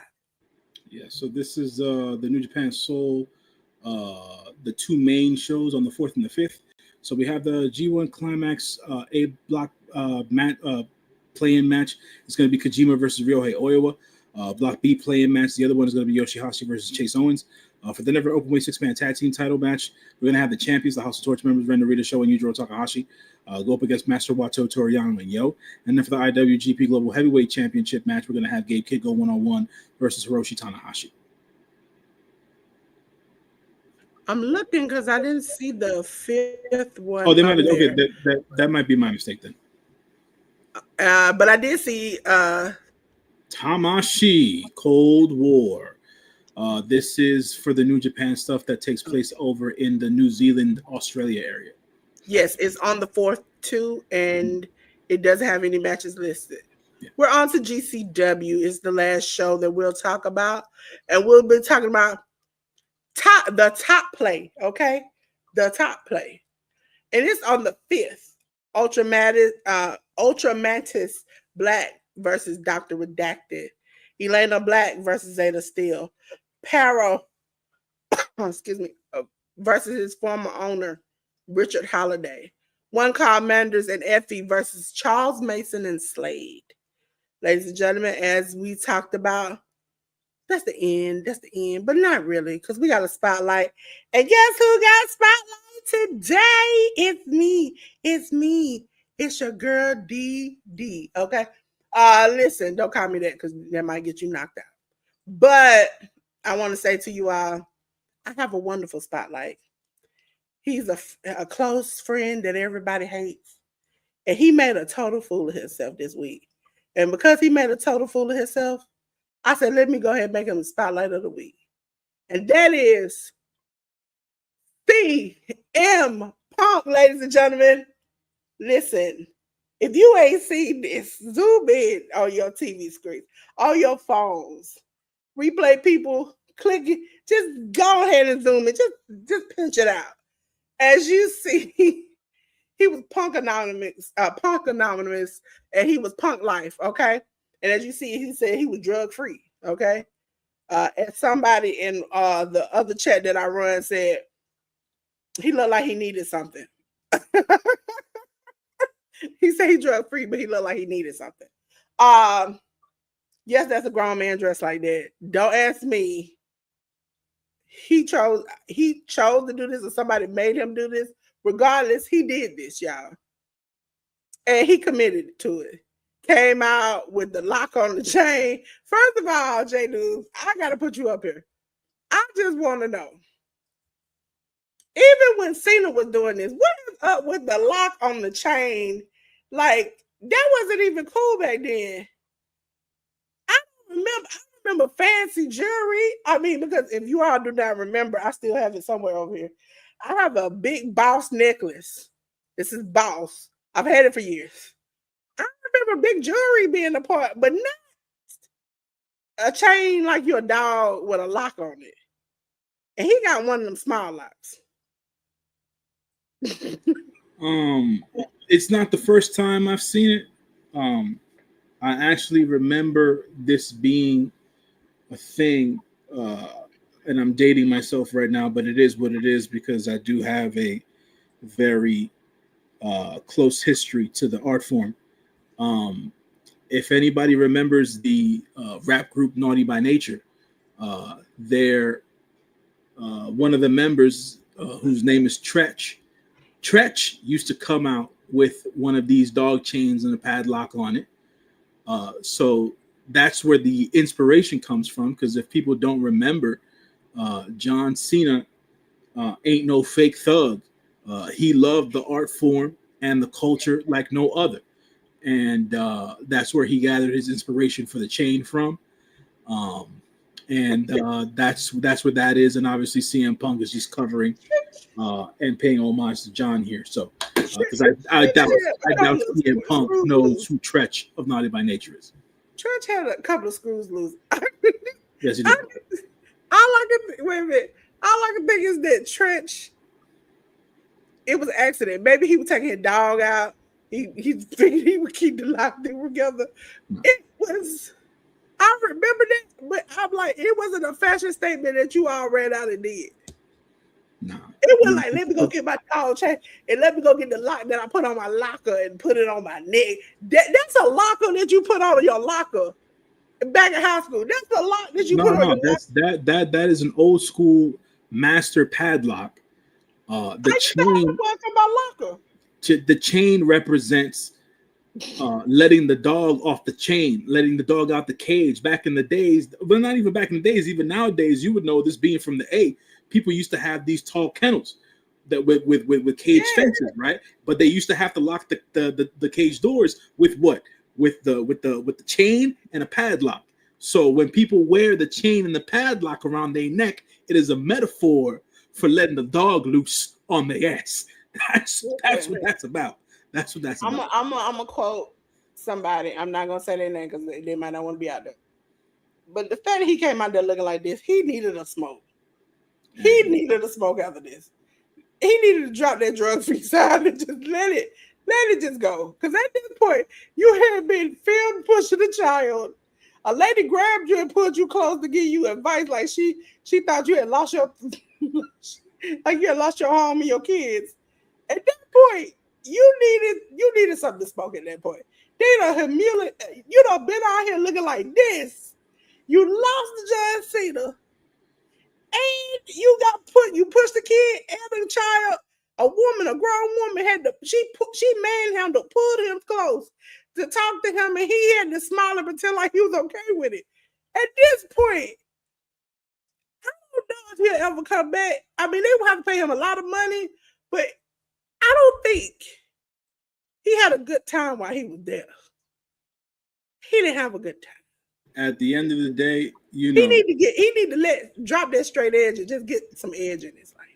Yeah, so this is the New Japan Soul, the two main shows on the 4th and the 5th. So we have the G1 Climax A block play-in match. It's going to be Kojima versus Ryohei Oiwa. Block B play-in match. The other one is going to be Yoshihashi versus Chase Owens. For the Never Openweight 6-man tag team title match, we're going to have the champions, the House of Torch members, Ren Narita Show and Yujiro Takahashi, go up against Master Wato, Toriyama, and Yo. And then for the IWGP Global Heavyweight Championship match, we're going to have Gabe Kidd go 1-on-1 versus Hiroshi Tanahashi. I'm looking because I didn't see the 5th one. Oh, they might have. Okay, that might be my mistake then. But I did see Tamashi Cold War. This is for the New Japan stuff that takes place over in the New Zealand, Australia area. Yes, it's on the 4th too, and it doesn't have any matches listed. Yeah. We're on to GCW. It's the last show that we'll talk about, and we'll be talking about the top play, okay? The top play. And it's on the 5th. Ultramantis Black versus Dr. Redacted. Elena Black versus Zeta Steel. Paro, versus his former owner, Richard Holiday. One Call Manders and Effie versus Charles Mason and Slade. Ladies and gentlemen, as we talked about, that's the end. That's the end, but not really, because we got a spotlight. And guess who got spotlight today? It's me. It's me. It's your girl DD. Okay. Listen, don't call me that because that might get you knocked out. But I want to say to you all, I have a wonderful spotlight. He's a close friend that everybody hates. And he made a total fool of himself this week. And because he made a total fool of himself, I said, let me go ahead and make him the spotlight of the week. And that is CM Punk, ladies and gentlemen. Listen, if you ain't seen this, zoom in on your TV screen, on your phones. Replay people, click it, just go ahead and zoom it. Just pinch it out. As you see, he was Punk Anonymous, and he was Punk Life, okay? And as you see, he said he was drug-free, okay? And somebody in the other chat that I run said he looked like he needed something. He said he drug-free, but he looked like he needed something. Yes, that's a grown man dressed like that. Don't ask me. He chose to do this, or somebody made him do this. Regardless, he did this, y'all. And he committed to it. Came out with the lock on the chain. First of all, J News, I got to put you up here. I just want to know. Even when Cena was doing this, what is up with the lock on the chain? Like, that wasn't even cool back then. I remember fancy jewelry. I mean, because if you all do not remember, I still have it somewhere over here. I have a big Boss necklace. This is Boss. I've had it for years. I remember big jewelry being a part, but not a chain like your dog with a lock on it. And he got one of them small locks. It's not the first time I've seen it. I actually remember this being a thing, and I'm dating myself right now, but it is what it is because I do have a very close history to the art form. If anybody remembers the rap group Naughty by Nature, they're one of the members whose name is Tretch. Tretch used to come out with one of these dog chains and a padlock on it. So that's where the inspiration comes from. Because if people don't remember, John Cena ain't no fake thug. He loved the art form and the culture like no other. And that's where he gathered his inspiration for the chain from. That's what that is. And obviously CM Punk is just covering and paying homage to John here. So because I doubt CM Punk knows who Tretch of Naughty by Nature is. Tretch had a couple of screws loose. Yes, he did. All I can think is that Tretch, it was an accident. Maybe he was taking his dog out. He figured he would keep the lock together. No. It was, I remember that, but I'm like, it wasn't a fashion statement that you all ran out and did. No. It was like, let me go get my dog chain and let me go get the lock that I put on my locker and put it on my neck. That's a locker that you put on your locker back in high school. That's the lock that you put on your locker. That is an old school master padlock. The chain. The chain represents letting the dog off the chain, letting the dog out the cage. Back in the days, well, not even back in the days, even nowadays, you would know this being from the A. People used to have these tall kennels that with cage fences, right? But they used to have to lock the cage doors with what? With the chain and a padlock. So when people wear the chain and the padlock around their neck, it is a metaphor for letting the dog loose on their ass. That's what that's about. That's what that's about. I'm gonna quote somebody. I'm not gonna say their name because they might not want to be out there. But the fact that he came out there looking like this, he needed a smoke. He needed a smoke after this. He needed to drop that drug-free side and just let it just go. Because at this point, you had been filmed pushing a child. A lady grabbed you and pulled you close to give you advice, like she thought you had lost your like you had lost your home and your kids. At that point, you needed something to smoke at that point. They done humiliate. You done been out here looking like this. You lost the John Cena, and you pushed the kid and the child. A grown woman she manhandled, pulled him close to talk to him, and he had to smile and pretend like he was okay with it. At this point, I don't know if he'll ever come back. I mean, they will have to pay him a lot of money, but I don't think he had a good time while he was there. He didn't have a good time. At the end of the day, you know, he need to drop that straight edge and just get some edge in his life.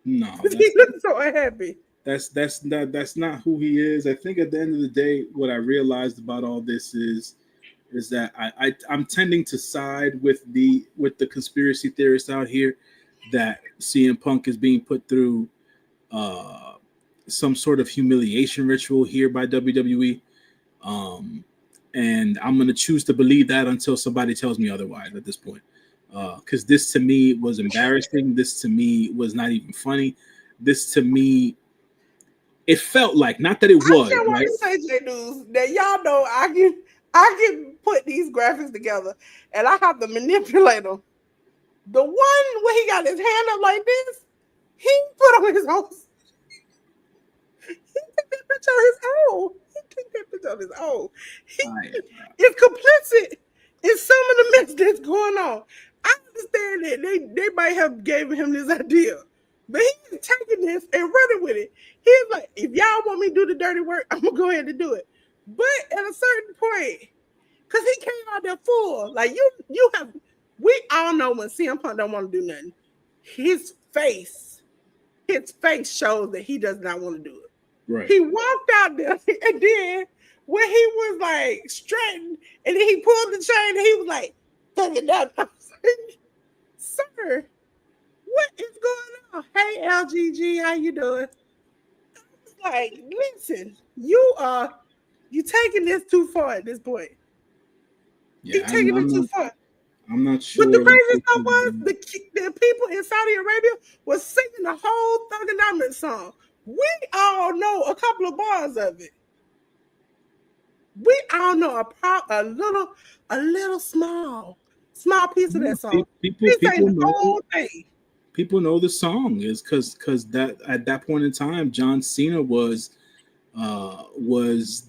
No, he looks so unhappy. That's not who he is. I think at the end of the day, what I realized about all this is that I'm tending to side with the conspiracy theorists out here that CM Punk is being put through some sort of humiliation ritual here by WWE. And I'm going to choose to believe that until somebody tells me otherwise at this point. Because this to me was embarrassing. This to me was not even funny. This to me, it felt like, not that it was. I want to say, J News, that y'all know I can put these graphics together and I have to manipulate them. The one where he got his hand up like this, he put on his own. He took that picture on his own. He is complicit in some of the mess that's going on. I understand that they might have given him this idea, but he's taking this and running with it. He's like, if y'all want me to do the dirty work, I'm gonna go ahead and do it. But at a certain point, because he came out there full, like we all know when CM Punk don't want to do nothing, his face shows that he does not want to do it. Right. He walked out there and then when he was like strutting and then he pulled the chain and he was like, "Tuck it down." I was like, "Sir, what is going on?" Hey, LGG, how you doing? It's like, listen, you taking this too far at this point. Yeah, You taking it too not. far. I'm not But the sure what crazy this stuff was is. the people in Saudi Arabia was singing the whole Thuganomics song. We all know a couple of bars of it. We all know a little small piece of that song. He sang People the know. whole thing. People know the song is because that at that point in time, John Cena was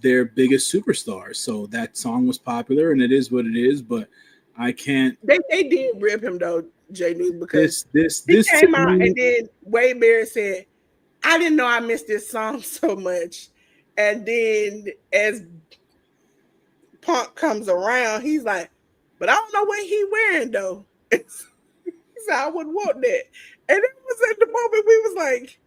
their biggest superstar. So that song was popular, and it is what it is. But I can't. They did rip him though, Jay News, because he This to came out and me. then Wade Barrett said, "I didn't know I missed this song so much." And then as Punk comes around, he's like, "But I don't know what he wearing though." He said, "I wouldn't want that." And it was at the moment we was like,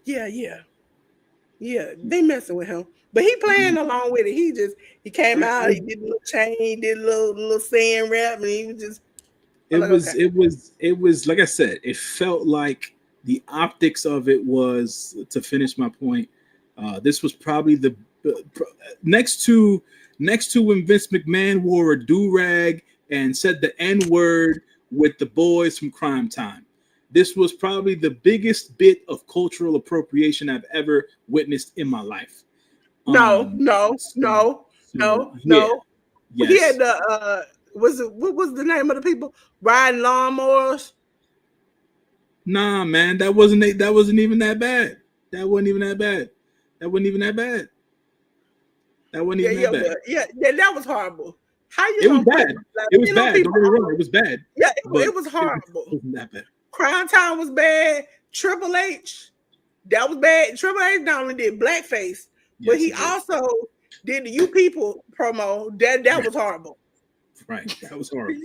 yeah, they messing with him. But he playing along with it. He came out, he did a little chain, he did a little saying rap, and he was just I'm like, okay. It was like I said, it felt like the optics of it was, to finish my point, this was probably the next to when Vince McMahon wore a do-rag and said the N-word with the boys from Crime Time. This was probably the biggest bit of cultural appropriation I've ever witnessed in my life. No, So, yeah, no. He had yes. the what was the name of the people riding lawnmowers? Nah, man, that wasn't even that bad. That wasn't even that bad. That wasn't even that bad. That wasn't Yeah, even that yeah, bad. well, yeah, that was horrible. How you It was gonna put bad. It was Latino bad. Don't people get me wrong. on? It was bad, Yeah, but it was horrible. wasn't that bad. Crime Time was bad. Triple H, that was bad. Triple H not only did blackface, but Yes, he he did. also did the You People promo. That Right, was horrible. right. That was horrible.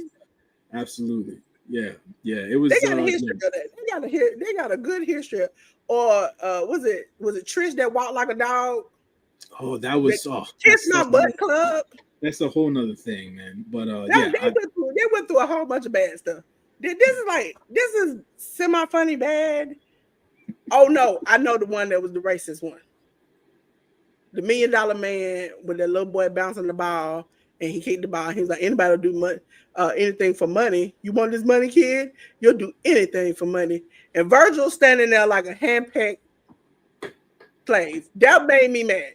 Absolutely. Yeah, yeah. It They was. got a Yeah. history of that. They got a good history. Or was it Trish that walked like a dog? Oh, that The was. Oh, Kiss My Butt Club. that's a whole nother thing, man. But yeah, They went through a whole bunch of bad stuff. This is semi funny bad. Oh no, I know the one that was the racist one. The $1 million man with that little boy bouncing the ball and he kicked the ball. He was like, anybody will do anything for money. You want this money, kid? You'll do anything for money. And Virgil standing there like a handpicked slave. That made me mad.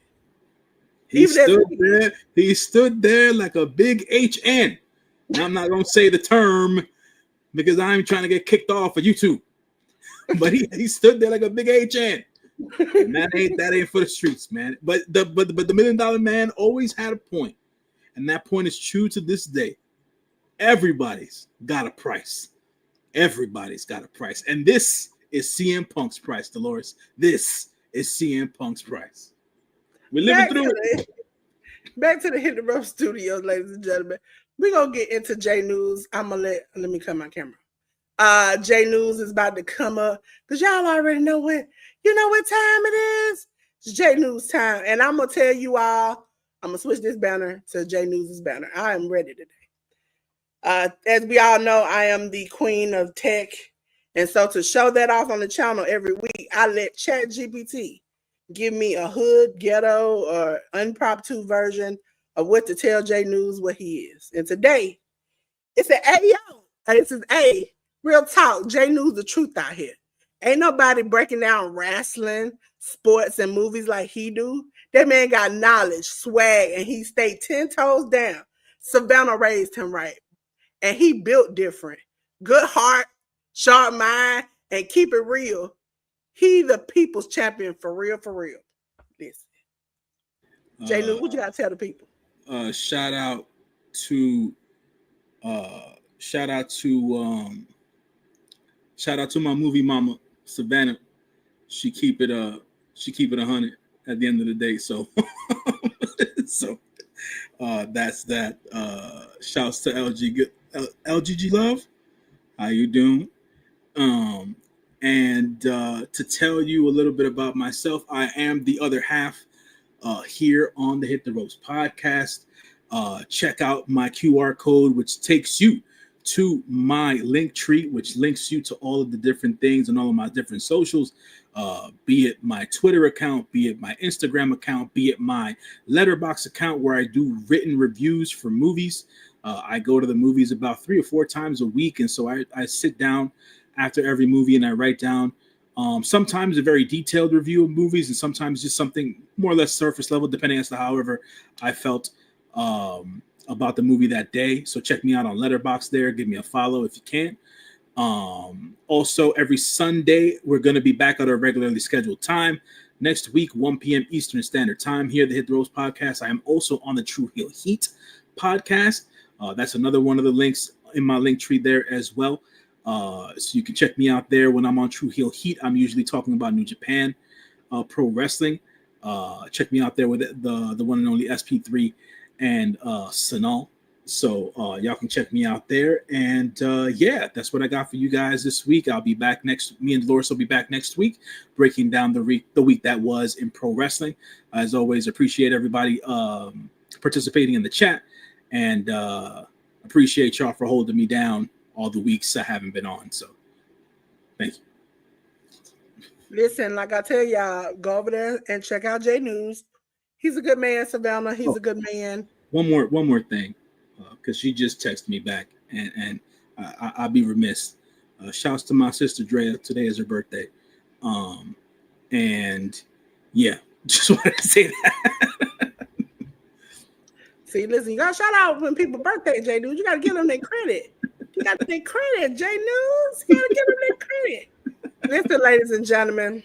he Even as stood there. He stood there like a big HN. Now I'm not gonna say the term because I'm trying to get kicked off of YouTube. But he stood there like a big HN. And that ain't for the streets, man. But the $1 million man always had a point, and that point is true to this day. Everybody's got a price. Everybody's got a price, and this is CM Punk's price, Dolores. This is CM Punk's price. We're living back through to it. back to the Hit the Rough Studios, ladies and gentlemen. We're gonna get into J News. I'm gonna let me cut my camera. J News is about to come up because y'all already know what time it is. It's J News time, and I'm gonna tell you all. I'm gonna switch this banner to J News's banner. I am ready today. As we all know, I am the queen of tech, and so to show that off on the channel every week, I let ChatGPT give me a hood, ghetto, or unpromptu version of what to tell J News what he is. And today, it's an AO. It's an A. Real talk. J News the truth out here. Ain't nobody breaking down wrestling, sports, and movies like he do. That man got knowledge, swag, and he stayed 10 toes down. Savannah raised him right. And he built different. Good heart, sharp mind, and keep it real. He the people's champion for real, for real. Listen. J News, what you gotta tell the people? Shout out to shout out to shout out to my movie mama Savannah. She keep it 100 at the end of the day. So so that's that. Shouts to LGG Love. How you doing? And to tell you a little bit about myself, I am the other half here on the Hit the Ropes podcast. Check out my QR code, which takes you to my link tree, which links you to all of the different things and all of my different socials, be it my Twitter account, be it my Instagram account, be it my Letterboxd account, where I do written reviews for movies. I go to the movies about 3 or 4 times a week, and so I sit down after every movie and I write down sometimes a very detailed review of movies, and sometimes just something more or less surface level, depending as to however I felt about the movie that day. So check me out on Letterboxd there. Give me a follow if you can. Also, every Sunday, we're going to be back at our regularly scheduled time. Next week, 1 p.m. Eastern Standard Time here at the Hit the Ropes podcast. I am also on the True Heel Heat podcast. That's another one of the links in my link tree there as well. So you can check me out there when I'm on True Heel Heat. I'm usually talking about New Japan Pro Wrestling. Check me out there with the one and only SP3 and Sanal. So y'all can check me out there. And yeah, that's what I got for you guys this week. I'll be back me and Dolores will be back next week, breaking down the week that was in pro wrestling. As always, appreciate everybody participating in the chat, and appreciate y'all for holding me down all the weeks I haven't been on. So thank you. Listen, like I tell y'all, go over there and check out J News. He's a good man, Savannah. He's a good man. One more thing, because she just texted me back, and I'll be remiss. Shouts to my sister Drea. Today is her birthday, and yeah, just wanted to say that. See, listen, you gotta shout out when people's birthday, J News. You gotta give them their credit. You got their credit, J News. You gotta give them their credit. Listen, ladies and gentlemen,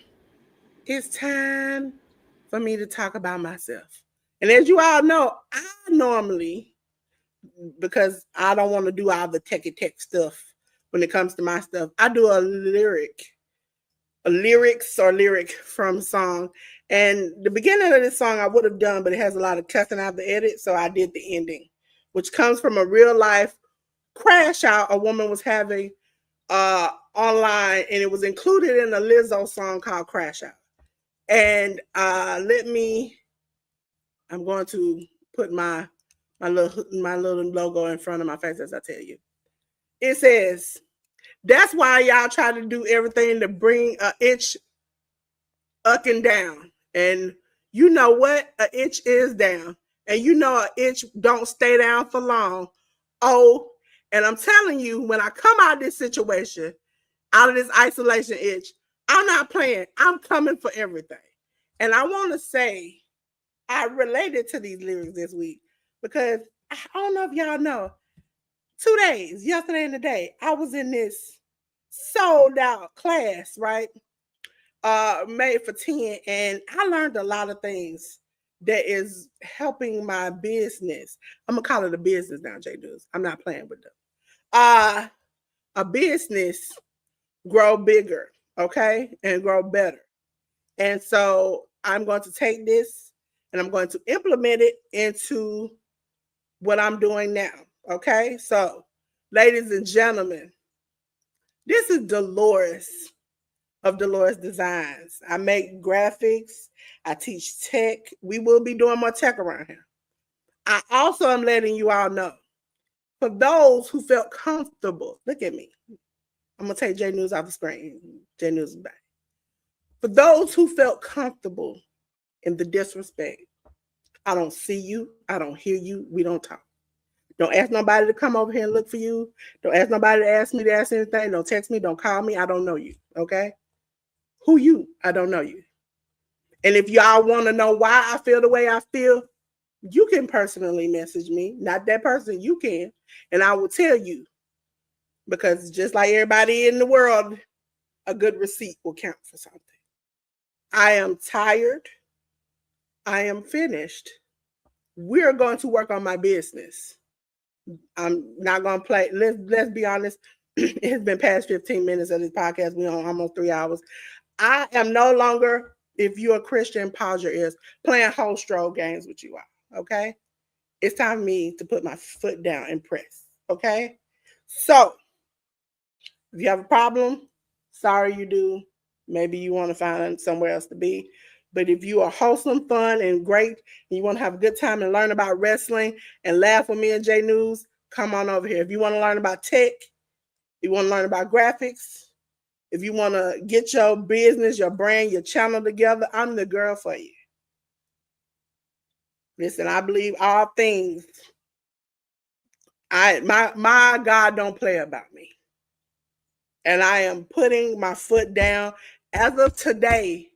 it's time for me to talk about myself. And as you all know, I normally, because I don't want to do all the techie tech stuff when it comes to my stuff, I do a lyric from song. And the beginning of this song I would have done, but it has a lot of cussing out the edit, so I did the ending, which comes from a real life crash out a woman was having online, and it was included in a Lizzo song called Crash Out. And I'm going to put my little logo in front of my face as I tell you. It says, that's why y'all try to do everything to bring an inch up and down. And you know what? An inch is down. And you know an inch don't stay down for long. Oh, and I'm telling you, when I come out of this situation, out of this isolation itch, I'm not playing. I'm coming for everything. And I want to say, I related to these lyrics this week because I don't know if y'all know, 2 days, yesterday and today, I was in this sold out class, right? Made for 10, and I learned a lot of things that is helping my business. I'm gonna call it a business now, J News. I'm not playing with them. A business grow bigger, okay, and grow better. And so I'm going to take this and I'm going to implement it into what I'm doing now. Okay, so ladies and gentlemen, this is Dolores of Delores Designs. I make graphics. I teach tech. We will be doing more tech around here. I also am letting you all know, for those who felt comfortable, look at me. I'm going to take J News off the screen. J News is back. For those who felt comfortable in the disrespect, I don't see you. I don't hear you. We don't talk. Don't ask nobody to come over here and look for you. Don't ask nobody to ask me to ask anything. Don't text me. Don't call me. I don't know you. Okay? Who you? I don't know you. And if y'all want to know why I feel the way I feel, you can personally message me. Not that person. You can. And I will tell you. Because just like everybody in the world, a good receipt will count for something. I am tired. I am finished. We're going to work on my business. I'm not going to play. Let's be honest. It has been past 15 minutes of this podcast. We're on almost 3 hours. I am no longer, if you're a Christian, pause your ears, playing whole stroll games with you all. Okay? It's time for me to put my foot down and press. Okay? So, if you have a problem, sorry you do. Maybe you want to find somewhere else to be. But if you are wholesome, fun, and great, and you want to have a good time and learn about wrestling and laugh with me and J News, come on over here. If you want to learn about tech, you want to learn about graphics, if you want to get your business, your brand, your channel together, I'm the girl for you. Listen, I believe all things. My God don't play about me. And I am putting my foot down. As of today,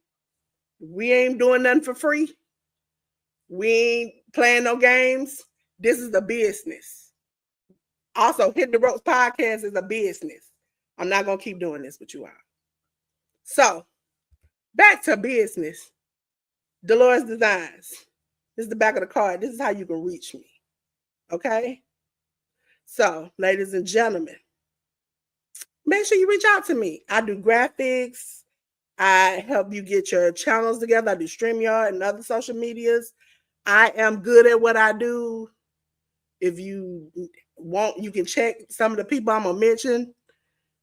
we ain't doing nothing for free. We ain't playing no games. This is a business. Also, Hit the Ropes podcast is a business. I'm not going to keep doing this with you all. So, back to business. Delores Designs. This is the back of the card. This is how you can reach me. Okay? So, ladies and gentlemen, make sure you reach out to me. I do graphics. I help you get your channels together. I do StreamYard and other social medias. I am good at what I do. If you want, you can check some of the people I'm going to mention.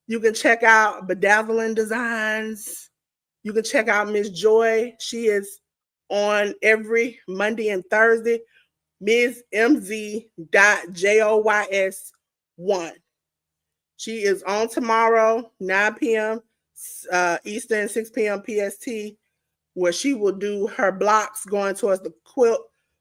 You can check out Bedazzling Designs. You can check out Miss Joy. She is on every Monday and Thursday. Ms. MZ.JOYS1. She is on tomorrow, 9 p.m. Eastern, 6 p.m. PST, where she will do her blocks going towards the quilt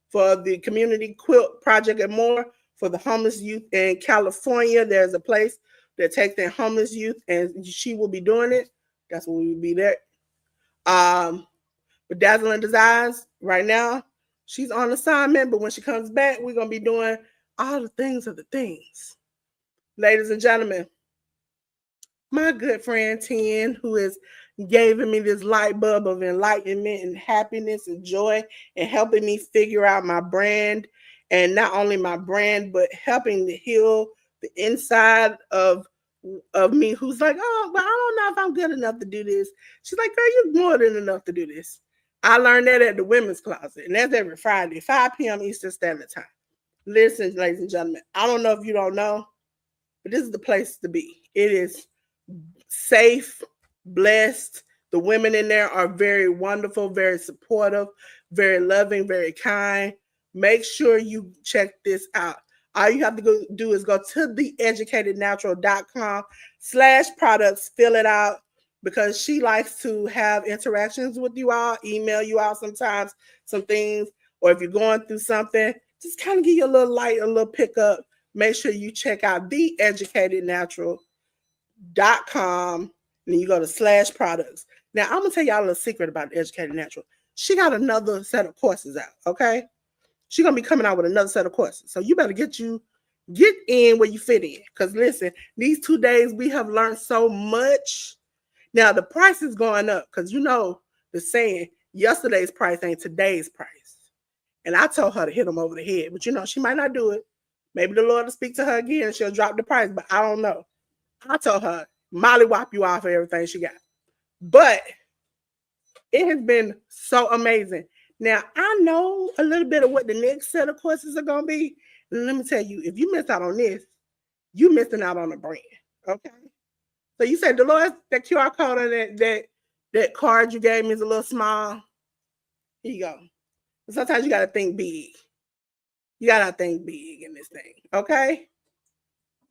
for the Community Quilt Project and more for the homeless youth in California. There's a place that takes their homeless youth, and she will be doing it. That's when we will be there. Bedazzling Designs, right now, she's on assignment, but when she comes back, we're going to be doing all the things of the things. Ladies and gentlemen, my good friend Tien, who is giving me this light bulb of enlightenment and happiness and joy and helping me figure out my brand, and not only my brand, but helping to heal the inside of me, who's like, oh, but I don't know if I'm good enough to do this. She's like, girl, you're more than enough to do this. I learned that at the Women's Closet, and that's every Friday, 5 p.m. Eastern Standard Time. Listen, ladies and gentlemen, I don't know if you don't know, but this is the place to be. It is safe, blessed. The women in there are very wonderful, very supportive, very loving, very kind. Make sure you check this out. All you have to do is go to theeducatednatural.com/products, fill it out, because she likes to have interactions with you all, email you out sometimes some things, or if you're going through something, just kind of give you a little light, a little pickup. Make sure you check out theeducatednatural.com, and you go to /products. Now, I'm going to tell y'all a little secret about the Educated Natural. She got another set of courses out, okay? She's going to be coming out with another set of courses. So you better get in where you fit in. Because listen, these 2 days we have learned so much. Now, the price is going up because you know the saying, yesterday's price ain't today's price. And I told her to hit them over the head. But you know, she might not do it. Maybe the Lord will speak to her again and she'll drop the price. But I don't know. I told her, Molly whop you off for everything she got. But it has been so amazing. Now, I know a little bit of what the next set of courses are going to be. And let me tell you, if you miss out on this, you're missing out on the brand. Okay? So you said, Dolores, that QR code on that card you gave me is a little small. Here you go. Sometimes you got to think big. You got to think big in this thing. Okay?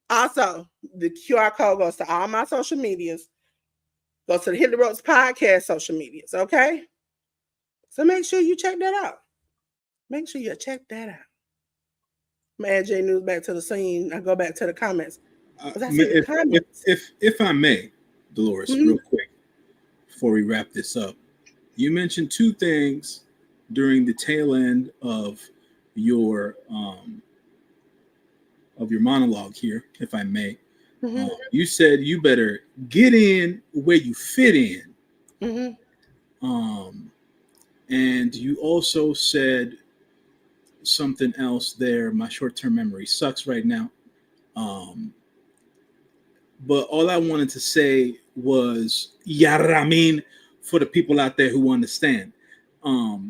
Also, the QR code goes to all my social medias. Goes to the Hit the Ropes podcast social medias. Okay? So make sure you check that out. Make sure you check that out. I'm gonna add J News back to the scene. I go back to the comments. If I may, Dolores, real quick, before we wrap this up, you mentioned two things during the tail end of your monologue here, if I may. You said you better get in where you fit in. And you also said something else there. My short-term memory sucks right now. But all I wanted to say was Yaramin for the people out there who understand.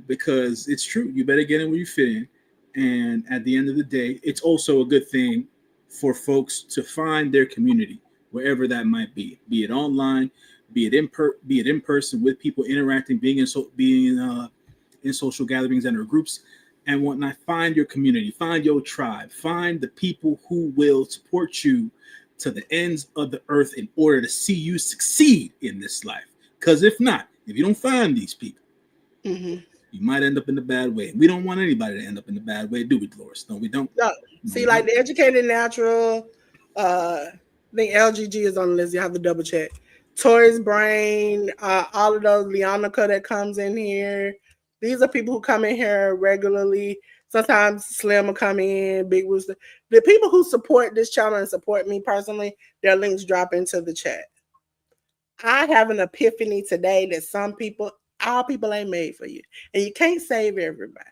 Because it's true. You better get in where you fit in. And at the end of the day, it's also a good thing for folks to find their community, wherever that might be it online, be it in person with people interacting, being in social gatherings and or groups and whatnot. Find your community, find your tribe, find the people who will support you to the ends of the earth in order to see you succeed in this life. Because if not, if you don't find these people, you might end up in the bad way. We don't want anybody to end up in the bad way, do we, Dolores? No, we don't. No. See, like the educated natural, I think LGG is on the list. You have to double check. Tori's brain, all of those, Leonica that comes in here. These are people who come in here regularly. Sometimes Slim will come in, Big Rooster. The people who support this channel and support me personally, their links drop into the chat. I have an epiphany today that all people ain't made for you. And you can't save everybody.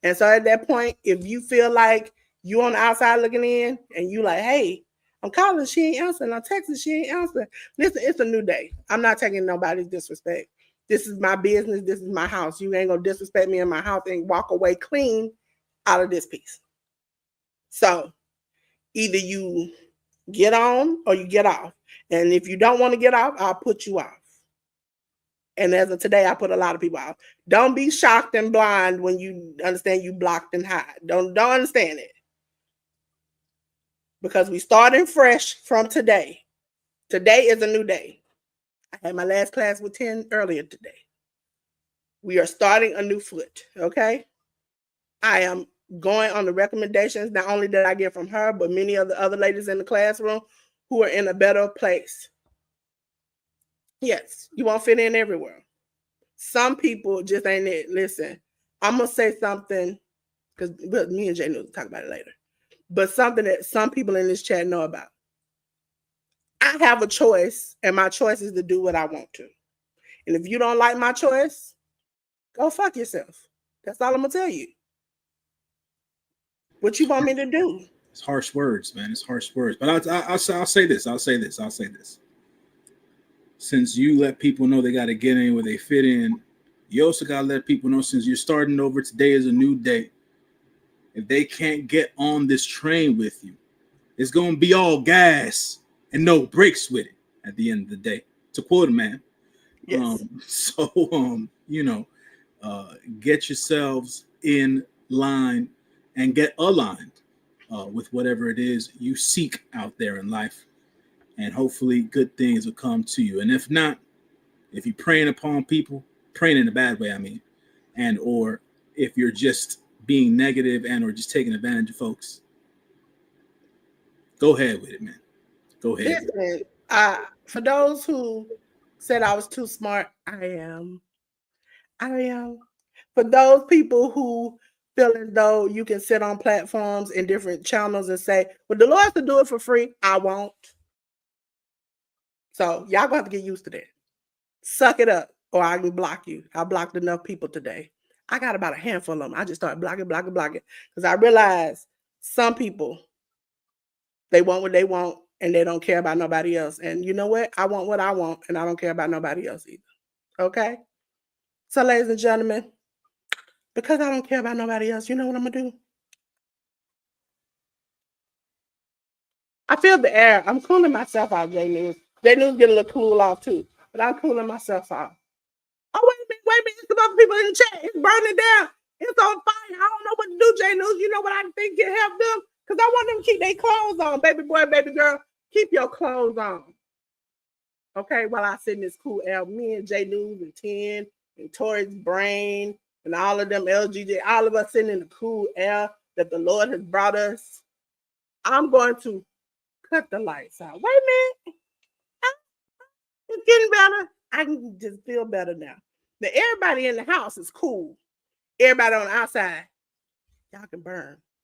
And so at that point, if you feel like you on the outside looking in and you like, hey, I'm calling, she ain't answering. I'm texting, she ain't answering. Listen, it's a new day. I'm not taking nobody's disrespect. This is my business. This is my house. You ain't going to disrespect me in my house and walk away clean out of this piece. So either you get on or you get off. And if you don't want to get off, I'll put you off. And as of today, I put a lot of people off. Don't be shocked and blind when you understand you blocked and hide. Don't understand it. Because we starting fresh from today. Today is a new day. I had my last class with 10 earlier today. We are starting a new foot, okay? I am going on the recommendations, not only that I get from her, but many of the other ladies in the classroom who are in a better place. Yes, you won't fit in everywhere. Some people just ain't it. Listen, I'm going to say something, because me and Jay will talk about it later, but something that some people in this chat know about. I have a choice, and my choice is to do what I want to. And if you don't like my choice, go fuck yourself. That's all I'm going to tell you. What you want me to do? It's harsh words, man. It's harsh words. But I'll say this. I'll say this. Since you let people know they got to get in where they fit in, you also got to let people know, since you're starting over, today is a new day. If they can't get on this train with you, it's going to be all gas and no brakes with it at the end of the day. To quote a man. Yes. Get yourselves in line and get aligned with whatever it is you seek out there in life. And hopefully good things will come to you. And if not, if you're preying upon people, preying in a bad way, I mean, and or if you're just being negative and or just taking advantage of folks, go ahead with it, man. Go ahead. Listen, for those who said I was too smart, I am. For those people who feel as though you can sit on platforms in different channels and say, well, Delores will do it for free, I won't. So y'all gonna have to get used to that. Suck it up, or I can block you. I blocked enough people today. I got about a handful of them. I just started blocking. Because I realized some people, they want what they want and they don't care about nobody else. And you know what? I want what I want and I don't care about nobody else either. Okay? So ladies and gentlemen, because I don't care about nobody else, you know what I'm gonna do? I feel the air. I'm cooling myself out, J News. J News get a little cool off too, but I'm cooling myself off. Oh, wait a minute. It's some other people in the chat. It's burning down. It's on fire. I don't know what to do, J News. You know what I think can help them? Because I want them to keep their clothes on. Baby boy, baby girl, keep your clothes on. Okay, while I sit in this cool air, me and J News and 10 and Tori's brain and all of them LGJ, all of us sitting in the cool air that the Lord has brought us. I'm going to cut the lights out. Wait a minute. It's getting better. I can just feel better now. Now, everybody in the house is cool. Everybody on the outside, y'all can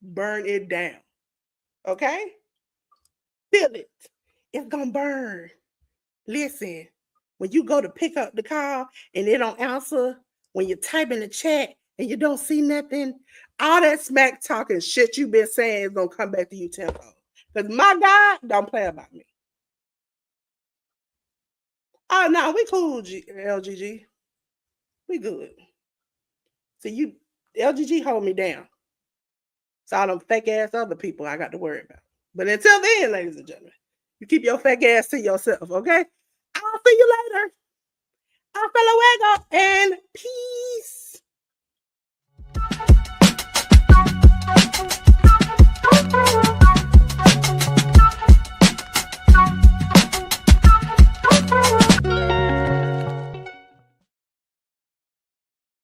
burn it down. Okay? Feel it. It's gonna burn. Listen, when you go to pick up the call and they don't answer, when you type in the chat and you don't see nothing, all that smack talking shit you've been saying is gonna come back to you tenfold. Because my God don't play about me. Oh no, we cool, LGG. We good. So you LGG hold me down. So all them fake ass other people I got to worry about. But until then, ladies and gentlemen, you keep your fake ass to yourself, okay? I I'll see you later. Hasta luego and peace.